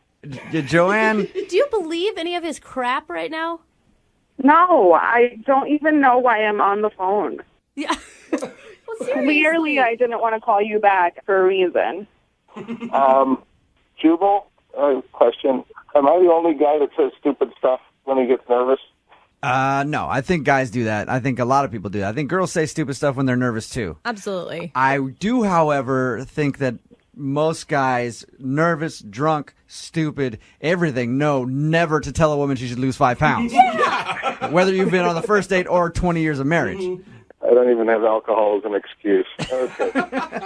Joanne? Do you believe any of his crap right now? No, I don't even know why I'm on the phone. Yeah. Clearly, I didn't want to call you back for a reason. Jubal, question. Am I the only guy that says stupid stuff when he gets nervous? No, I think guys do that. I think a lot of people do that. I think girls say stupid stuff when they're nervous, too. Absolutely. I do, however, think that most guys, nervous, drunk, stupid, everything, know never to tell a woman she should lose 5 pounds. Yeah. Whether you've been on the first date or 20 years of marriage. I don't even have alcohol as an excuse. Okay.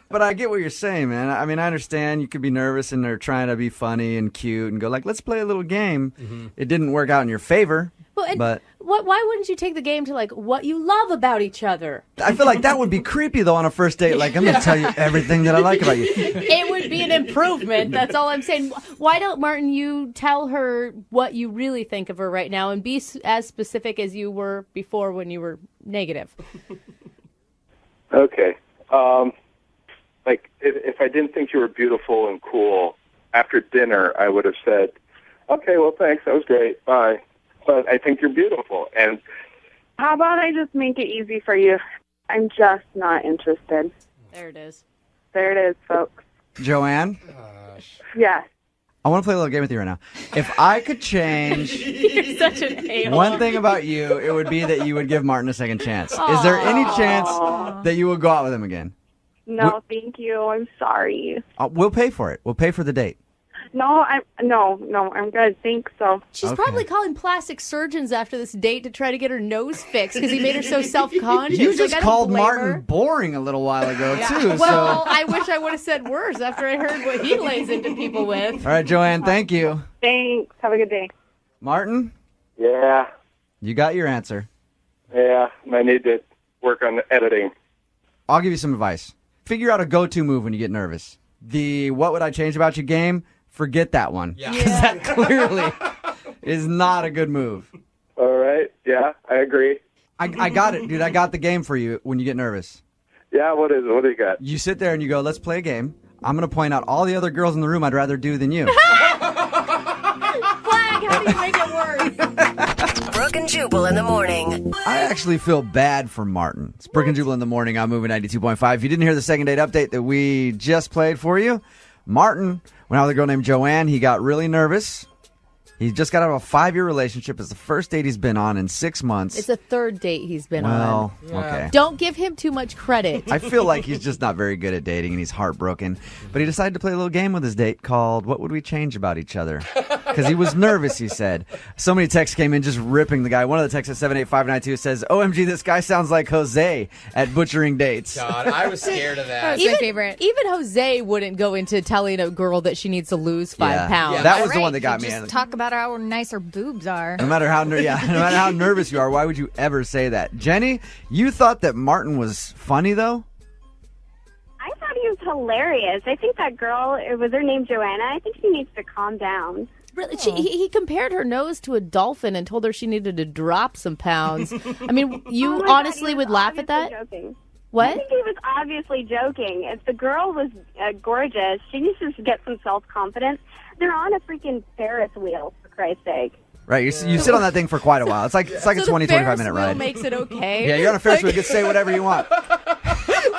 But I get what you're saying, man. I mean, I understand you could be nervous and they're trying to be funny and cute and go like, let's play a little game. Mm-hmm. It didn't work out in your favor. Well, but why wouldn't you take the game to, like, what you love about each other? I feel like that would be creepy, though, on a first date. Like, I'm going to tell you everything that I like about you. It would be an improvement. That's all I'm saying. Why don't, Martin, you tell her what you really think of her right now and be as specific as you were before when you were negative? Okay. Like, if I didn't think you were beautiful and cool, after dinner, I would have said, okay, well, thanks. That was great. Bye. But I think you're beautiful. And How about I just make it easy for you? I'm just not interested. There it is. There it is, folks. Joanne? Yes. I want to play a little game with you right now. If I could change You're such an a-hole. one thing about you, it would be that you would give Martin a second chance. Is there any chance that you would go out with him again? No, thank you. I'm sorry. We'll pay for it. We'll pay for the date. No, I'm good. Thanks. So She's probably calling plastic surgeons after this date to try to get her nose fixed because he made her so self-conscious. You just I don't called blame Martin her. boring a little while ago, too. Well, I wish I would have said worse after I heard what he lays into people with. All right, Joanne, thank you. thanks. Have a good day. Martin, Yeah, you got your answer. yeah. I need to work on the editing. I'll give you some advice. Figure out a go-to move when you get nervous. The what would I change about you game, forget that one. Yeah. Because that clearly is not a good move. All right. Yeah, I agree. I got it, dude. I got the game for you when you get nervous. Yeah, what is it? What do you got? You sit there and you go, let's play a game. I'm going to point out all the other girls in the room I'd rather do than you. Flag, how do you make it worse? Brooke and Jubal in the morning. I actually feel bad for Martin. It's Brooke and Jubal in the morning on Movie 92.5. If you didn't hear the second date update that we just played for you, Martin went out with a girl named Joanne. He got really nervous. He just got out of a 5-year relationship. It's the first date he's been on in 6 months. It's the third date he's been Well, on. okay. Don't give him too much credit. I feel like he's just not very good at dating and he's heartbroken. But he decided to play a little game with his date called What Would We Change About Each Other? Because he was nervous, he said. So many texts came in just ripping the guy. One of the texts at 78592 says, OMG, this guy sounds like Jose at butchering dates. God, I was scared of that. That's my favorite. Even Jose wouldn't go into telling a girl that she needs to lose 5 pounds. Yeah, that was the one that got me. Just talk about how nice her boobs are. No matter how nervous you are, why would you ever say that? Jenny, you thought that Martin was funny, though? I thought he was hilarious. I think that girl, was her name Joanna? I think she needs to calm down. Really, he compared her nose to a dolphin and told her she needed to drop some pounds. I mean, you Oh my honestly God, he would was laugh at that? Joking. What? I think he was obviously joking. If the girl was gorgeous, she needs to get some self-confidence. They're on a freaking Ferris wheel, for Christ's sake. Right, you sit on that thing for quite a while. It's like a 20, 25-minute ride. Makes it okay. Yeah, you're on a Ferris wheel. You can say whatever you want.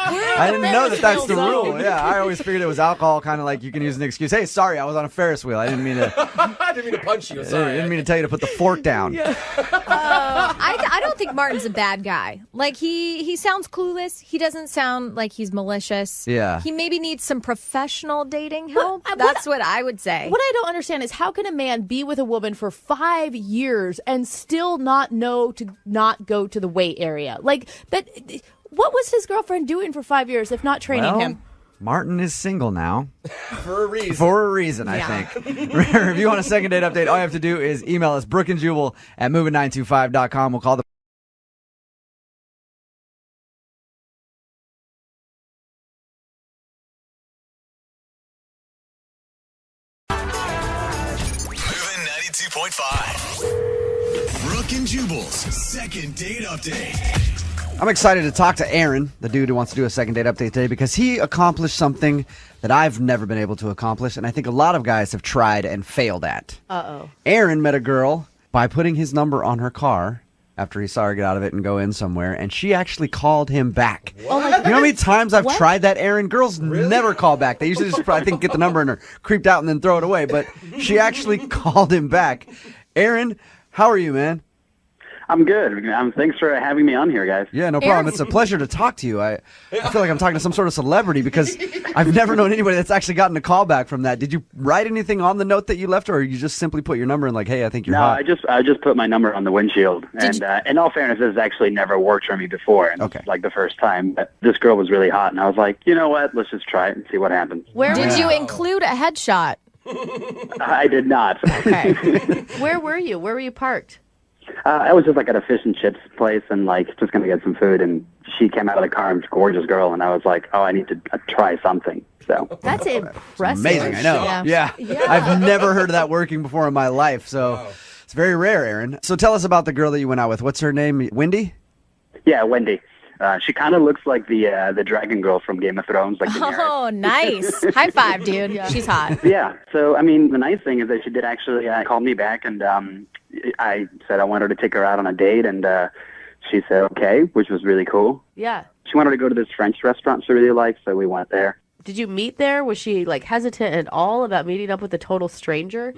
I didn't know that that's the rule. Yeah, I always figured it was alcohol, kind of like you can use an excuse. Hey, sorry, I was on a Ferris wheel. I didn't mean to. I didn't mean to punch you. Sorry. I didn't mean to tell you to put the fork down. I don't think Martin's a bad guy. Like, he sounds clueless. He doesn't sound like he's malicious. Yeah. He maybe needs some professional dating help. That's what I would say. What I don't understand is how can a man be with a woman for 5 years and still not know to not go to the weight area? Like, that. What was his girlfriend doing for 5 years if not training him? Martin is single now. For a reason. For a reason, I think. Remember, if you want a second date update, all you have to do is email us, brookandjubal@moving925.com. We'll call the Moving 92.5. Brooke and Jubal's second date update. I'm excited to talk to Aaron, the dude who wants to do a second date update today, because he accomplished something that I've never been able to accomplish, and I think a lot of guys have tried and failed at. Uh-oh. Aaron met a girl by putting his number on her car after he saw her get out of it and go in somewhere, and she actually called him back. Oh my You know how many times I've What? tried that, Aaron? Girls never call back. They usually just, I think, get the number and are creeped out and then throw it away, but she actually called him back. Aaron, how are you, man? I'm good. Thanks for having me on here, guys. Yeah, no problem. It's a pleasure to talk to you. I feel like I'm talking to some sort of celebrity because I've never known anybody that's actually gotten a call back from that. Did you write anything on the note that you left, or you just simply put your number in like, hey, I think you're No, hot? I just put my number on the windshield. And in all fairness, this has actually never worked for me before. And it's like the first time. But this girl was really hot, and I was like, you know what? Let's just try it and see what happens. Where did you include a headshot? I did not. Where were you? Where were you parked? I was just like at a fish and chips place and like just going to get some food. And she came out of the car and was a gorgeous girl. And I was like, oh, I need to try something. So That's impressive. Amazing, I know. Yeah. I've never heard of that working before in my life, so it's very rare, Aaron. So tell us about the girl that you went out with. What's her name? Wendy? Yeah, Wendy. She kind of looks like the dragon girl from Game of Thrones. Like Oh, nice. High five, dude. She's hot. Yeah. So, I mean, the nice thing is that she did actually call me back, and I said I wanted to take her out on a date, and she said okay, which was really cool. Yeah. She wanted to go to this French restaurant she really liked, so we went there. Did you meet there? Was she like hesitant at all about meeting up with a total stranger?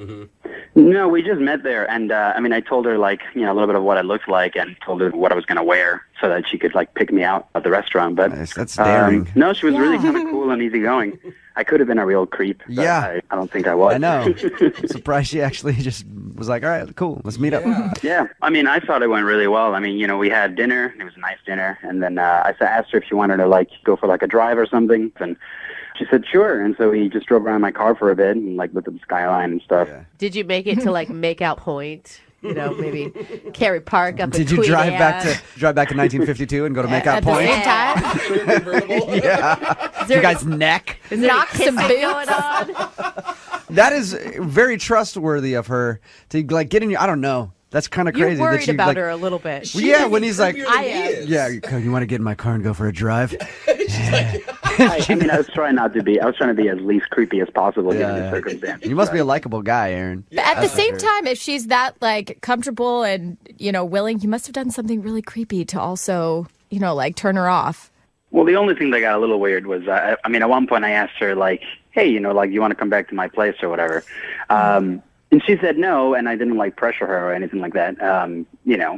No, we just met there, and I told her like a little bit of what I looked like, and told her what I was going to wear so that she could like pick me out at the restaurant. But that's daring. No, she was really kind of cool and easygoing. I could have been a real creep. But Yeah. I don't think I was. I know. I'm surprised she actually just was like, all right, cool, let's meet up. Yeah, I thought it went really well. We had dinner. It was a nice dinner, and then I asked her if she wanted to like go for like a drive or something, and she said sure. And so we just drove around my car for a bit and like looked at the skyline and stuff. Did you make it to like Makeout Point? Maybe Cary Park up. Did in you drive Queen back Anne? to 1952 and go to Makeout At the Point? same time? Yeah. You guys neck. Is there Knock some kissing boots. going on? That is very trustworthy of her to like get in your. I don't know. That's kind of crazy. You're worried that she, about like, her a little bit. Well, yeah, when he's like, I am. yeah, you want to get in my car and go for a drive? I was trying to be as least creepy as possible given the circumstances. You must be a likable guy, Aaron. But at the That's for same sure. time, if she's that like comfortable and willing, you must have done something really creepy to also like turn her off. Well, the only thing that got a little weird was, at one point I asked her, like, hey, like, you want to come back to my place or whatever? And she said no, and I didn't, like, pressure her or anything like that,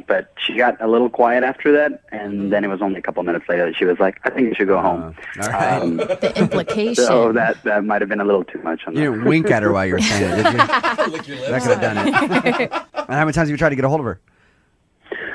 but she got a little quiet after that, and then it was only a couple minutes later that she was like, I think you should go home. All right. The implication. So that might have been a little too much. On You didn't wink at her while you were saying it, did you? That could have done it. And how many times have you tried to get a hold of her?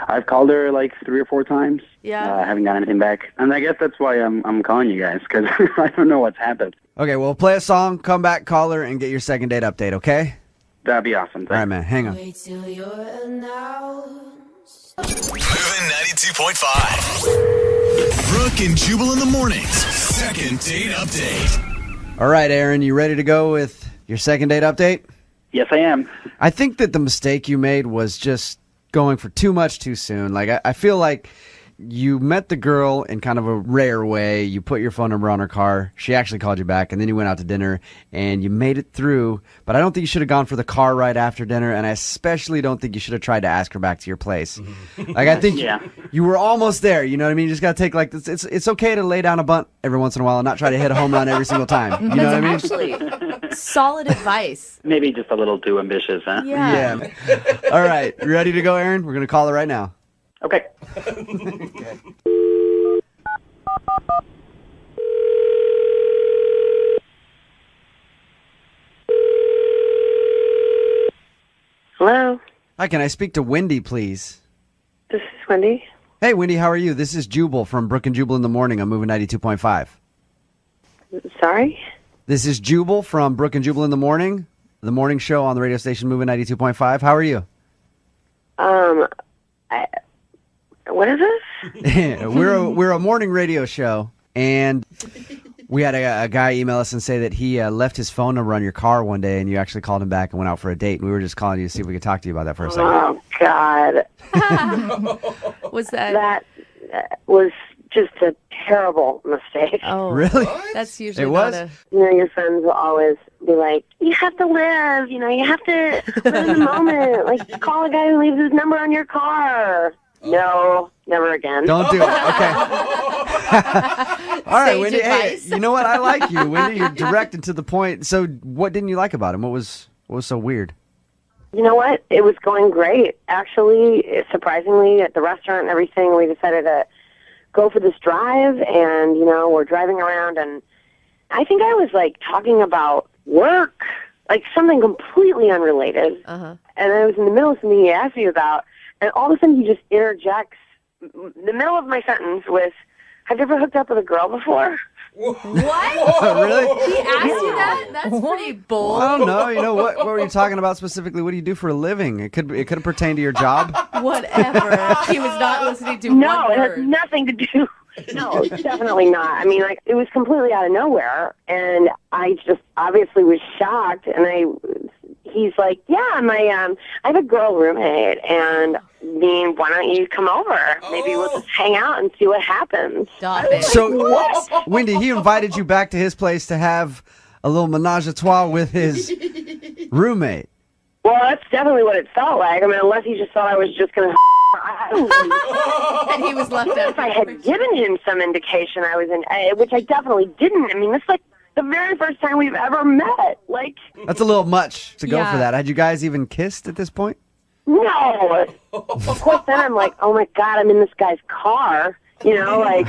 I've called her like 3 or 4 times. Yeah. I haven't got anything back. And I guess that's why I'm calling you guys, because I don't know what's happened. Okay, well, play a song, come back, call her, and get your second date update, okay? That'd be awesome. All right, man, hang on. Moving 92.5. Brooke and Jubal in the mornings. Second date update. All right, Aaron, you ready to go with your second date update? Yes, I am. I think that the mistake you made was just going for too much too soon. Like, I feel like you met the girl in kind of a rare way. You put your phone number on her car. She actually called you back, and then you went out to dinner, and you made it through. But I don't think you should have gone for the car ride after dinner, and I especially don't think you should have tried to ask her back to your place. Like, I think you were almost there. You know what I mean? You just got to take, like, this. It's okay to lay down a bunt every once in a while and not try to hit a home run every single time. You know what I mean? Actually, solid advice. Maybe just a little too ambitious, huh? Yeah. All right. You ready to go, Aaron? We're going to call her right now. Okay. Hello, Hi, can I speak to Wendy, please? this is Wendy. Hey, Wendy, how are you? This is Jubal from Brooke and Jubal in the morning. I'm moving 92.5. Sorry? This is Jubal from Brooke and Jubal in the morning show on the radio station moving 92.5. How are you? What is this? We're a morning radio show, and we had a guy email us and say that he left his phone number on your car one day, and you actually called him back and went out for a date. And we were just calling you to see if we could talk to you about that for a second. Oh, God. Was that? That was just a terrible mistake. Oh, really? That's usually It was? not a. Your friends will always be like, you have to live, you have to live in the moment. Like, call a guy who leaves his number on your car. No, never again. Don't do it. Okay. All right, Sage Wendy. advice. Hey, you know what? I like you, Wendy. You're direct and to the point. So, what didn't you like about him? What was so weird? You know what? It was going great. Actually, surprisingly, at the restaurant and everything, we decided to go for this drive, and, we're driving around, and I think I was, like, talking about work, like something completely unrelated. Uh-huh. And I was in the middle of something he asked me about, and all of a sudden he just interjects the middle of my sentence with, have you ever hooked up with a girl before? What? Really? He asked you that? That's pretty bold. Well, I don't know. What were you talking about specifically? What do you do for a living? It could have pertained to your job. Whatever. He was not listening to No, one it word. has nothing to do. No, definitely not. I mean, like, it was completely out of nowhere, and I just obviously was shocked, and he's like, yeah, I have a girl roommate, and why don't you come over? Maybe we'll just hang out and see what happens. Stop it. So, What? Wendy, he invited you back to his place to have a little menage a trois with his roommate. Well, that's definitely what it felt like. I mean, unless he just thought I was just going to And he was left out. If I had given him some indication I was which I definitely didn't. I mean, this is like the very first time we've ever met. Like, That's a little much to go Yeah. for that. Had you guys even kissed at this point? no. Of course, then I'm like, oh my God, I'm in this guy's car. You know, like,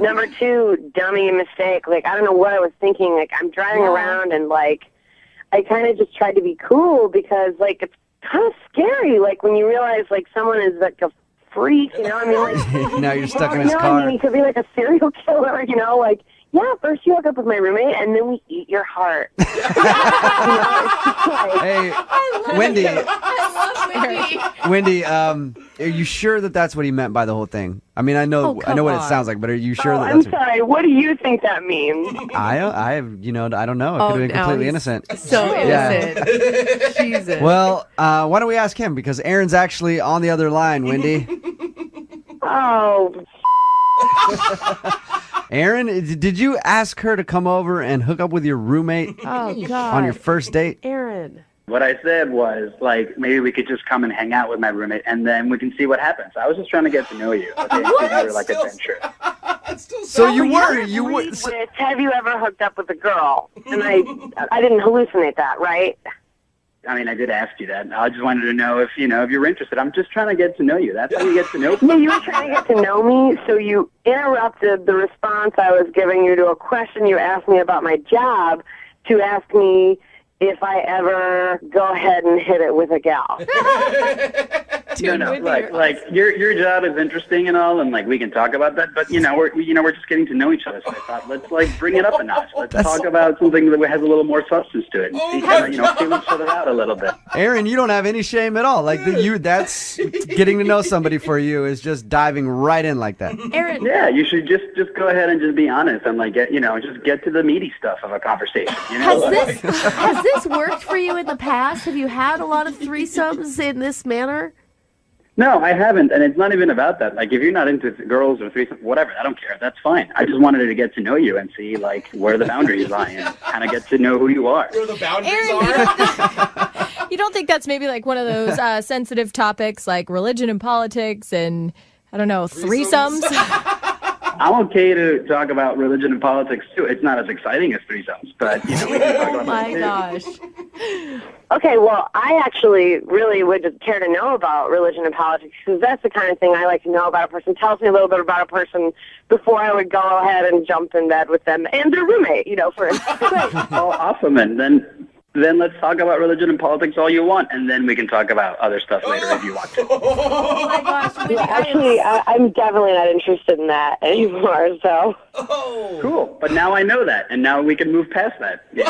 number two, dummy mistake. Like, I don't know what I was thinking. Like, I'm driving around and, like, I kind of just tried to be cool because, like, it's kind of scary. Like, when you realize, like, someone is, like, a freak, you know? I mean, like, Now you're stuck in you his know, car. I mean, he could be, like, a serial killer, you know? Like, yeah, first you hook up with my roommate, and then we eat your heart. Hey, Wendy. I love Wendy. Wendy, are you sure that that's what he meant by the whole thing? I mean, I know what it sounds like, but are you sure that I'm that's sorry. What do you think that means? I don't know. It could have been now completely he's innocent. So innocent. Jesus. Well, why don't we ask him? Because Aaron's actually on the other line, Wendy. Oh. Aaron, did you ask her to come over and hook up with your roommate Oh, God. on your first date? Aaron. What I said was, like, maybe we could just come and hang out with my roommate, and then we can see what happens. I was just trying to get to know you. Okay? You were like adventure. So you were. Have you ever hooked up with a girl? And I didn't hallucinate that, right? I mean, I did ask you that. I just wanted to know if you were interested. I'm just trying to get to know you. That's how you get to know people. Yeah, you were trying to get to know me, so you interrupted the response I was giving you to a question you asked me about my job to ask me if I ever go ahead and hit it with a gal. No, like your job is interesting and all, and like we can talk about that. But we're just getting to know each other. So I thought let's like bring it up a notch. Let's talk about something that has a little more substance to it. And feel each other out a little bit. Aaron, you don't have any shame at all. Like that's getting to know somebody for you is just diving right in like that. Aaron. Yeah, you should just go ahead and just be honest and like just get to the meaty stuff of a conversation. Has this worked for you in the past? Have you had a lot of threesomes in this manner? No, I haven't, and it's not even about that. Like, if you're not into girls or threesomes, whatever, I don't care. That's fine. I just wanted to get to know you and see, like, where the boundaries lie and kind of get to know who you are. Where the boundaries Aaron, you don't think that's maybe like one of those sensitive topics like religion and politics and, I don't know, threesomes? I'm okay to talk about religion and politics, too. It's not as exciting as threesomes, but, we can talk about my that, too. gosh. Okay, well, I actually really would care to know about religion and politics because that's the kind of thing I like to know about a person. Tells me a little bit about a person before I would go ahead and jump in bed with them and their roommate, for instance. Oh, awesome, and then let's talk about religion and politics all you want, and then we can talk about other stuff later if you want to. Oh my gosh. Yeah, actually, I'm definitely not interested in that anymore, so. Cool, but now I know that, and now we can move past that. Now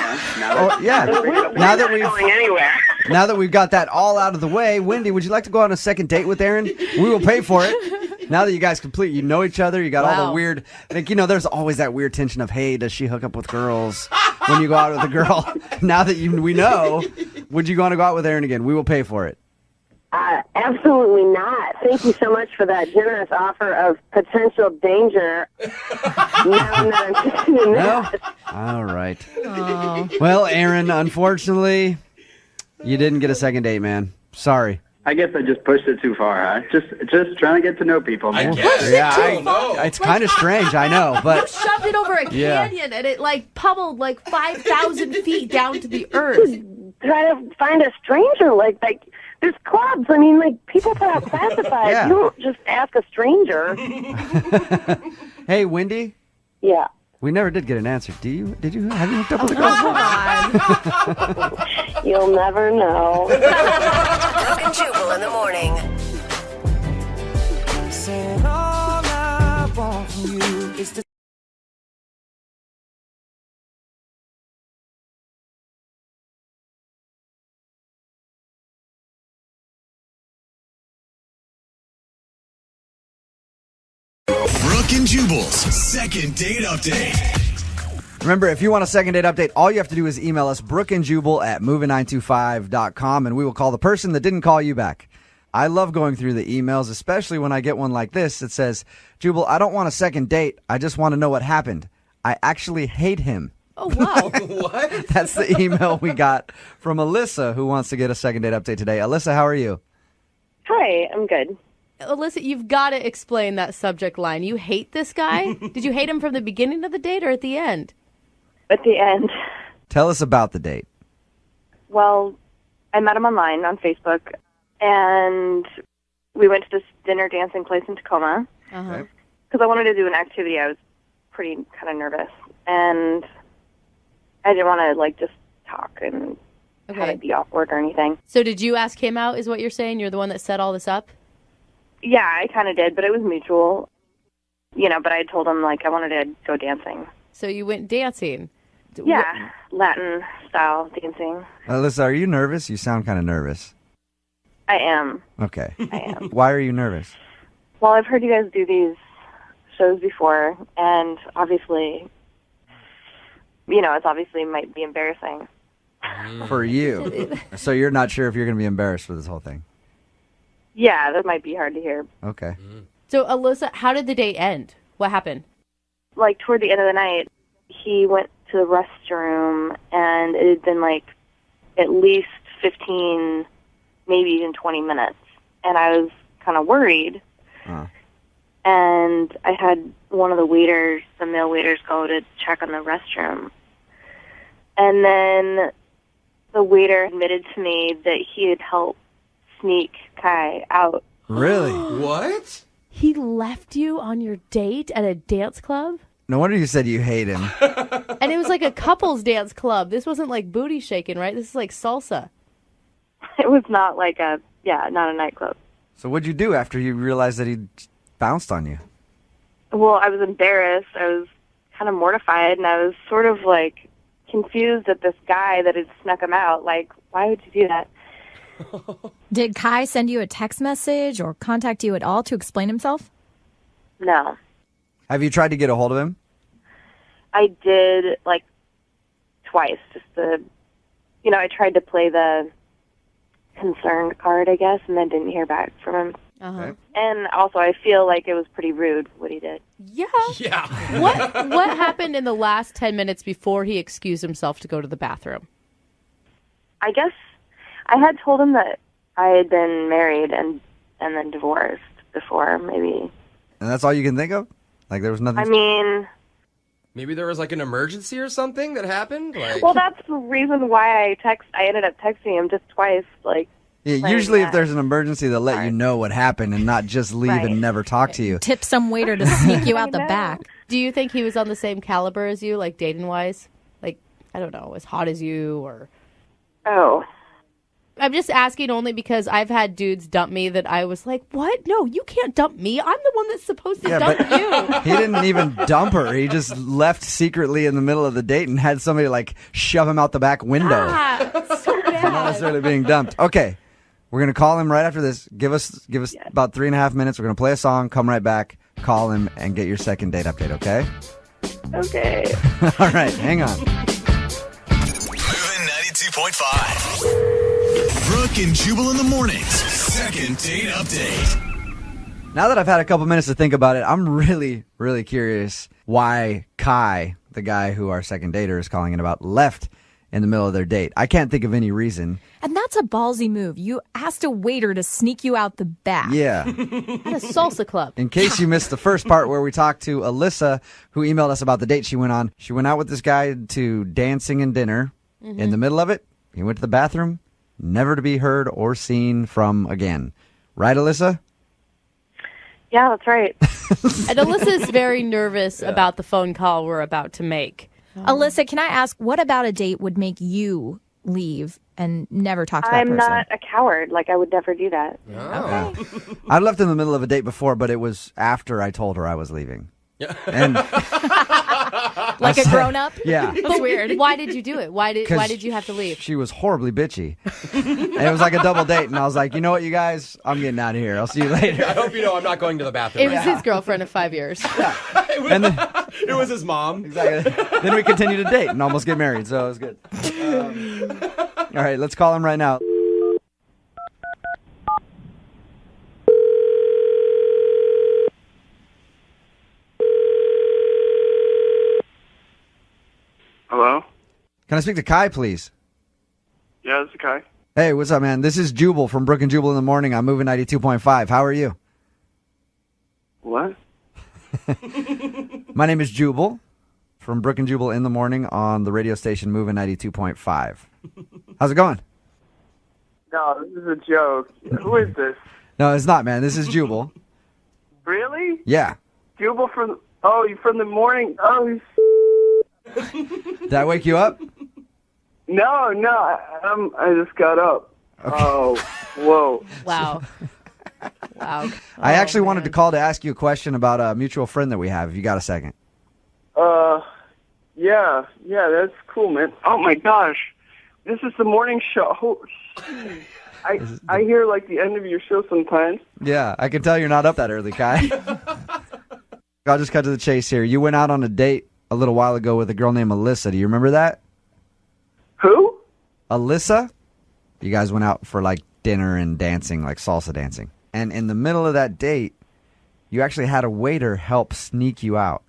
Now that we've got that all out of the way, Wendy, would you like to go on a second date with Aaron? We will pay for it. Now that you guys you know each other, you got all the weird, there's always that weird tension of, hey, does she hook up with girls when you go out with a girl? Now that we know, would you want to go out with Aaron again? We will pay for it. Absolutely not. Thank you so much for that generous offer of potential danger. No, I'm not interested in that. All right. Well, Aaron, unfortunately, you didn't get a second date, man. Sorry. I guess I just pushed it too far, huh? Just trying to get to know people, man. It's kind of strange, I know, but You shoved it over a canyon and it pummeled 5,000 feet down to the earth. Try to find a stranger, like there's clubs. I mean, people put out classifieds. Yeah. You don't just ask a stranger. Hey, Wendy? Yeah. We never did get an answer. Have you hooked up with a girl? Come on. You'll never know. Brooke and Jubal in the morning. Said all I want from you is to Brooke and Jubal's second date update. Remember, if you want a second date update, all you have to do is email us, brookeandjubal@moving925.com, and we will call the person that didn't call you back. I love going through the emails, especially when I get one like this that says, Jubal, I don't want a second date. I just want to know what happened. I actually hate him. Oh, wow. What? That's the email we got from Alyssa, who wants to get a second date update today. Alyssa, how are you? Hi, I'm good. Alyssa, you've got to explain that subject line. You hate this guy? Did you hate him from the beginning of the date or at the end? At the end. Tell us about the date. Well, I met him online on Facebook, and we went to this dinner dancing place in Tacoma because I wanted to do an activity. I was pretty kind of nervous, and I didn't want to like just talk and have it be awkward or anything. So did you ask him out, is what you're saying? You're the one that set all this up? Yeah, I kind of did, but it was mutual, but I told him like I wanted to go dancing. So you went dancing? Yeah, Latin style dancing. Alyssa, are you nervous? You sound kind of nervous. I am. Okay. I am. Why are you nervous? Well, I've heard you guys do these shows before, and obviously, it's obviously might be embarrassing. For you. So you're not sure if you're going to be embarrassed for this whole thing? Yeah, that might be hard to hear. Okay. So, Alyssa, how did the date end? What happened? Like, toward the end of the night, he went to the restroom, and it had been, like, at least 15, maybe even 20 minutes. And I was kind of worried. And I had one of the male waiters, go to check on the restroom. And then the waiter admitted to me that he had helped sneak Kai out. Really? What? He left you on your date at a dance club? No wonder you said you hate him. And it was like a couples dance club. This wasn't like booty shaking, right? This is like salsa. It was not like not a nightclub. So what'd you do after you realized that he bounced on you? Well, I was embarrassed. I was kind of mortified, and I was sort of like confused at this guy that had snuck him out. Like, why would you do that? Did Kai send you a text message or contact you at all to explain himself? No. Have you tried to get a hold of him? I did, like, twice. I tried to play the concerned card, I guess, and then didn't hear back from him. Okay. And also, I feel like it was pretty rude what he did. Yeah. What happened in the last 10 minutes before he excused himself to go to the bathroom? I guess I had told him that I had been married and then divorced before, maybe. And that's all you can think of? Like there was nothing? I mean... Maybe there was like an emergency or something that happened? Well, that's the reason why I ended up texting him just twice, like... Yeah, usually if there's an emergency, they'll let you know what happened and not just leave and never talk to you. Tip some waiter to sneak you out the back. Do you think he was on the same caliber as you, like dating-wise? Like, I don't know, as hot as you or... Oh. I'm just asking only because I've had dudes dump me that I was like, what? No, you can't dump me. I'm the one that's supposed to dump you. He didn't even dump her. He just left secretly in the middle of the date and had somebody like shove him out the back window. So bad. Not necessarily being dumped. Okay. We're going to call him right after this. Give us about 3.5 minutes. We're going to play a song, come right back, call him, and get your second date update, okay? Okay. All right, hang on. Moving 92.5. Brooke and Jubal in the mornings. Second date update. Now that I've had a couple minutes to think about it, I'm really, really curious why Kai, the guy who our second dater is calling in about, left in the middle of their date. I can't think of any reason. And that's a ballsy move. You asked a waiter to sneak you out the back. Yeah. At a salsa club. In case you missed the first part where we talked to Alyssa, who emailed us about the date she went on. She went out with this guy to dancing and dinner. Mm-hmm. In the middle of it, he went to the bathroom, never to be heard or seen from again. Right, Alyssa? Yeah, that's right. And Alyssa's very nervous about the phone call we're about to make. Alyssa, can I ask, what about a date would make you leave and never talk to that I'm person? not a coward. Like, I would never do that. Yeah. I left in the middle of a date before, but it was after I told her I was leaving. And like a grown-up? Yeah. That's weird. Why did you do it? Why did you have to leave? She was horribly bitchy. And it was like a double date, and I was like, you know what, you guys? I'm getting out of here. I'll see you later. I hope you know I'm not going to the bathroom. It was his girlfriend of 5 years. It was his mom. Exactly. Then we continued to date and almost get married, so it was good. All right, let's call him right now. Hello? Can I speak to Kai, please? Yeah, this is Kai. Hey, what's up, man? This is Jubal from Brooke and Jubal in the morning. I'm moving 92.5. How are you? My name is Jubal from Brooke and Jubal in the morning on the radio station Moving 92.5. How's it going? No, this is a joke. Who is this? No, it's not, man. This is Jubal. Really? Yeah. Jubal from... Oh, you from the morning? Oh, Did I wake you up? no. I just got up. Okay. Oh, whoa. Wow. Wow. I actually wanted to call to ask you a question about a mutual friend that we have. If you got a second. Yeah, that's cool, man. Oh my gosh, this is the morning show. I hear like the end of your show sometimes. Yeah, I can tell you're not up that early, Kai. I'll just cut to the chase here. You went out on a date a little while ago with a girl named Alyssa. Do you remember that? Who? Alyssa. You guys went out for like dinner and dancing, like salsa dancing. And in the middle of that date, you actually had a waiter help sneak you out.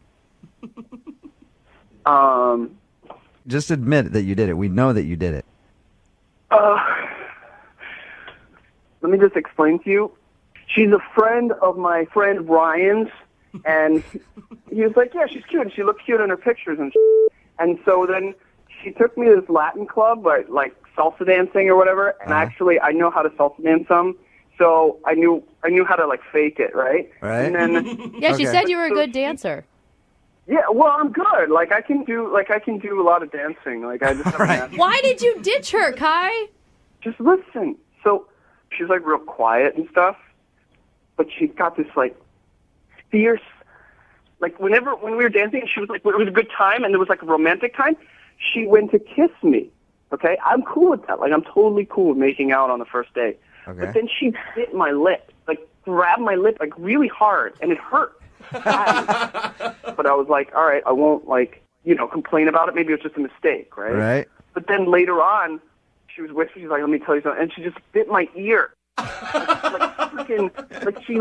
Just admit that you did it. We know that you did it. Let me just explain to you. She's a friend of my friend Ryan's, and he was like, yeah, she's cute, and she looked cute in her pictures and And so then she took me to this Latin club, like salsa dancing or whatever, and actually I know how to salsa dance some, so I knew how to like fake it, right? Right. And then, Yeah, she said you were a good dancer. yeah, well, I'm good. Like I can do a lot of dancing. Like I just have Why did you ditch her, Kai? Just listen. So she's like real quiet and stuff, but she's got this like fierce, like when we were dancing, she was like, it was a good time and it was like a romantic time. She went to kiss me. Okay, I'm cool with that. Like I'm totally cool with making out on the first date. Okay. But then she bit my lip, like grabbed my lip like really hard, and it hurt. But I was like, all right, I won't like, complain about it. Maybe it was just a mistake, right? Right. But then later on, she was with me. She's like, let me tell you something. And she just bit my ear. She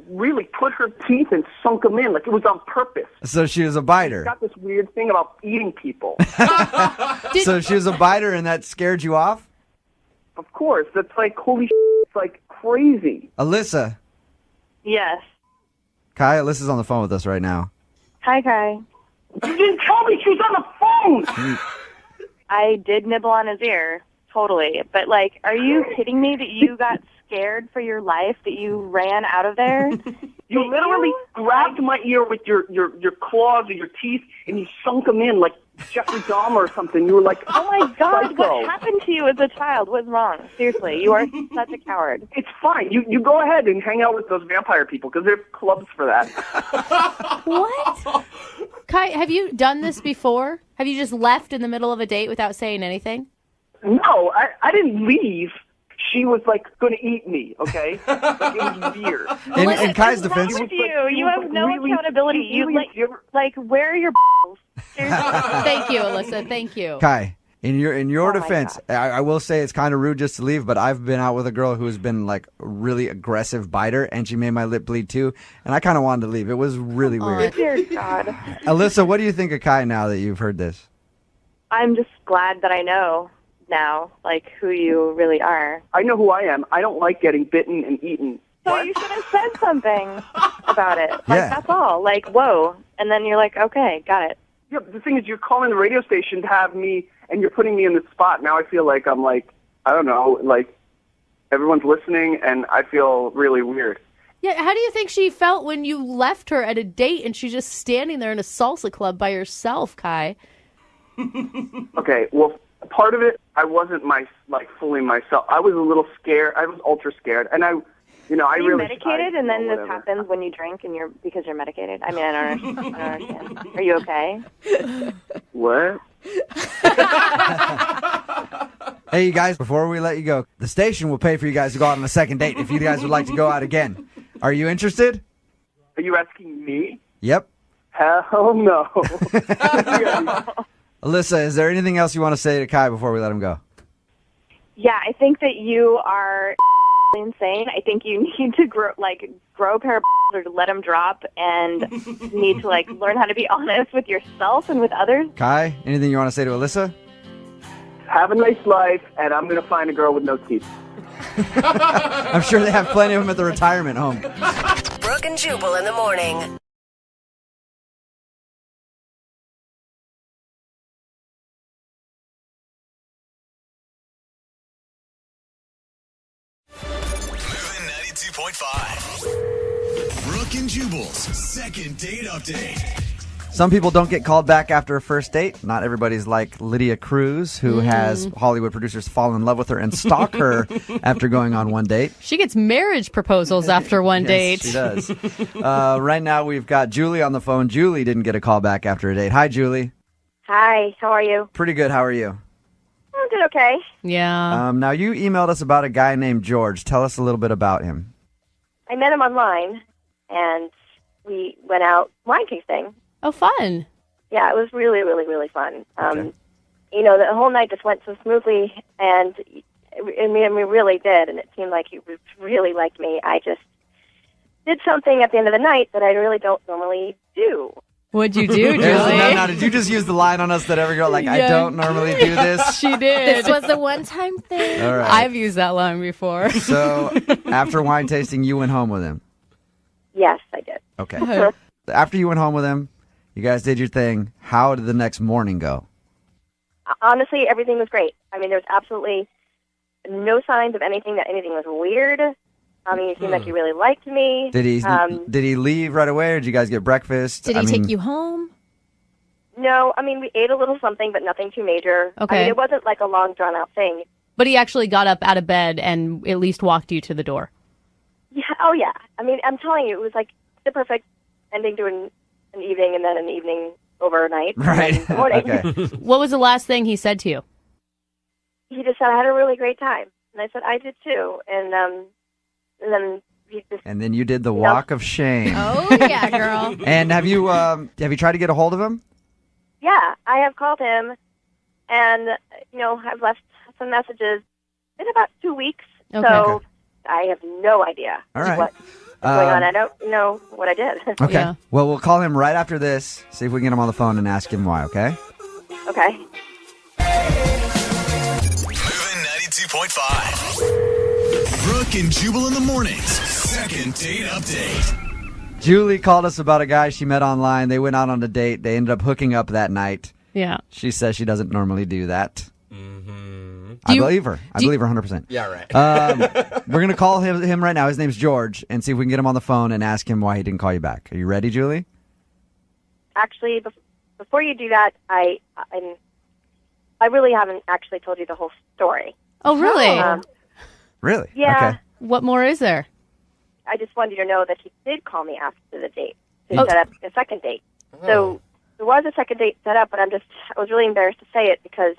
really put her teeth and sunk them in. Like it was on purpose. So she was a biter. She's got this weird thing about eating people. So she was a biter and that scared you off? Of course. That's like, holy shit. It's like crazy. Alyssa. Yes. Kai, Alyssa's on the phone with us right now. Hi, Kai. You didn't tell me she was on the phone. I did nibble on his ear, totally. But, like, are you kidding me that you got scared for your life, that you ran out of there? You literally grabbed my ear with your claws or your teeth, and you sunk them in like Jeffrey Dahmer or something. You were like, oh my God, psycho. What happened to you as a child? What's wrong? Seriously, you are such a coward. It's fine. You go ahead and hang out with those vampire people because there are clubs for that. What? Kai, have you done this before? Have you just left in the middle of a date without saying anything? No, I didn't leave. She was like going to eat me, okay? Like, it was weird. In Kai's defense, You have no accountability. Where are your balls? Thank you, Alyssa. Thank you. Kai, in your defense, I will say it's kind of rude just to leave, but I've been out with a girl who has been like a really aggressive biter, and she made my lip bleed too, and I kind of wanted to leave. It was really weird. Dear God. Alyssa, what do you think of Kai now that you've heard this? I'm just glad that I know now, like, who you really are. I know who I am. I don't like getting bitten and eaten. So you should have said something about it. Like, Yeah. that's all. Like, whoa. And then you're like, okay, got it. Yeah, but the thing is, you're calling the radio station to have me, and you're putting me in this spot. Now I feel like I'm like, I don't know, like everyone's listening, and I feel really weird. Yeah, how do you think she felt when you left her at a date and she's just standing there in a salsa club by herself, Kai? Okay, well, part of it, I wasn't fully myself. I was a little scared. I was ultra scared, and I Are really. you medicated, and then this whatever. happens when you drink, and because you're medicated? I mean, I don't understand. Are you okay? What? Hey, you guys, before we let you go, the station will pay for you guys to go out on a second date if you guys would like to go out again. Are you interested? Are you asking me? Yep. Hell no. Alyssa, is there anything else you want to say to Kai before we let him go? Yeah, I think that you are insane. I think you need to grow a pair of or to let them drop, and need to learn how to be honest with yourself and with others. Kai, anything you want to say to Alyssa? Have a nice life, and I'm going to find a girl with no teeth. I'm sure they have plenty of them at the retirement home. Brooke and Jubal in the morning. 92.5. Brooke and Jubal's second date update. Some people don't get called back after a first date. Not everybody's like Lydia Cruz, who has Hollywood producers fall in love with her and stalk her after going on one date. She gets marriage proposals after one date. She does. Right now, we've got Julie on the phone. Julie didn't get a call back after a date. Hi, Julie. Hi, how are you? Pretty good. How are you? I'm doing okay. Yeah. Now, you emailed us about a guy named George. Tell us a little bit about him. I met him online, and we went out wine tasting. Oh, fun. Yeah, it was really, really, really fun. You know, the whole night just went so smoothly, and I mean, we really did, and it seemed like he really liked me. I just did something at the end of the night that I really don't normally do. What'd you do, Julie? No, did you just use the line on us that every girl, like, I don't normally do this? She did. This was the one-time thing. All right. I've used that line before. So, after wine tasting, you went home with him? Yes, I did. Okay. After you went home with him, you guys did your thing. How did the next morning go? Honestly, everything was great. I mean, there was absolutely no signs of anything was weird. I mean, he seemed like he really liked me. Did he leave right away, or did you guys get breakfast? Did he take you home? No, I mean, we ate a little something, but nothing too major. Okay. I mean, it wasn't like a long, drawn-out thing. But he actually got up out of bed and at least walked you to the door. Yeah. Oh, yeah. I mean, I'm telling you, it was like the perfect ending to an evening, and then an evening overnight. Right. And morning. Okay. What was the last thing he said to you? He just said, I had a really great time. And I said, I did too. And then he just... And then you did the walk of shame. Oh, yeah, girl. And have you tried to get a hold of him? Yeah, I have called him, and, you know, I've left some messages in about 2 weeks. Okay. So I have no idea All right. what's going on. I don't know what I did. Okay. Yeah. Well, we'll call him right after this, see if we can get him on the phone and ask him why, okay? Okay. Moving 92.5. Brooke and Jubal in the mornings. Second date update. Julie called us about a guy she met online. They went out on a date. They ended up hooking up that night. Yeah. She says she doesn't normally do that. Mm-hmm. I believe her. I believe her 100%. Yeah, right. We're going to call him right now. His name's George, and see if we can get him on the phone and ask him why he didn't call you back. Are you ready, Julie? Actually, before you do that, I really haven't actually told you the whole story. Oh, really? Really? Yeah. Okay. What more is there? I just wanted you to know that he did call me after the date to Oh. set up a second date. So there was a second date set up, but I was really embarrassed to say it because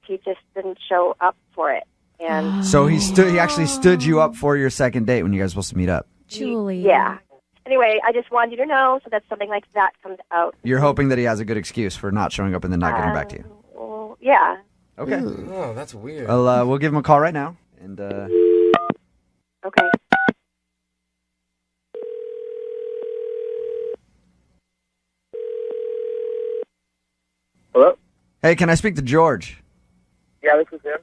he just didn't show up for it. And So he actually stood you up for your second date when you guys were supposed to meet up. Julie. yeah. Anyway, I just wanted you to know so that something like that comes out. You're hoping that he has a good excuse for not showing up and then not getting back to you. Well, yeah. Okay. Oh, that's weird. Well, we'll give him a call right now. And Okay. Hello? hey, can I speak to George? Yeah, this is him.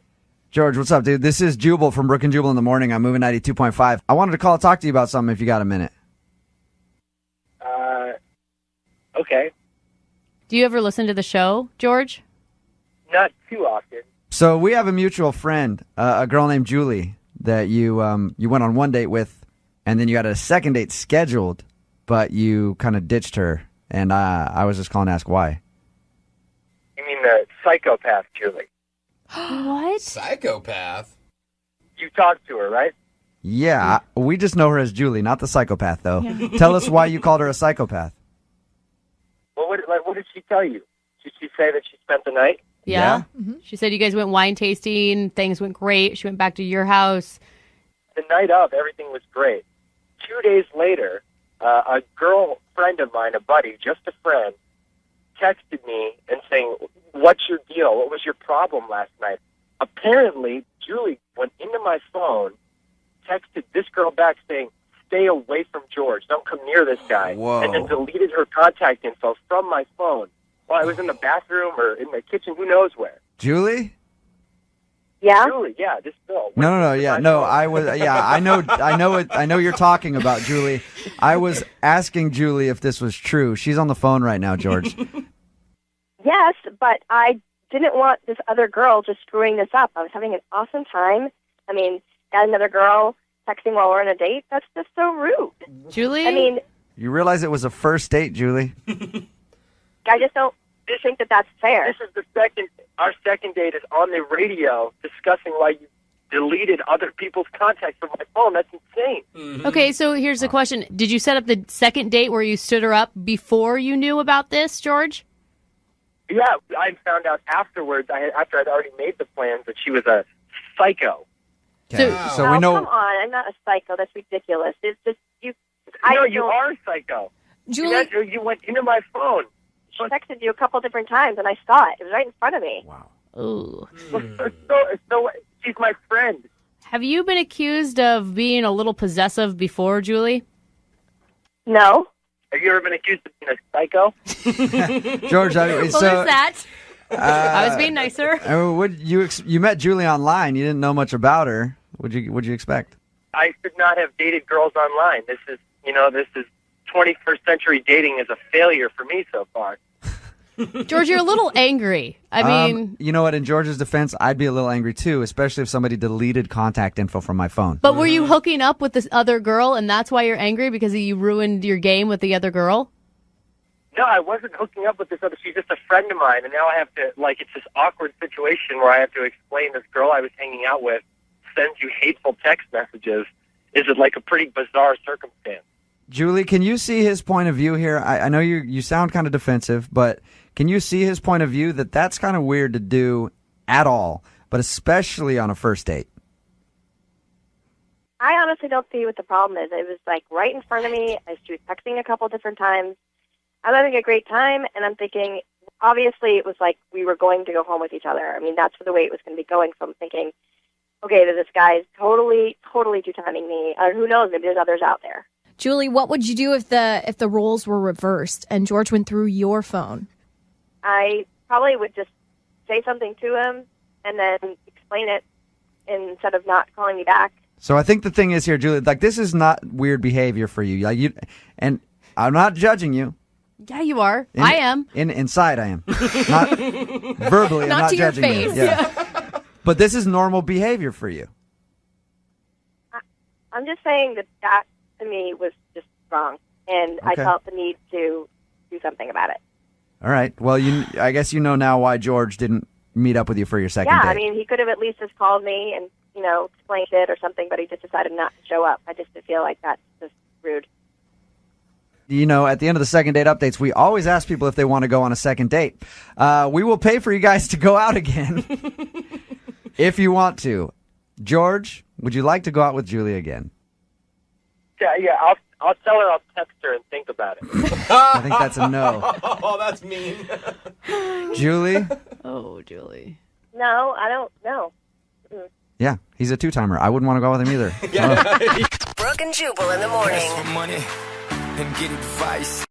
George, what's up, dude? This is Jubal from Brooke and Jubal in the morning. I'm moving 92.5. I wanted to call and talk to you about something if you got a minute. Okay. Do you ever listen to the show, George? Not too often. So we have a mutual friend, a girl named Julie, that you went on one date with, and then you had a second date scheduled, but you kind of ditched her, and I was just calling to ask why. You mean the psychopath, Julie? What? Psychopath? You talked to her, right? Yeah, we just know her as Julie, not the psychopath, though. Tell us why you called her a psychopath. Well, what did she tell you? Did she say that she spent the night? Yeah. She said you guys went wine tasting. Things went great. She went back to your house. The night of, everything was great. 2 days later, a girl friend of mine, a buddy, just a friend, texted me and saying, "What's your deal? What was your problem last night?" Apparently, Julie went into my phone, texted this girl back saying, "Stay away from George. Don't come near this guy." Whoa. And then deleted her contact info from my phone while I was in the bathroom or in the kitchen, who knows where. Julie? Yeah? Julie, yeah, this girl. No, yeah, no, I was, yeah, I know you're talking about Julie. I was asking Julie if this was true. She's on the phone right now, George. Yes, but I didn't want this other girl just screwing this up. I was having an awesome time. I mean, got another girl, texting while we're on a date. That's just so rude. Julie? I mean, You realize it was a first date, Julie? I just don't think that that's fair. This is our second date is on the radio discussing why you deleted other people's contacts from my phone. That's insane. Okay, so here's the question. Did you set up the second date where you stood her up before you knew about this, George? Yeah, I found out afterwards, after I'd already made the plans, that she was a psycho. So we know. Come on, I'm not a psycho. That's ridiculous. It's just you. No, you are a psycho. Julie, you went into my phone. She texted you a couple different times, and I saw it. It was right in front of me. Wow. Ooh. So she's my friend. Have you been accused of being a little possessive before, Julie? No. Have you ever been accused of being a psycho? George, What was that? I was being nicer. You met Julie online. You didn't know much about her. What'd you expect? I should not have dated girls online. This is 21st century dating is a failure for me so far. George, you're a little angry. I mean... You know what? In George's defense, I'd be a little angry, too, especially if somebody deleted contact info from my phone. But were you hooking up with this other girl, and that's why you're angry, because you ruined your game with the other girl? No, I wasn't hooking up with this other. She's just a friend of mine, and now I have to, it's this awkward situation where I have to explain this girl I was hanging out with sends you hateful text messages. Is it a pretty bizarre circumstance? Julie, can you see his point of view here? I know you sound kind of defensive, but can you see his point of view that that's kind of weird to do at all, but especially on a first date? I honestly don't see what the problem is. It was right in front of me. She was texting a couple different times. I'm having a great time, and I'm thinking, obviously it was we were going to go home with each other. I mean, that's the way it was going to be going. So I'm thinking, okay, this guy's totally two-timing me. Who knows? Maybe there's others out there. Julie, what would you do if the roles were reversed and George went through your phone? I probably would just say something to him and then explain it instead of not calling me back. So I think the thing is here, Julie, this is not weird behavior for you. And I'm not judging you. Yeah, you are. I am. Inside, I am. Not verbally, I'm not to your judging face. you. Yeah. But this is normal behavior for you. I'm just saying that to me was just wrong, and I felt the need to do something about it. All right. Well, I guess you know now why George didn't meet up with you for your second date. Yeah, I mean, he could have at least just called me and, explained it or something, but he just decided not to show up. I just feel like that's just rude. At the end of the second date updates, we always ask people if they want to go on a second date. We will pay for you guys to go out again if you want to. George, would you like to go out with Julie again? Yeah, I'll tell her I'll text her and think about it. I think that's a no. Oh, that's mean. Julie? Oh, Julie. No, I don't know. Yeah, he's a two-timer. I wouldn't want to go out with him either. Brooke and Jubal in the morning. Ask for money and get advice.